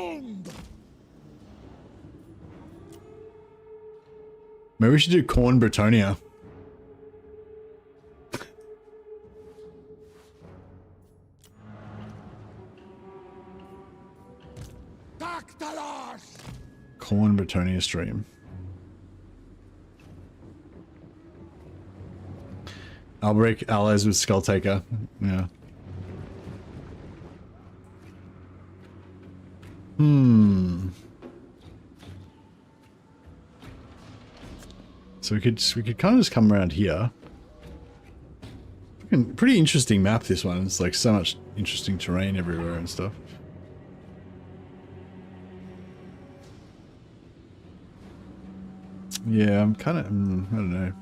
Maybe we should do Khorne Bretonia. Khorne Bretonia stream. I'll break allies with Skulltaker. Yeah. So we could kind of just come around here. Pretty interesting map, this one. It's like so much interesting terrain everywhere and stuff. Yeah, I'm kind of, I don't know.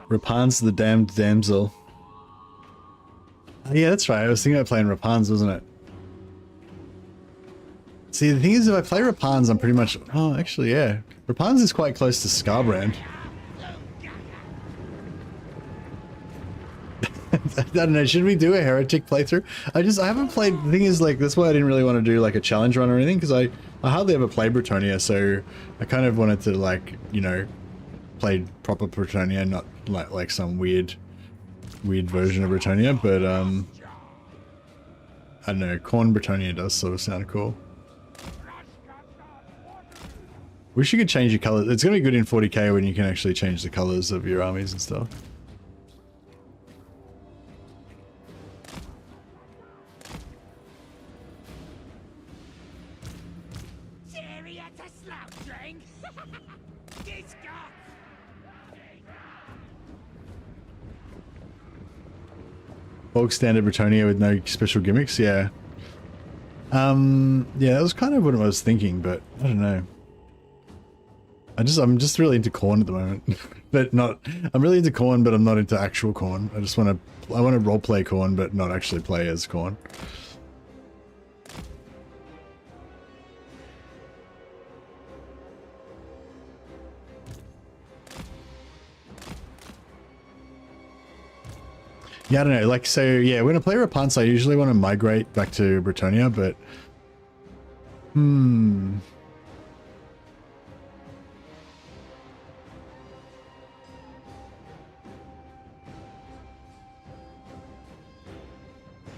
Rapun's the damned damsel. Oh, yeah, that's right. I was thinking about playing Rapun's, wasn't it? See, the thing is, if I play Rapun's, I'm pretty much... Oh, actually, yeah. Rapun's is quite close to Scarbrand. I don't know, should we do a heretic playthrough? I haven't played... The thing is, like, that's why I didn't really want to do, like, a challenge run or anything, because I hardly ever play Bretonia, so I kind of wanted to, like, you know, play proper Bretonia, not like some weird version of Bretonia, but, I don't know, Khorne Bretonia does sort of sound cool. Wish you could change your colors. It's going to be good in 40k when you can actually change the colors of your armies and stuff. Bog standard Bretonia with no special gimmicks, yeah. Yeah, that was kind of what I was thinking, but I don't know. I'm just really into Khorne at the moment. But not, I'm really into Khorne, but I'm not into actual Khorne. I want to roleplay Khorne, but not actually play as Khorne. Yeah, I don't know, like, so, yeah, when I play Rapunzel, I usually want to migrate back to Bretonia, but...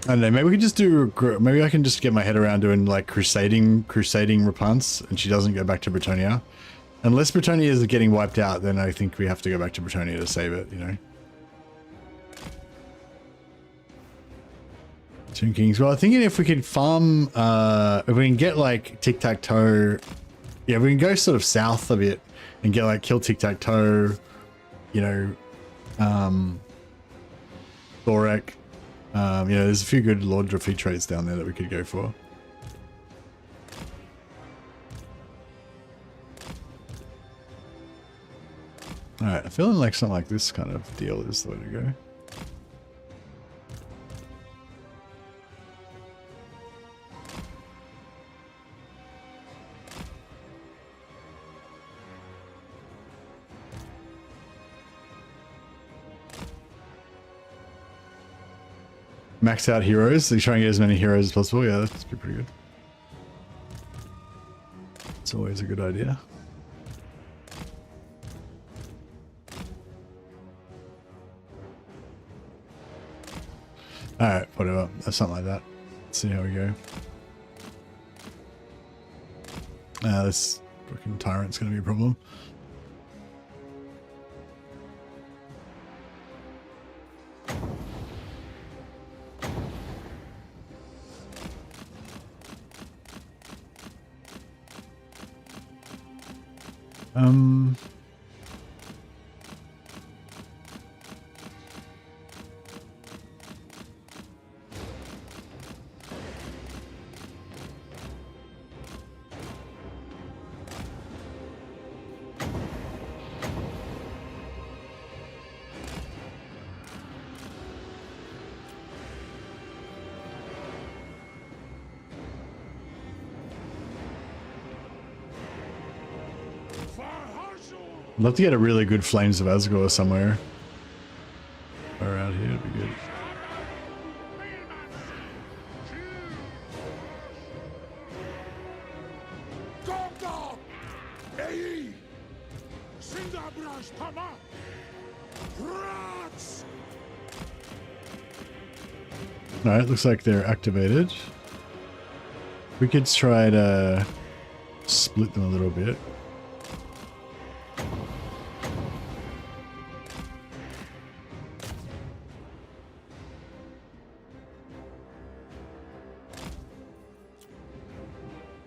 I don't know, maybe we could just do... Maybe I can just get my head around doing, like, crusading Rapunzel, and she doesn't go back to Bretonia. Unless Bretonia is getting wiped out, then I think we have to go back to Bretonia to save it, you know? Toon Kings. Well, I'm thinking if we could farm, if we can get like tic-tac-toe, yeah, we can go sort of south a bit and get like kill tic-tac-toe, you know, Thorek. You know, there's a few good Lord Drazhoath traits down there that we could go for. Alright, I'm feeling like something like this kind of deal is the way to go. Max out heroes, so you try and get as many heroes as possible. Yeah, that's pretty good. It's always a good idea. Alright, whatever. That's something like that. Let's see how we go. This fucking tyrant's gonna be a problem. I'd love to get a really good Flames of Asgore somewhere around here. It'd be good. Alright, looks like they're activated. We could try to split them a little bit.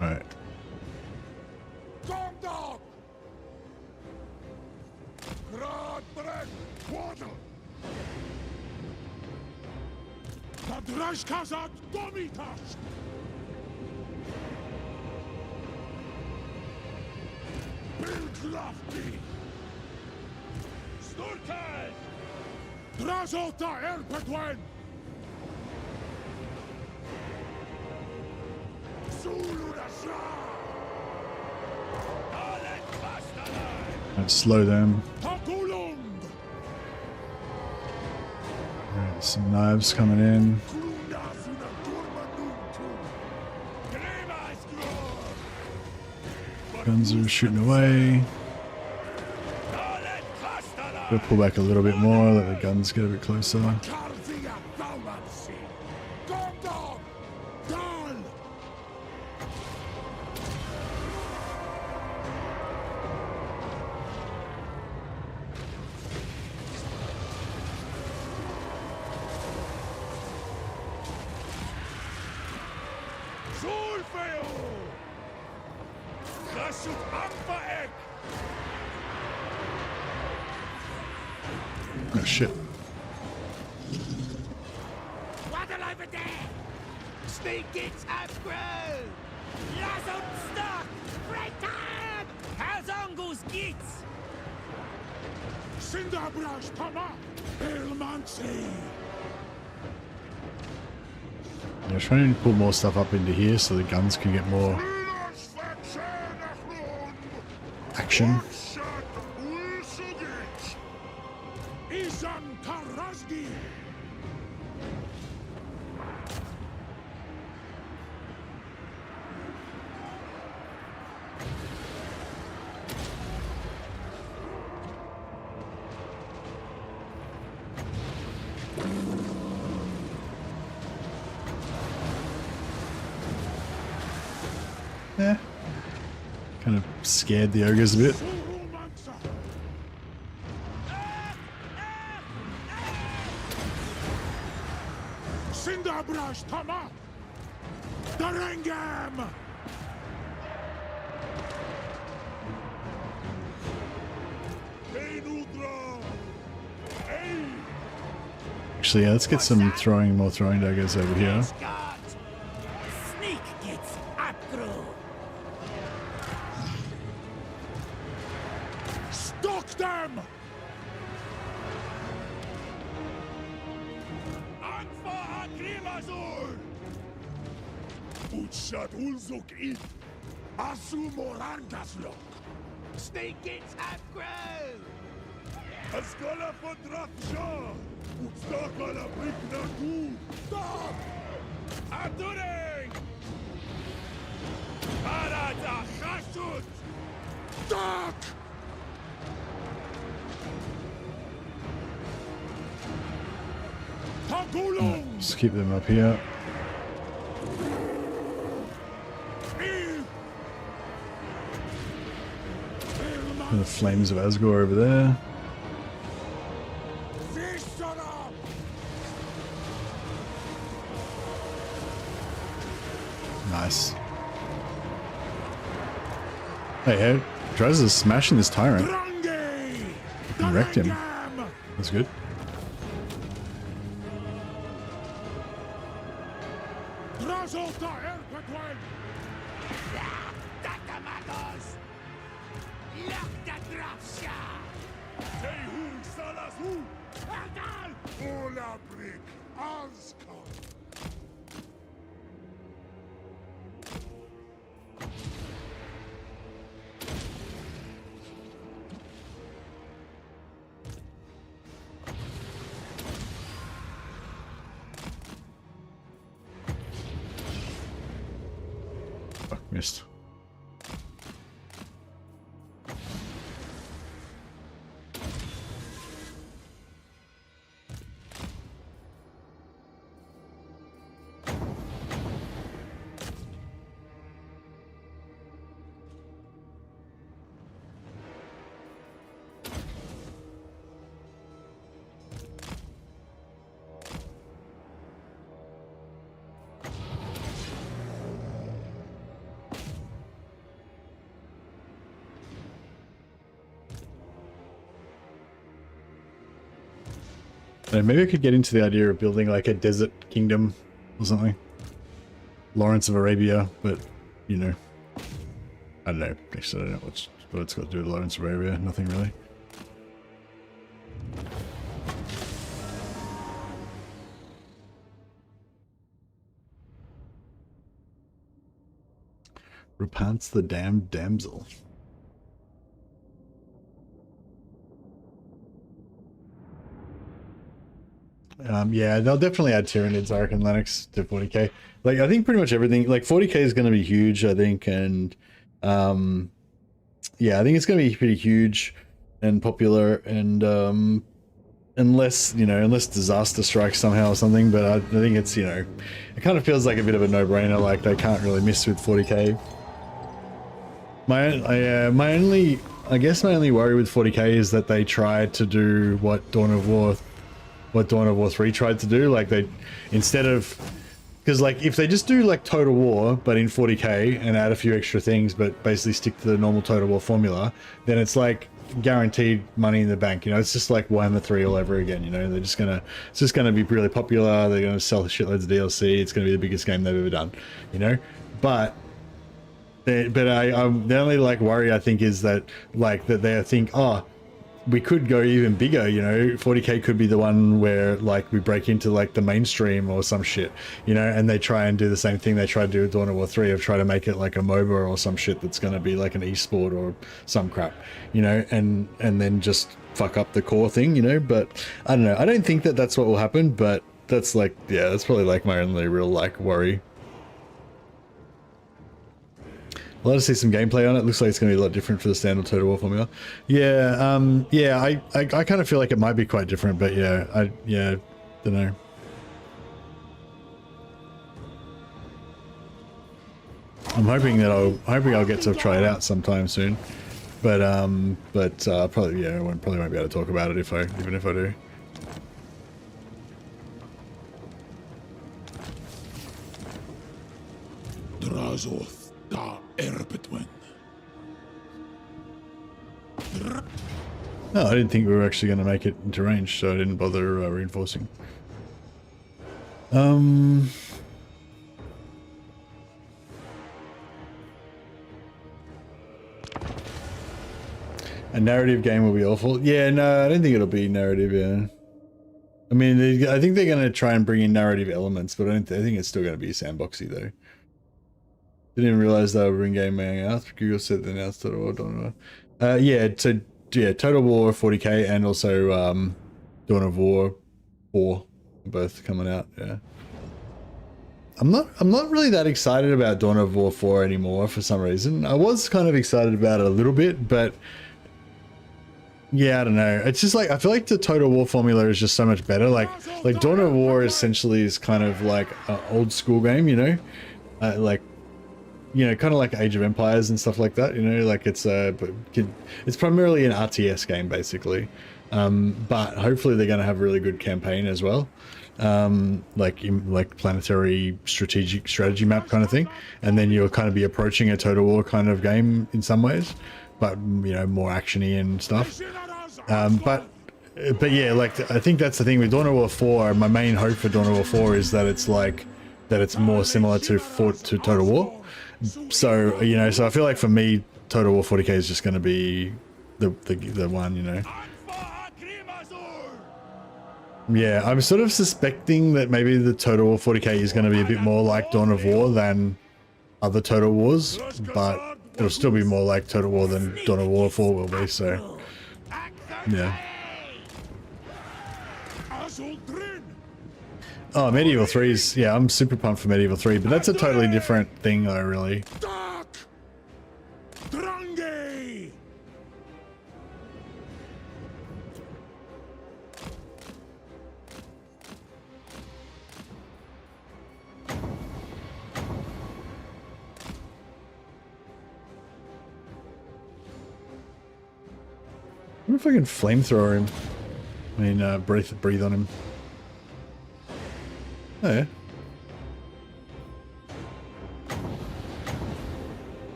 Alright. Drazhoath Let's slow them. Alright, some knives coming in. Guns are shooting away. We'll pull back a little bit more, let the guns get a bit closer. Oh shit. Yeah, trying to put more stuff up into here so the guns can get more action. Yeah. Kind of scared the ogres a bit. Actually, yeah, let's get some more throwing daggers over here. Utsat ulzuk it. Asu morangaslok. Sneakins have grown! Askala for Drazhoath. Utstakala brikna tu. Stop! Aduring! Arada chasut! Stop! Tagulung! Just keep them up here. And the flames of Asgore over there. Nice. Hey, Draz is smashing this tyrant. He wrecked him. That's good. Missed. Maybe I could get into the idea of building like a desert kingdom or something. Lawrence of Arabia, but you know, I don't know. Actually, I don't know what it's got to do with Lawrence of Arabia. Nothing really. Repents the damned damsel. Yeah, they'll definitely add Tyranids, I reckon, Lennox to 40k. Like, I think pretty much everything, like 40k is going to be huge, I think, and yeah, I think it's going to be pretty huge and popular, and unless, you know, unless disaster strikes somehow or something, but I think it's, you know, it kind of feels like a bit of a no-brainer, like they can't really miss with 40k. My only worry with 40k is that they tried to do what Dawn of War 3 tried to do. Like, they, instead of, because like if they just do like Total War but in 40k and add a few extra things but basically stick to the normal Total War formula, then it's like guaranteed money in the bank, you know. It's just like Warhammer 3 all over again, you know. They're just gonna, it's just gonna be really popular, they're gonna sell shitloads of DLC, it's gonna be the biggest game they've ever done, you know. But the only like worry I think is that like that they think, oh, we could go even bigger, you know. 40k could be the one where like we break into like the mainstream or some shit, you know, and they try and do the same thing they tried to do with Dawn of War 3 of try to make it like a MOBA or some shit that's going to be like an esport or some crap, you know, and then just fuck up the core thing, you know. But I don't know, I don't think that that's what will happen, but that's like, yeah, that's probably like my only real like worry. I'll let us see some gameplay on it. Looks like it's going to be a lot different for the standard Total War formula. Yeah, yeah, I kind of feel like it might be quite different, but yeah, don't know. I'm hoping that I'll get to try it out sometime soon, but probably, yeah, I probably won't be able to talk about it even if I do. Drazhoath. No, I didn't think we were actually going to make it into range, so I didn't bother reinforcing. A narrative game will be awful. Yeah, no, I don't think it'll be narrative, yeah. I mean, I think they're going to try and bring in narrative elements, but I think it's still going to be sandboxy though. Didn't even realize they were in-game out. Google said they announced Total War. Yeah, so yeah, Total War 40k and also Dawn of War 4 both coming out. Yeah, I'm not really that excited about Dawn of War 4 anymore for some reason. I was kind of excited about it a little bit, but yeah, I don't know. It's just like I feel like the Total War formula is just so much better. Like Dawn of War essentially is kind of like an old school game, you know, like, you know, kind of like Age of Empires and stuff like that. You know, like it's primarily an RTS game basically, but hopefully they're going to have a really good campaign as well, like planetary strategy map kind of thing, and then you'll kind of be approaching a Total War kind of game in some ways, but you know, more actiony and stuff. But yeah, like I think that's the thing with Dawn of War 4. My main hope for Dawn of War 4 is that it's like it's more similar to Total War. So you know, so I feel like for me, Total War 40k is just going to be the one, you know. Yeah, I'm sort of suspecting that maybe the Total War 40k is going to be a bit more like Dawn of War than other Total Wars, but it'll still be more like Total War than Dawn of War 4 will be. So yeah. Oh, Medieval 3's, yeah, I'm super pumped for Medieval 3, but that's a totally different thing though, really. I wonder if I can flamethrower him. I mean, breathe on him. Oh yeah.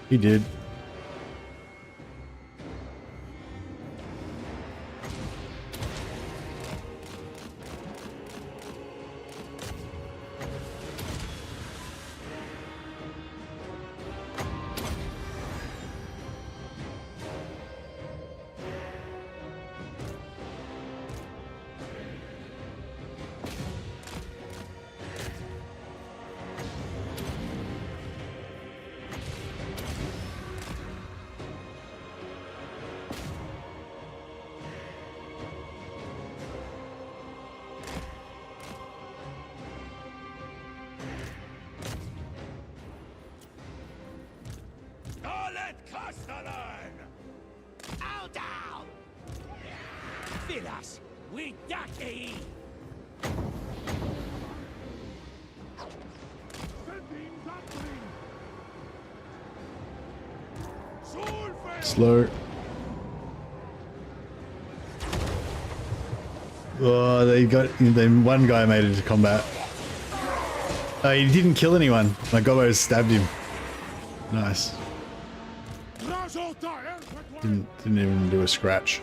He did. Slow. Oh, then one guy made it to combat. Oh, he didn't kill anyone. My gobbo stabbed him. Nice. Didn't even do a scratch.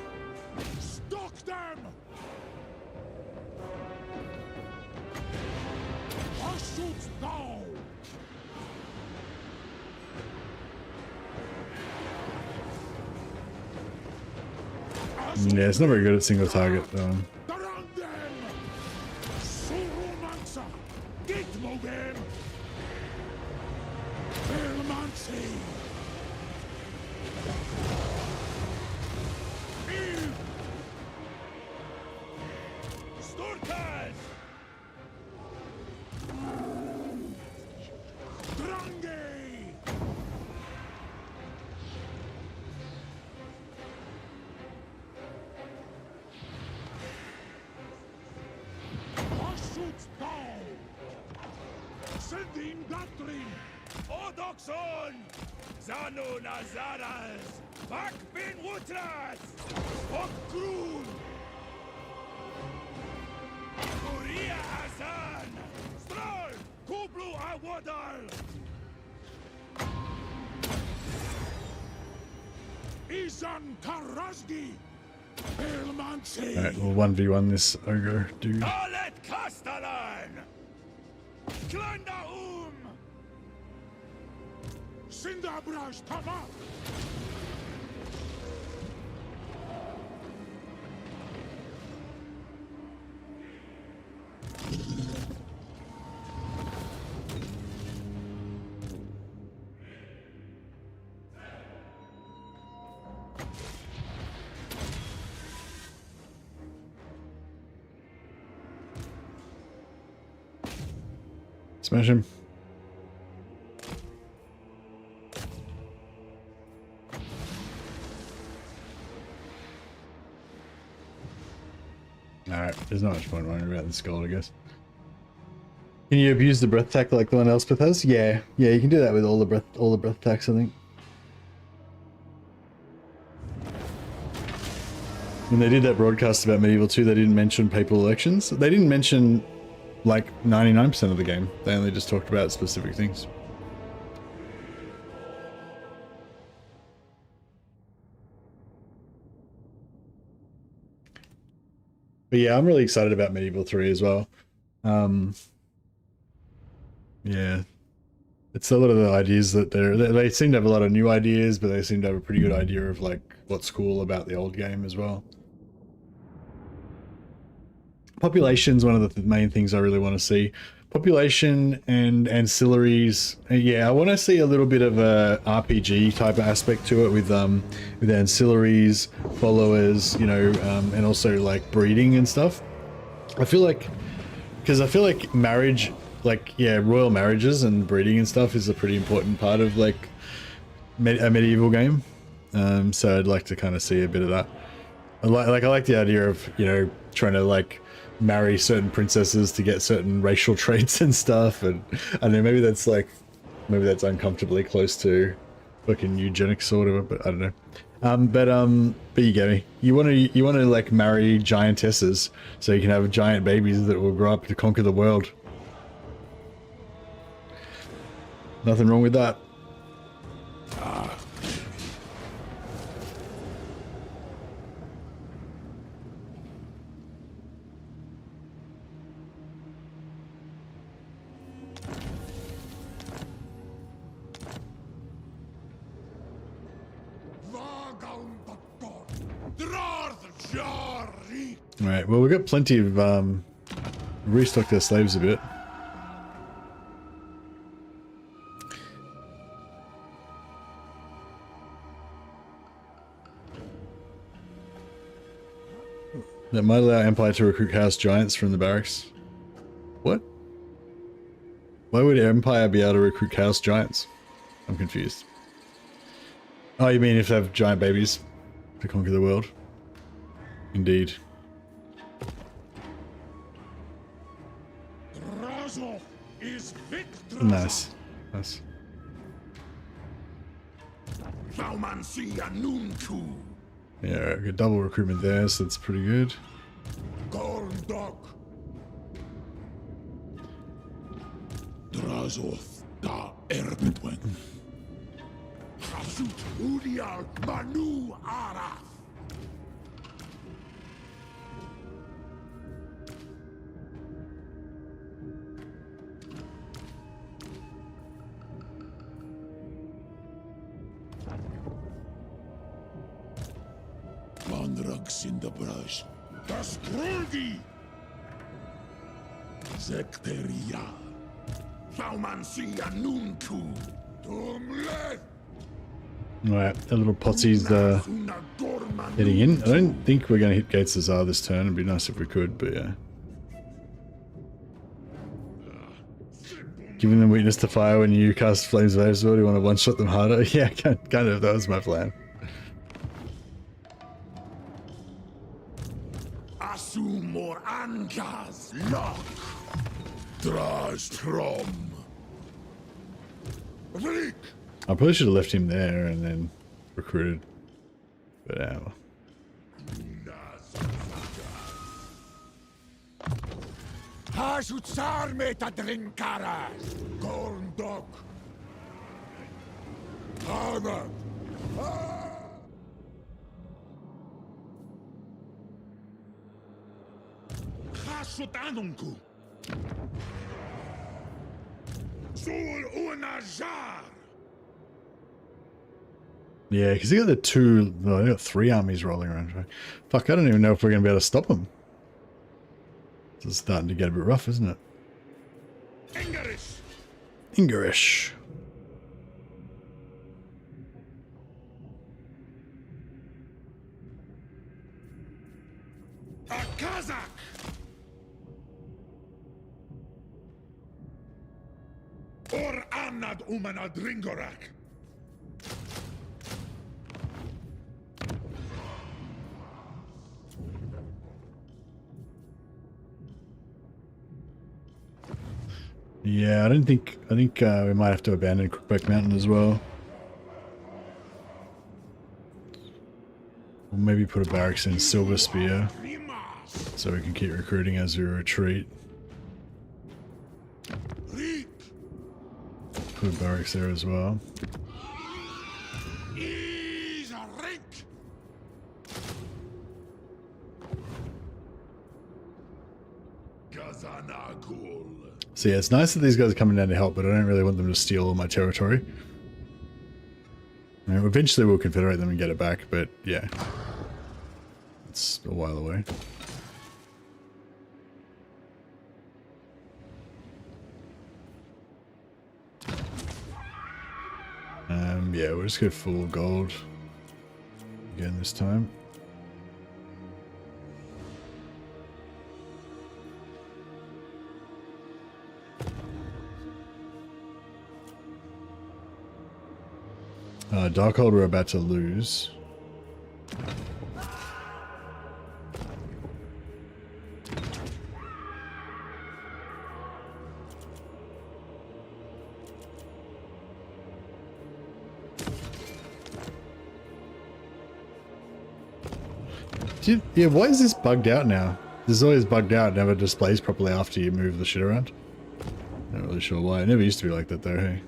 Yeah, it's not very good at single target. Alright, we'll 1v1 this ogre dude. Cinderbrush, come up! Smash him. Alright, there's not much point worrying about this gold, I guess. Can you abuse the breath attack like the one Elspeth has? Yeah, you can do that with all the breath attacks, I think. When they did that broadcast about Medieval 2, they didn't mention papal elections. They didn't mention like 99% of the game. They only just talked about specific things. But yeah, I'm really excited about Medieval 3 as well. Yeah, it's a lot of the ideas that they seem to have a lot of new ideas, but they seem to have a pretty good idea of like what's cool about the old game as well. Population's one of the main things I really want to see. Population and ancillaries. Yeah, I want to see a little bit of a RPG type of aspect to it with ancillaries, followers, you know, and also like breeding and stuff. I feel like marriage, like, yeah, royal marriages and breeding and stuff is a pretty important part of like a medieval game. So I'd like to kind of see a bit of that. I like the idea of, you know, trying to like marry certain princesses to get certain racial traits and stuff, and I don't know, maybe that's uncomfortably close to fucking eugenics sort of, but I don't know. But you get me. You want to like marry giantesses so you can have giant babies that will grow up to conquer the world. Nothing wrong with that. Alright, well, we've got plenty of, restocked our slaves a bit. That might allow Empire to recruit Chaos Giants from the barracks. What? Why would Empire be able to recruit Chaos Giants? I'm confused. Oh, you mean if they have giant babies to conquer the world? Indeed. Drazhoath is victorious. Nice. Nice. Yeah, got double recruitment there, so that's pretty good. Gorger Drazhoath da Erbitwen. Hasut Udial Manu Arath. Vandrax in the brush. Das Krulgi. Zekteria. Faumansia Nuntu. Tumlet. Alright, the little potsy's heading in. I don't think we're going to hit Gates Azar this turn. It'd be nice if we could, but yeah. Giving them weakness to fire when you cast Flames of Air, do you want to one-shot them harder? Yeah, kind of, that was my plan. Asumor Ankas Lock. Drazhoath. Vrik. I probably should have left him there and then recruited. But Hashutsar meta drinkaras. Gorndok. Hana. Hashutanunku. Sul unajar. Yeah, because they got the two, well, they got 3 armies rolling around. Fuck, I don't even know if we're going to be able to stop them. It's starting to get a bit rough, isn't it? Ingarish. A Kazakh! Or Anad Umanad Ringorak! Yeah, I think we might have to abandon Crookback Mountain as well. Or maybe put a barracks in Silver Spear so we can keep recruiting as we retreat. Put a barracks there as well. So yeah, it's nice that these guys are coming down to help, but I don't really want them to steal all my territory. You know, eventually we'll confederate them and get it back, but yeah. It's a while away. Yeah, we'll just go full gold again this time. Darkhold we're about to lose. Yeah, why is this bugged out now? This is always bugged out, never displays properly after you move the shit around. Not really sure why. It never used to be like that though, hey?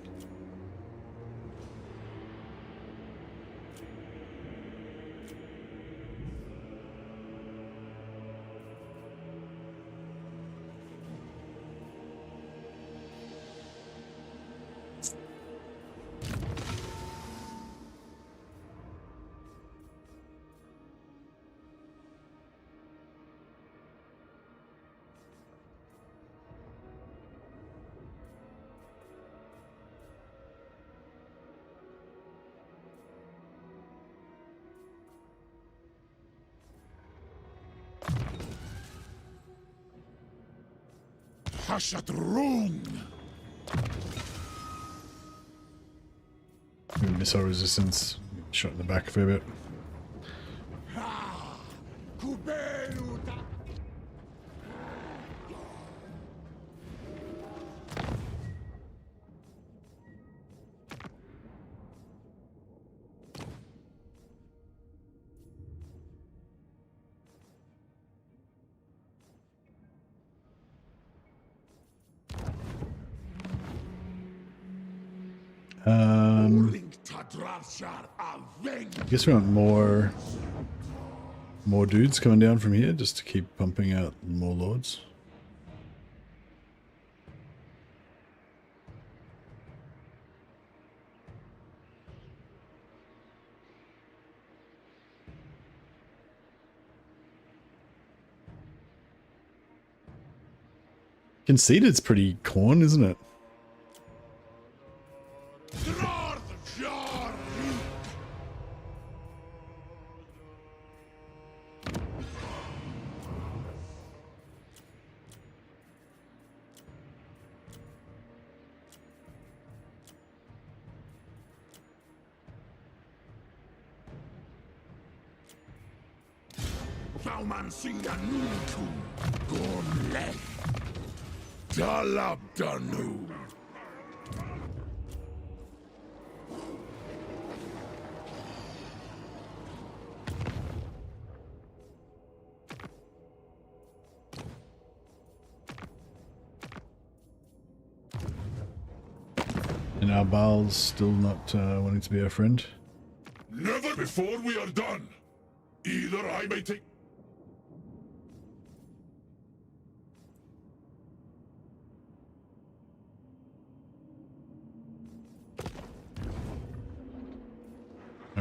Hashat Rung! Missile resistance. Shot in the back a fair bit. I guess we want more dudes coming down from here just to keep pumping out more lords. Conceded's pretty Khorne, isn't it? And our Baal's still not wanting to be our friend. Never before we are done. Either I may take...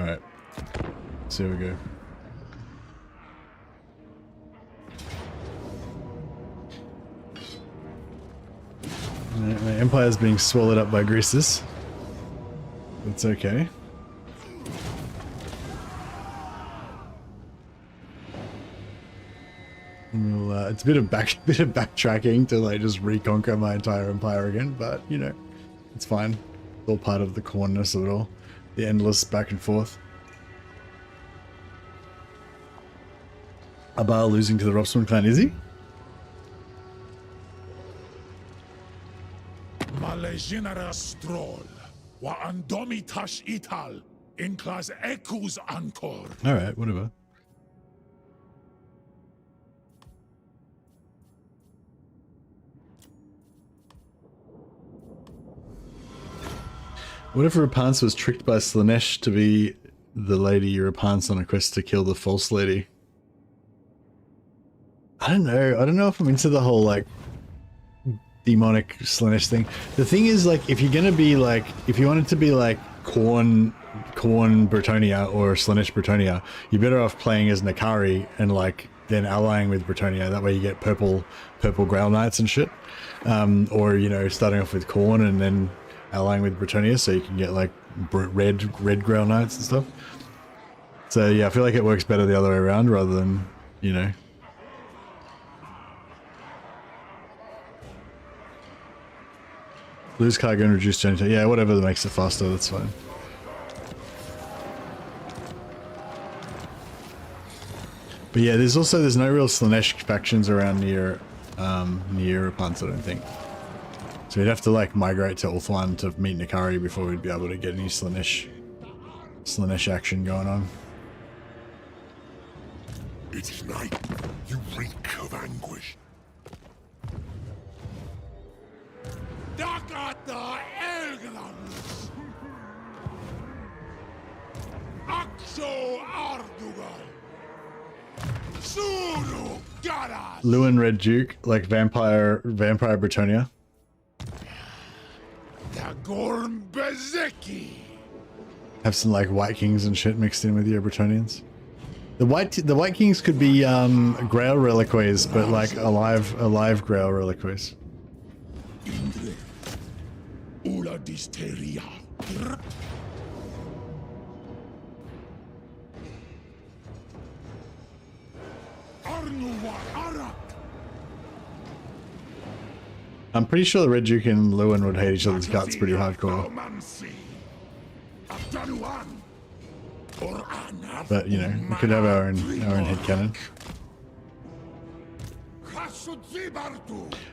Alright. So here we go. My empire's being swallowed up by Greases. It's okay. Well, it's a bit of backtracking to like just reconquer my entire empire again, but you know, it's fine. It's all part of the Khorne-ness of it all. The endless back and forth. Abal losing to the Robsman clan, is he? Malejinara stroll, wa andomitash ital, inclas ecus ancor. Alright, whatever. What if Rapunzel was tricked by Slanesh to be the lady Rapunzel on a quest to kill the false lady? I don't know. I don't know if I'm into the whole, like, demonic Slanesh thing. The thing is, like, if you're gonna be, like, if you want it to be, like, Khorne Bretonnia or Slanesh Bretonnia, you're better off playing as Nakari and, like, then allying with Bretonnia. That way you get purple Grail Knights and shit. Or, you know, starting off with Khorne and then allying with Bretonnia, so you can get like red Grail Knights and stuff. So yeah, I feel like it works better the other way around rather than, you know. Lose cargo and reduce journey time. Yeah, whatever that makes it faster, that's fine. But yeah, there's no real Slanesh factions around near Rapunzel, I don't think. So we'd have to like migrate to Ulthuan to meet Nakari before we'd be able to get any Slanesh action going on. It is night. You reek of anguish. Dakata Elglands! Akso Ardugal! Suru Garas! Lewin Red Duke, like Vampire Bretonnia. Gorn Bezeki. Have some like White Kings and shit mixed in with your Bretonians. The White Kings could be Grail Reliquaries, but like alive Grail Reliquaries. Indre. Ula Disteria. Arnuwa Arak. I'm pretty sure the Red Duke and Lewin would hate each other's guts pretty hardcore. But you know, we could have our own headcanon.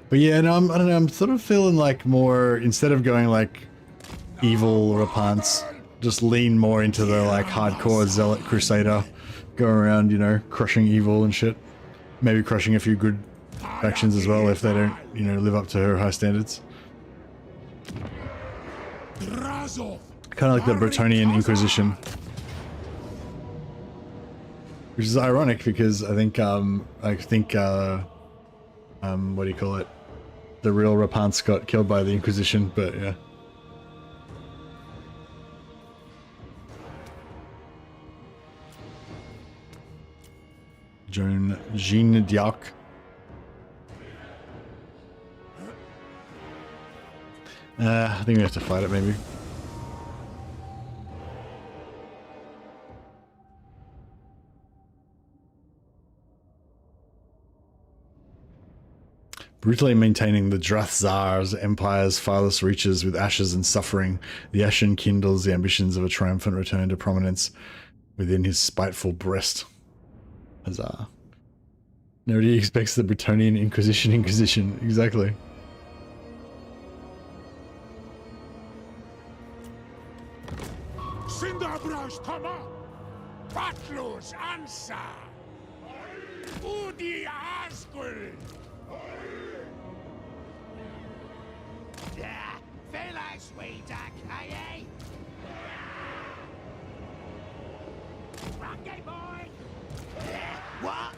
But yeah, no, I don't know, I'm sort of feeling like more, instead of going like evil Rapance, just lean more into the like hardcore Zealot Crusader, go around, you know, crushing evil and shit. Maybe crushing a few good factions as well if they don't, you know, live up to her high standards. Kind of like the Bretonian Inquisition. Which is ironic because I think what do you call it? The real Rapance got killed by the Inquisition, but yeah. Jean Diac. I think we have to fight it maybe. Brutally maintaining the Drazhoath's empire's farthest reaches with ashes and suffering, the ashen kindles the ambitions of a triumphant return to prominence within his spiteful breast. Huzzah. Nobody expects the Bretonian Inquisition. Exactly. Sindabrash Tama! Patlus Ansa! Udi Asquil! Fellas, we duck, aye? Rocky boy! What?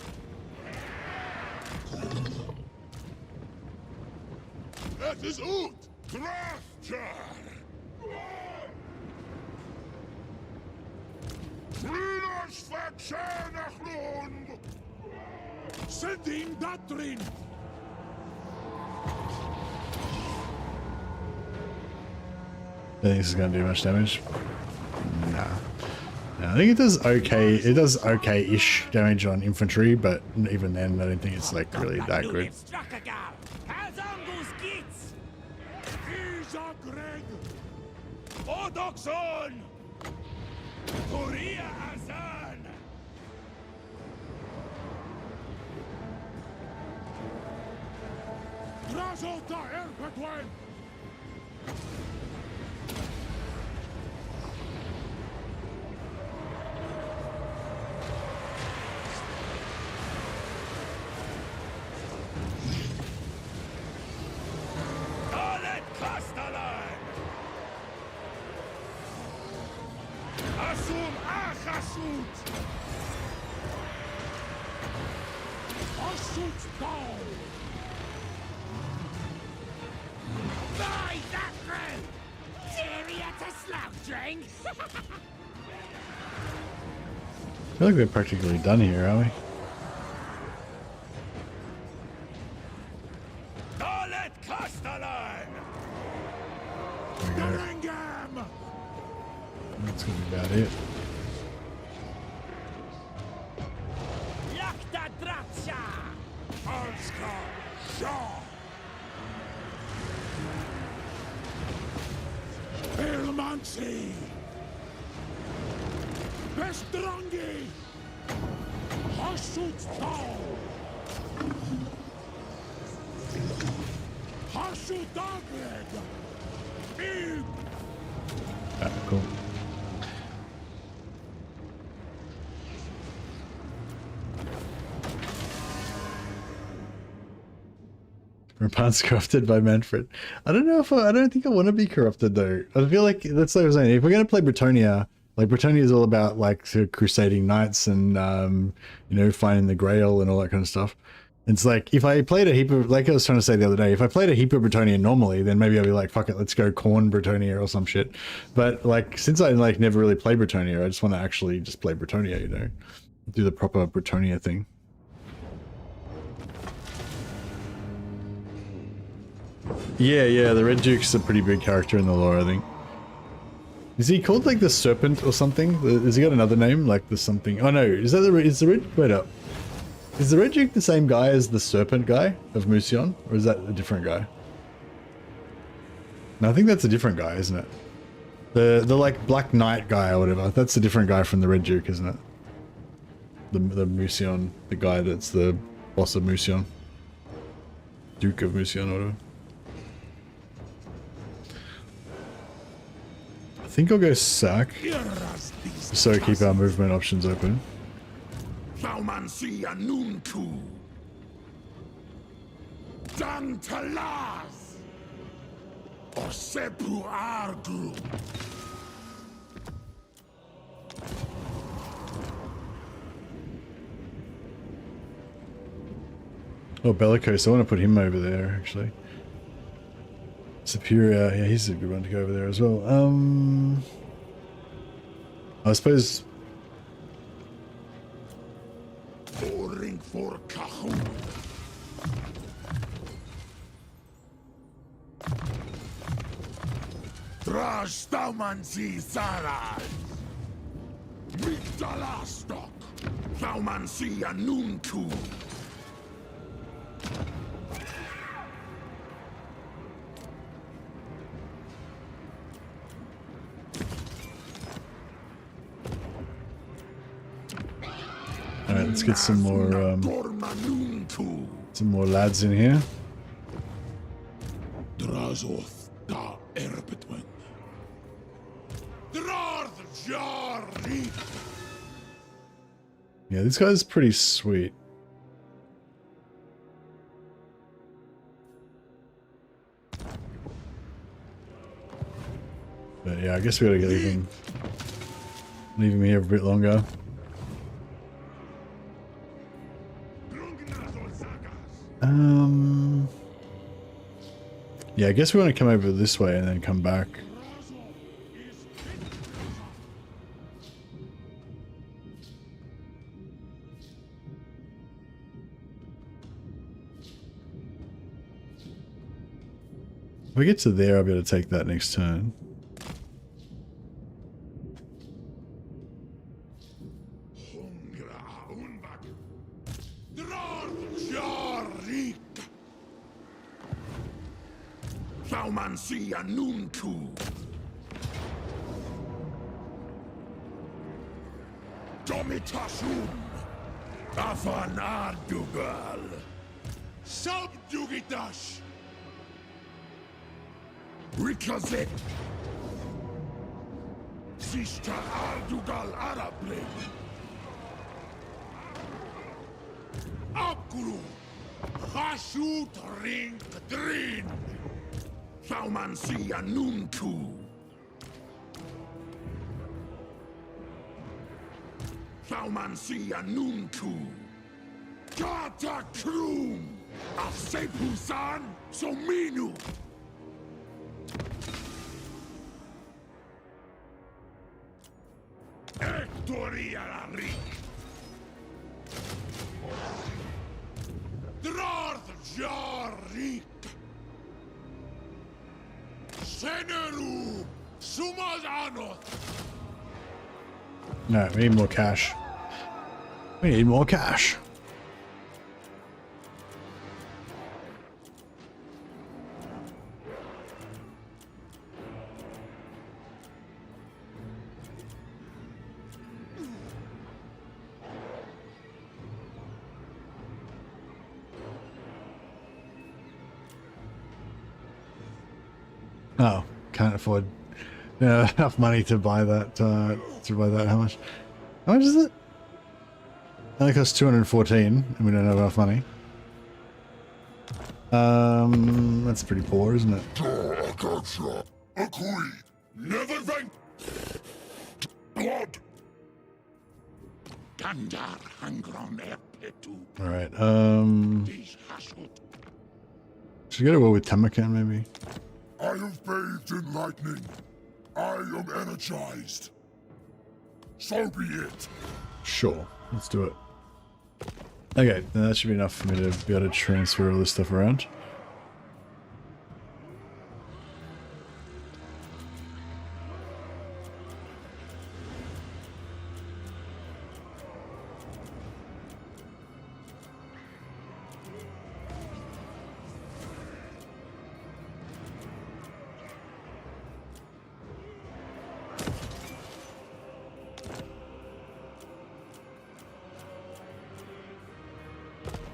That is Ut! Drafter! Sending doctrine. I think this is going to do much damage. Nah. No, I think it does okay. It does okay-ish damage on infantry, but even then, I don't think it's like really that good. Drazhoath. I feel like we're practically done here, are we? There we go. That's gonna be about it. Elmancy! Bestrangi! Hashutstall! Hashutagred! Ah, cool. Rapun's corrupted by Manfred. I don't know if I don't think I want to be corrupted though. I feel like that's like I was saying. If we're gonna play Bretonnia, like Bretonnia is all about like crusading knights and you know, finding the Grail and all that kind of stuff. It's like if I played a heap of, like I was trying to say the other day, if I played a heap of Bretonnia normally, then maybe I'd be like, fuck it, let's go Khorne Bretonnia or some shit. But like since I like never really played Bretonnia, I just want to actually just play Bretonnia, you know, do the proper Bretonnia thing. Yeah, the Red Duke's a pretty big character in the lore, I think. Is he called like the Serpent or something? Has he got another name? Like the something? Oh no, is that is the Red? Wait up. Is the Red Duke the same guy as the Serpent guy of Musion? Or is that a different guy? No, I think that's a different guy, isn't it? The like Black Knight guy or whatever. That's a different guy from the Red Duke, isn't it? The Musion, the guy that's the boss of Musion. Duke of Musion or whatever. I think I'll go sack, so keep our movement options open. Oh, Bellicose, I want to put him over there, actually. Superior, yeah, he's a good one to go over there as well. I suppose... For Khorne. Drashtamansi Saras. Migdalastok. Thaumansi Anunku. Alright, let's get some more lads in here. Drazhoath da Erbetwen. Yeah, this guy's pretty sweet. But yeah, I guess we gotta leave him here a bit longer. Yeah, I guess we want to come over this way and then come back. we get to there, I'll be able to take that next turn. Domitashum, Afan Ardugal, Subdugitash, Rikazet, Sista Ardugal Arable, Abguru, Hashut Ring Drin, Saumansi Anunku. Saumansi Anunku, Gata Krum, Asepusan, Sominu. Ectoria Rik, Drazhoath, Seneru, Sumazanoth. No, we need more cash. We need more cash. Oh, can't afford enough money to buy that. How much? How much is it? It only costs 214, and we don't have enough money. That's pretty poor, isn't it? Gotcha. Agreed. Never think. Blood. Gandar Hangron Erpetu. Alright, should we go to war with Tamarkan, maybe? I have bathed in lightning. I am energized. So be it. Sure, let's do it. Okay, then that should be enough for me to be able to transfer all this stuff around.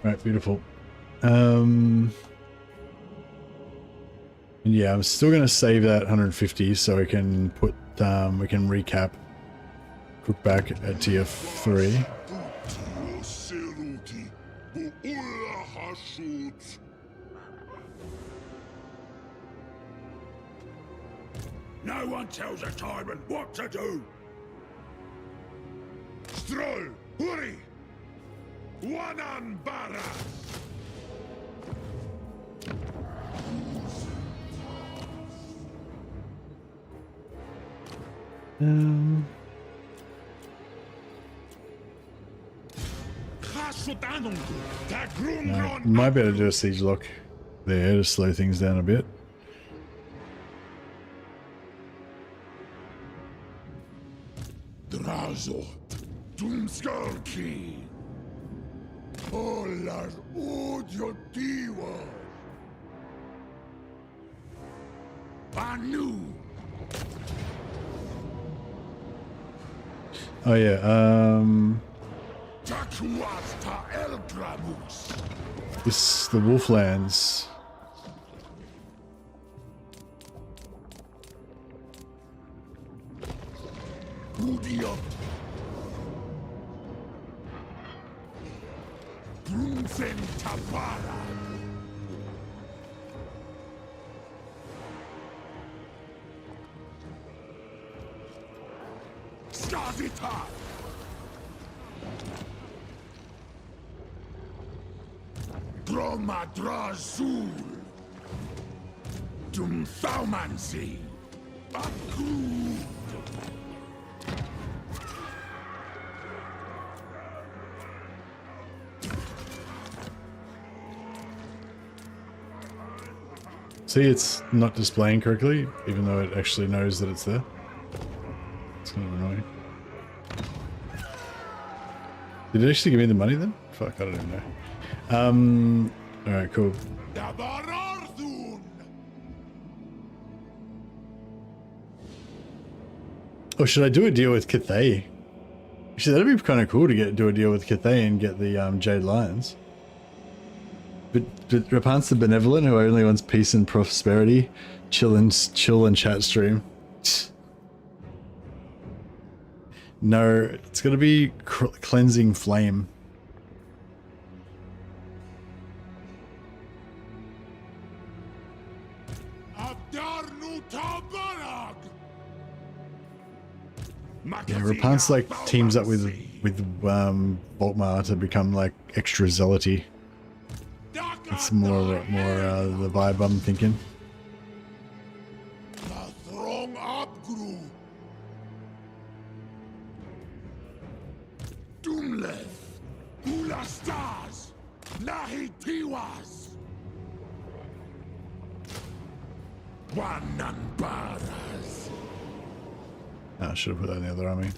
Right, beautiful. And yeah, I'm still going to save that 150 so we can put, we can recap Cook back at tier 3. No one tells a tyrant what to do. Stroll, hurry! Wanan Bara! No, might be able to do a siege lock there to slow things down a bit. Drazhoath, Doomskulki, Polar Udyotiwa, Anu. Oh yeah, Takuasta Elgramus. this the Wolflands. Udiop. Brunzen Tapara. Skazita. Dromadrazul. Dumthaumansi. Baku. See, it's not displaying correctly, even though it actually knows that it's there. It's kind of annoying. Did it actually give me the money then? Fuck, I don't even know. Alright, cool. Oh, should I do a deal with Cathay? Actually, that'd be kind of cool to do a deal with Cathay and get the Jade Lions. But Rapun's the benevolent who only wants peace and prosperity. Chill and chat stream. No, it's got to be cleansing flame. Yeah, Rapun's like teams up with Volkmar to become like extra zealoty. It's more the vibe I'm thinking. I should have put that in the other army.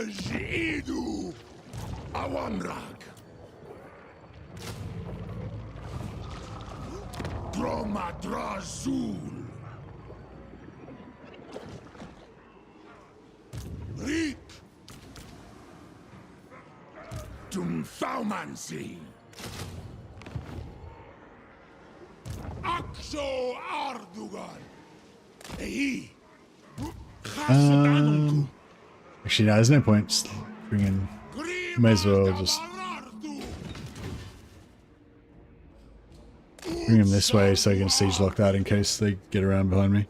Drazhoath, Awamrag, Drazul, Rik, Dumthaumansi, Akso Ardugan, Ei, Actually, no, there's no point just bringing. May as well just bring them this way so I can siege lock that in case they get around behind me.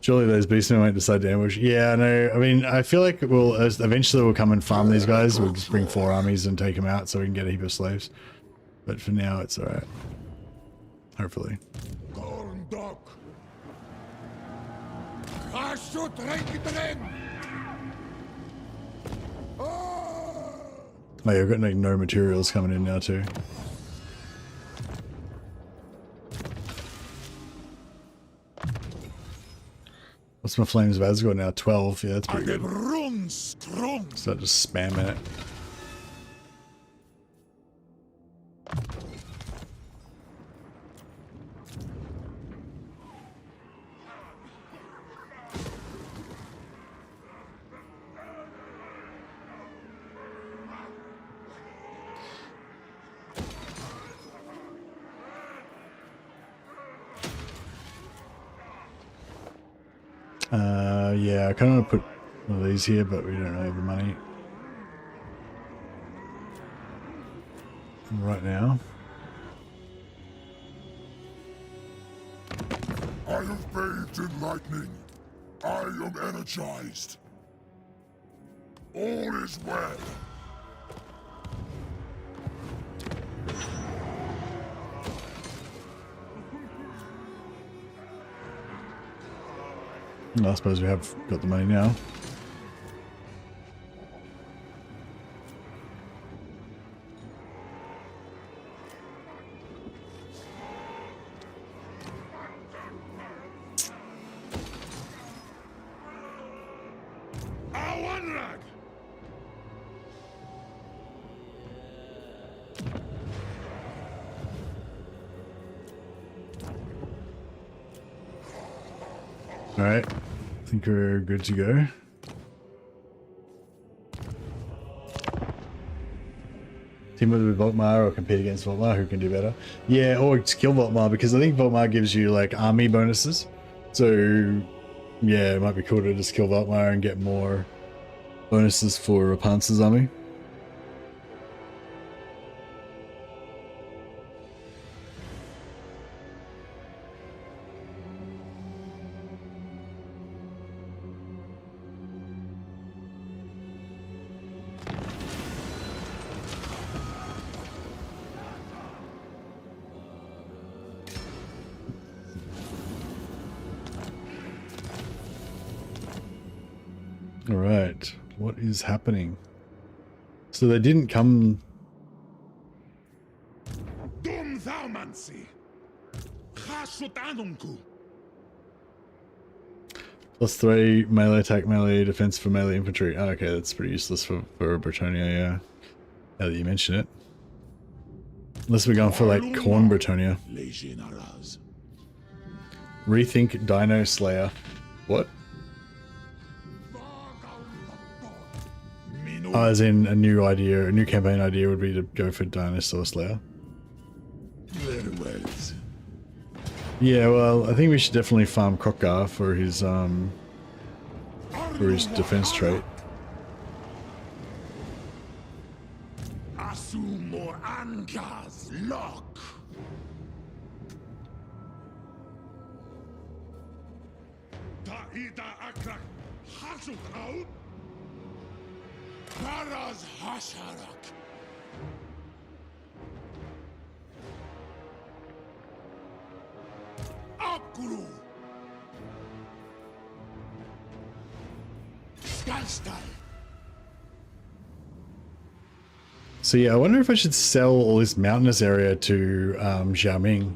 Surely those beastmen won't decide to ambush. Yeah, I know. I mean, I feel like eventually we'll come and farm these guys. We'll just bring 4 armies and take them out so we can get a heap of slaves. But for now, it's alright. Hopefully. Oh yeah, I've got like no materials coming in now too. What's my Flames of Asgore now? 12. Yeah, that's pretty good. Start just spamming it. Yeah, I kind of want to put one of these here, but we don't really have the money right now. I have bathed in lightning. I am energized. All is well. Well, I suppose we have got the money now. Alright, I think we're good to go. Team with Volkmar or compete against Volkmar, who can do better? Yeah, or just kill Volkmar, because I think Volkmar gives you like army bonuses. So yeah, it might be cool to just kill Volkmar and get more bonuses for Rapunzel's army. All right, what is happening? So they didn't come. Dum thaumansi. Chasutanunku. +3 melee attack, melee defense for melee infantry. Oh, okay, that's pretty useless for Bretonia, yeah. Now that you mention it. Unless we're going for like Khorne Bretonia. Rethink Dino Slayer. What? Oh, as in a new idea, a new campaign idea would be to go for Dinosaur Slayer. Very well. Yeah, well, I think we should definitely farm Khorne for his defense trait. Asumor Angas Lock. Taida Akrak Hasuk out. Karaz Hasharak. Akuru. Skalstal. So yeah, I wonder if I should sell all this mountainous area to Xiaoming.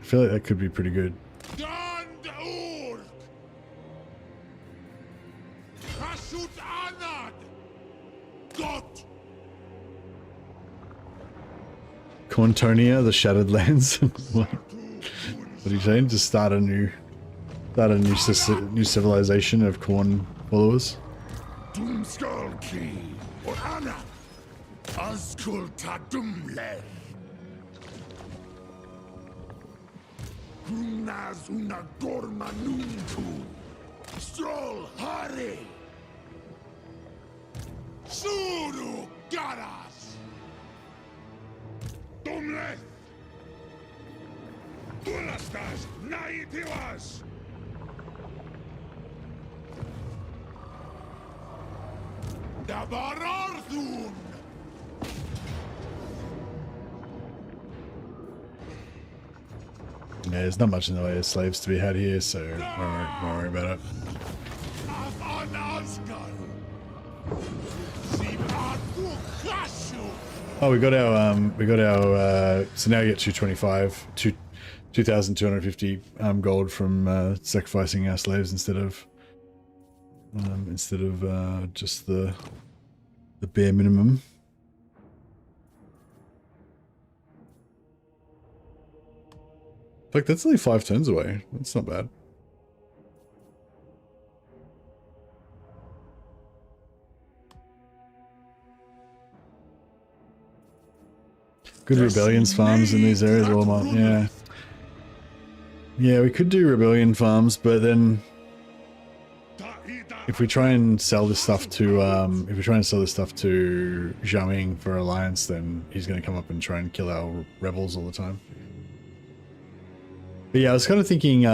I feel like that could be pretty good. Corntonia, the Shattered Lands. What are you saying? To start a new civilization of Khorne followers. Doomskull Key or Anna Azkul Tadumle Grunazuna Gormanunku Stroll Hari Suru Garas Dumle Dulastas Naitiwas Dabararthun! Yeah, there's not much in the way of slaves to be had here, so don't worry about it. Oh, we got our so now we get 2,250 gold from sacrificing our slaves instead of just the bare minimum. Like, that's only 5 turns away. That's not bad. Good rebellions farms in these areas all month. Yeah. Yeah, we could do rebellion farms, but then if we try and sell this stuff to Xiaoming for alliance, then he's going to come up and try and kill our rebels all the time. But yeah, I was kind of thinking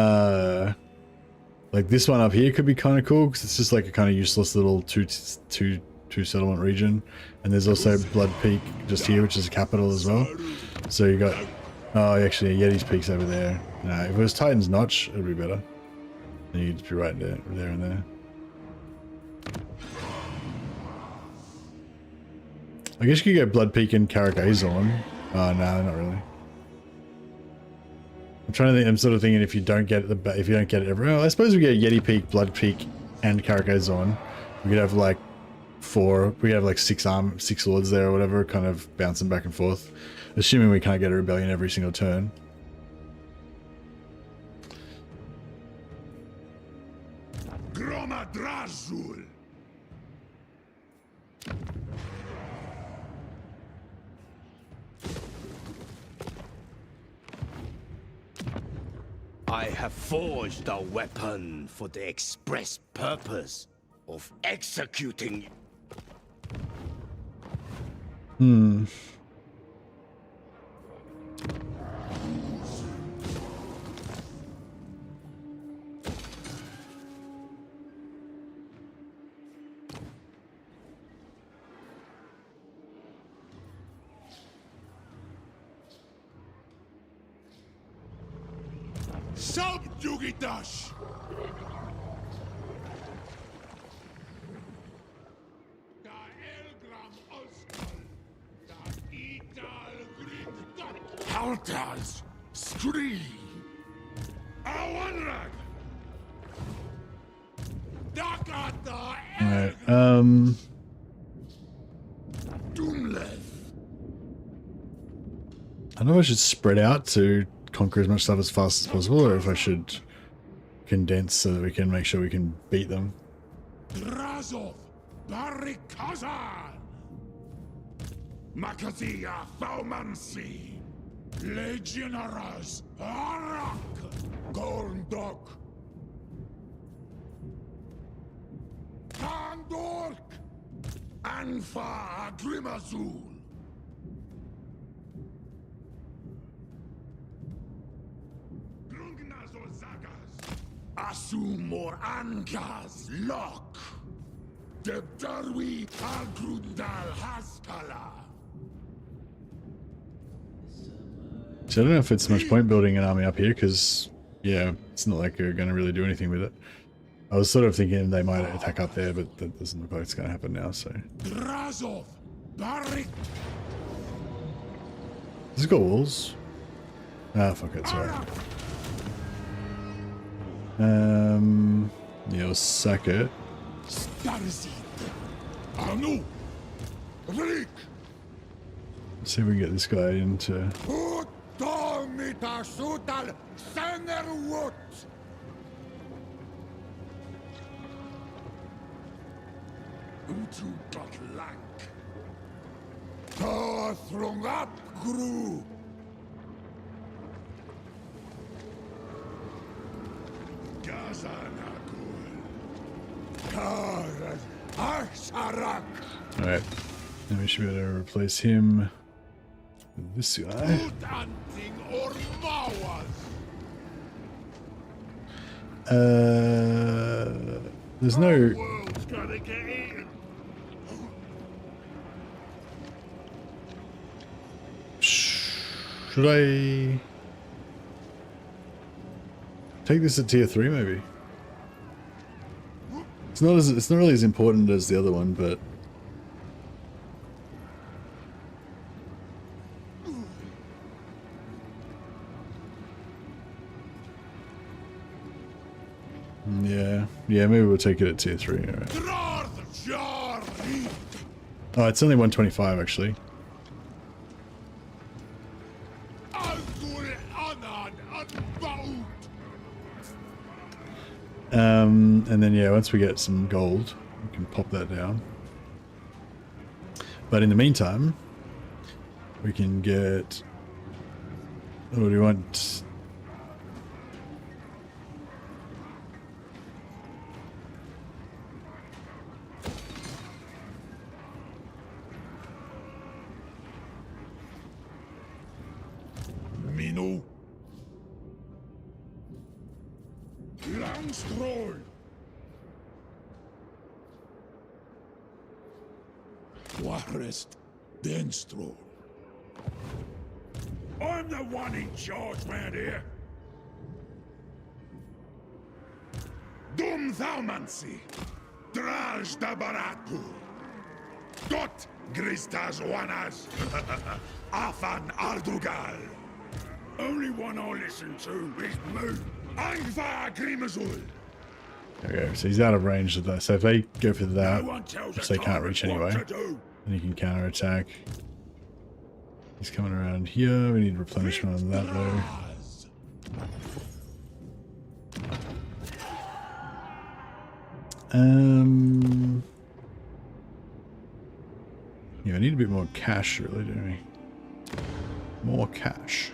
like this one up here could be kind of cool because it's just like a kind of useless little two settlement region, and there's also Blood Peak just here, which is a capital as well. So you got actually Yeti's Peak's over there. No, if it was Titan's Notch, it would be better. Then you'd be right there and there. I guess you could go Blood Peak and Caragazorn. Oh no, not really. I'm trying to think. I'm sort of thinking if you don't get it everywhere. Well, I suppose we get Yeti Peak, Blood Peak, and Caragazorn. We could have like 4. We could have like 6 lords there or whatever, kind of bouncing back and forth. Assuming we can't get a rebellion every single turn. Gromadrazul. I have forged a weapon for the express purpose of executing. Subjugitash! Portals! Scream! Awanrag! Alright, Doomlev! I don't know if I should spread out to conquer as much stuff as fast as possible, or if I should condense so that we can make sure we can beat them. Drazhoath! Barikazan! Makazia Faumansi! Legionaras! Arak! Gorndok! Tandork! Anfa Grimazul! Asumor Angas Lock Debdarwi Agrundal Haskala. So I don't know if it's much point building an army up here, because yeah, it's not like you're going to really do anything with it. I was sort of thinking they might attack up there, but that doesn't look like it's going to happen now, so. Drazhoath Barik. Has it got walls? Ah, fuck it, sorry. Yeah, we'll sack it. Starzit. Anu. Rik. Let's see if we can get this guy into. Utomita Sutal Senerwut. Utu Batlank. Tothrungap Gru. Alright, then we should be able to replace him with this guy. There's no... Should I take this at tier 3 maybe? It's not really as important as the other one, but yeah, maybe we'll take it at tier 3. All right. Oh, it's only 125 actually. And then yeah, once we get some gold, we can pop that down. But in the meantime, we can get... What do we want? Minu. Langstroll. Warest Denstro. I'm the one in charge round here. Dum Thaumansi. Draj da Baratu. Dot Gristas Wanas. Afan Ardugal. Only one I listen to is me. Angvar Grimazul. Okay, so he's out of range of that. So if they go for that, which they can't reach anyway, then he can counterattack. He's coming around here. We need replenishment on that though. Yeah, I need a bit more cash, really, don't we? More cash.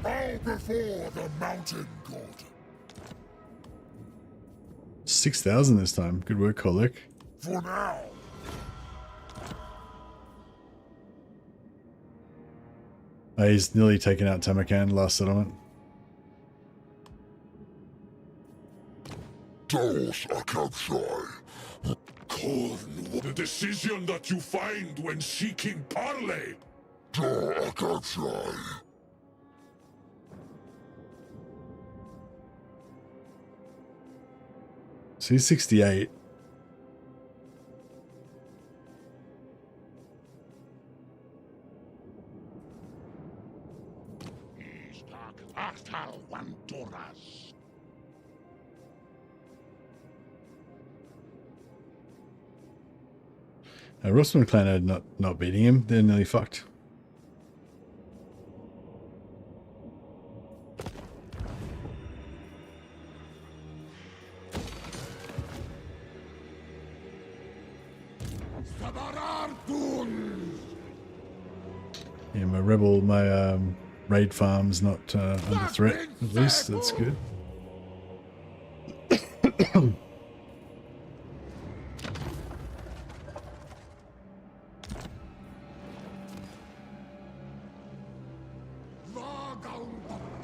All before the mountain god. 6,000 this time. Good work, Kolik. For now. Oh, he's nearly taken out Tamarkand, last settlement. Dos Akavshai. Khorne, the decision that you find when seeking parley. Da Akavshai. So he's 68. Rossman clan are not beating him. They're nearly fucked. Yeah, my raid farm's not under threat, at least. That's good.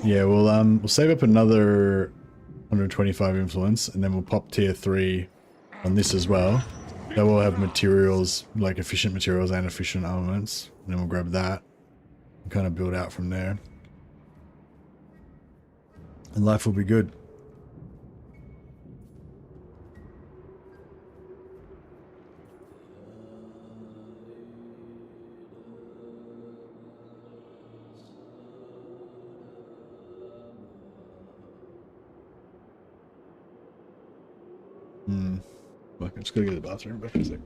Yeah, we'll save up another 125 influence, and then we'll pop tier 3 on this as well. That will have materials, like efficient materials and efficient armaments. And then we'll grab that and kind of build out from there. And life will be good. Look, I'm just gonna go to the bathroom. Back in a sec.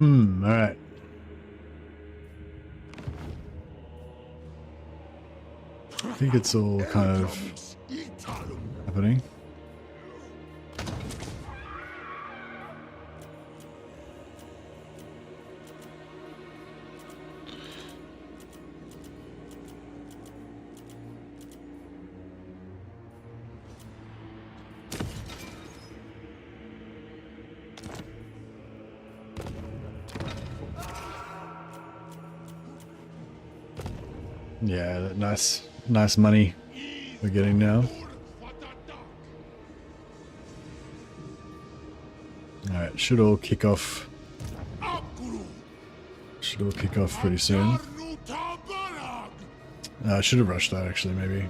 All right. I think it's all kind of happening. Yeah, that nice money we're getting now. Alright, should all kick off. Should all kick off pretty soon. I should have rushed that actually, maybe.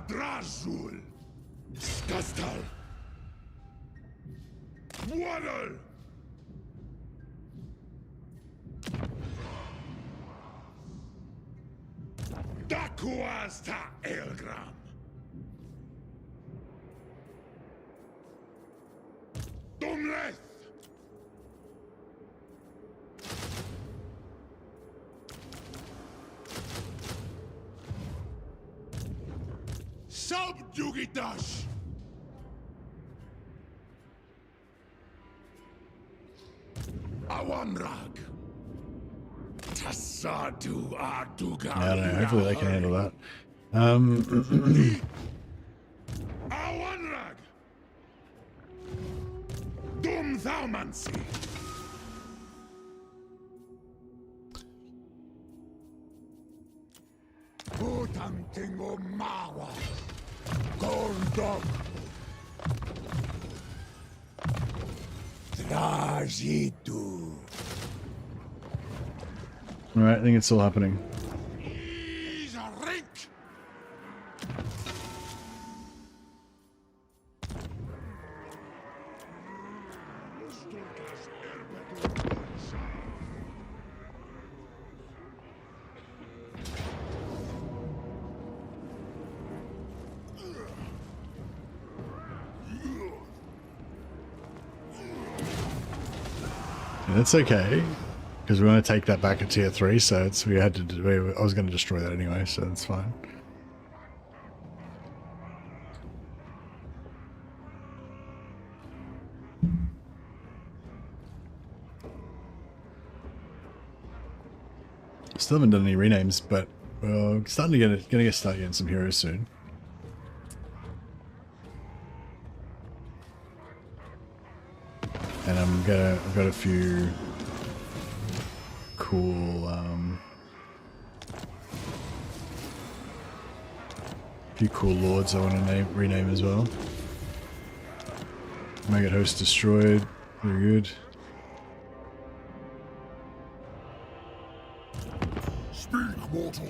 Drazhoath, Skastal, Waddle, Dakuasta Elgram, Dumleth, Subjugitash, Awanrag, Tassadu Arduga. Yeah, I don't know. Hopefully they can handle that. Awanrag, Dum Thaumancy. Putam Tingo Mawa, Gorger Rock, Drazhoath. Alright, I think it's all happening. He's a rink. And that's okay, because we want to take that back at tier 3, so it's, we had to do, I was going to destroy that anyway, so that's fine. Still haven't done any renames, but we're starting to start getting some heroes soon. And I've got a few cool lords I want to rename as well. Maggot host destroyed, very good. Speak, mortal.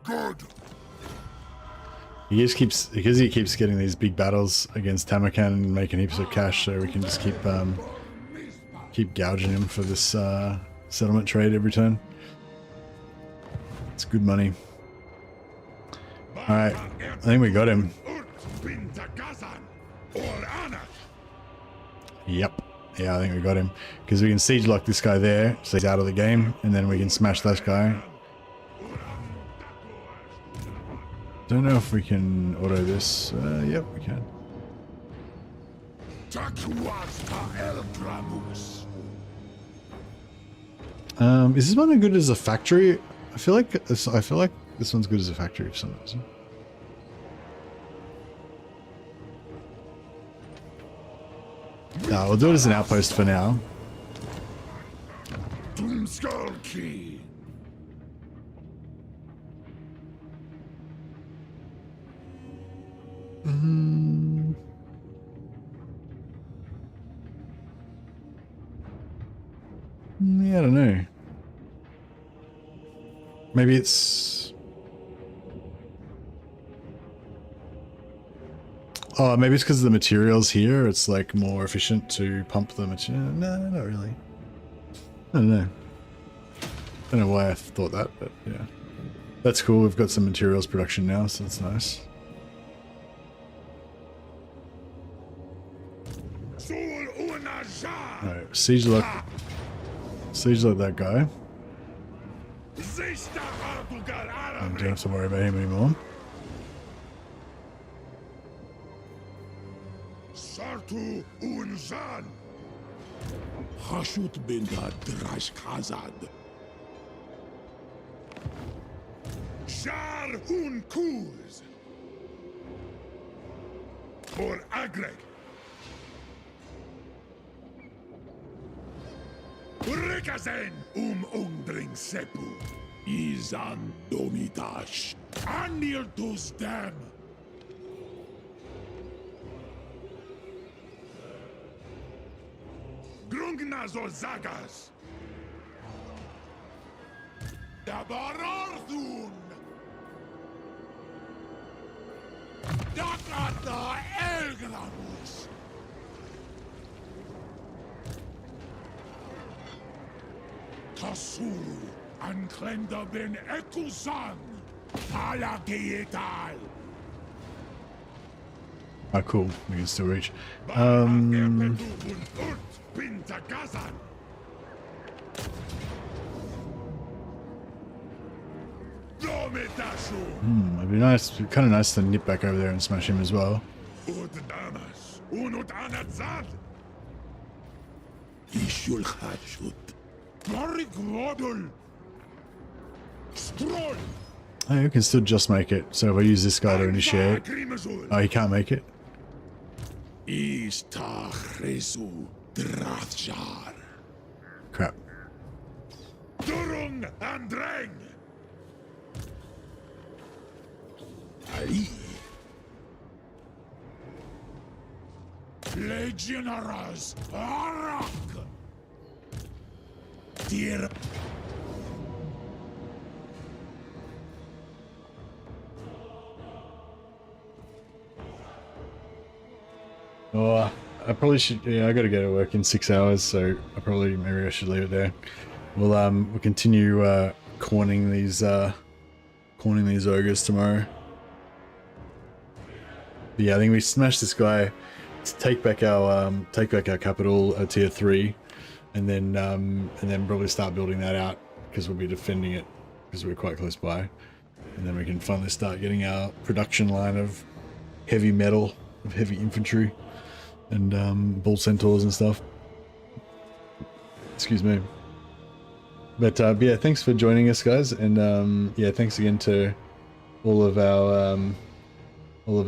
Good. He just keeps, because he keeps getting these big battles against Tamakan and making heaps of cash, so we can just keep gouging him for this settlement trade every turn. It's good money. Alright, I think we got him. Yep. Yeah, I think we got him. Because we can siege lock this guy there, so he's out of the game, and then we can smash that guy. Don't know if we can auto this. Yep, we can. Is this one good as a factory? I feel like this one's good as a factory for some reason. No, we'll do it as an outpost for now. Yeah, I don't know. Maybe it's... Oh, maybe it's because of the materials here. It's like more efficient to pump the material. No, not really. I don't know. I don't know why I thought that, but yeah. That's cool. We've got some materials production now, so that's nice. Alright, siege lock that guy. I don't have to worry about him anymore. Sartu unzan. Hashut binda Drazhoath. Shar un kuz. For Agreg. Rikazen undring sepu. Izan domitash. Anil tus dem. Grungnazo zagas. Dabararthun. Dakata elgramus. Tasuru anklemda ben ekusan. Palagietal. Ah, cool. We can still reach. It'd be nice, kind of nice to nip back over there and smash him as well. Oh, you can still just make it. So if I use this guy to initiate, oh, he can't make it. Crap. Legionaries, Arak! Dear. Oh, I probably should. Yeah, I got to go to work in 6 hours, so maybe I should leave it there. We'll continue corning these ogres tomorrow. But yeah, I think we smashed this guy. take back our capital, tier 3, and then probably start building that out, because we'll be defending it because we're quite close by, and then we can finally start getting our production line of heavy metal, of heavy infantry, and bull centaurs and stuff. Excuse me. But yeah, thanks for joining us, guys, and yeah, thanks again to all of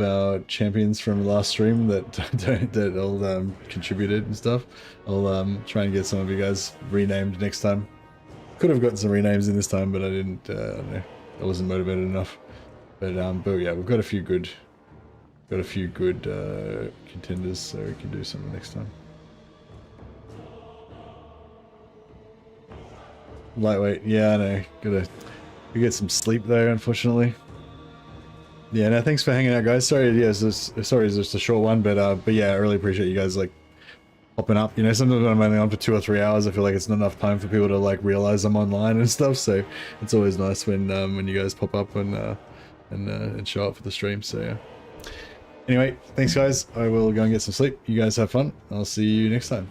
our champions from last stream that all contributed and stuff. I'll try and get some of you guys renamed next time. Could have gotten some renames in this time, but I didn't. I don't know. I wasn't motivated enough. But yeah, we've got a few good contenders, so we can do something next time. Lightweight, yeah, I know. Gotta get some sleep there, unfortunately. Yeah, no, thanks for hanging out, guys. Sorry, yeah, it's just a short one, but yeah, I really appreciate you guys like popping up. You know, sometimes when I'm only on for 2 or 3 hours, I feel like it's not enough time for people to like realize I'm online and stuff. So it's always nice when you guys pop up and show up for the stream. So yeah. Anyway, thanks, guys. I will go and get some sleep. You guys have fun. I'll see you next time.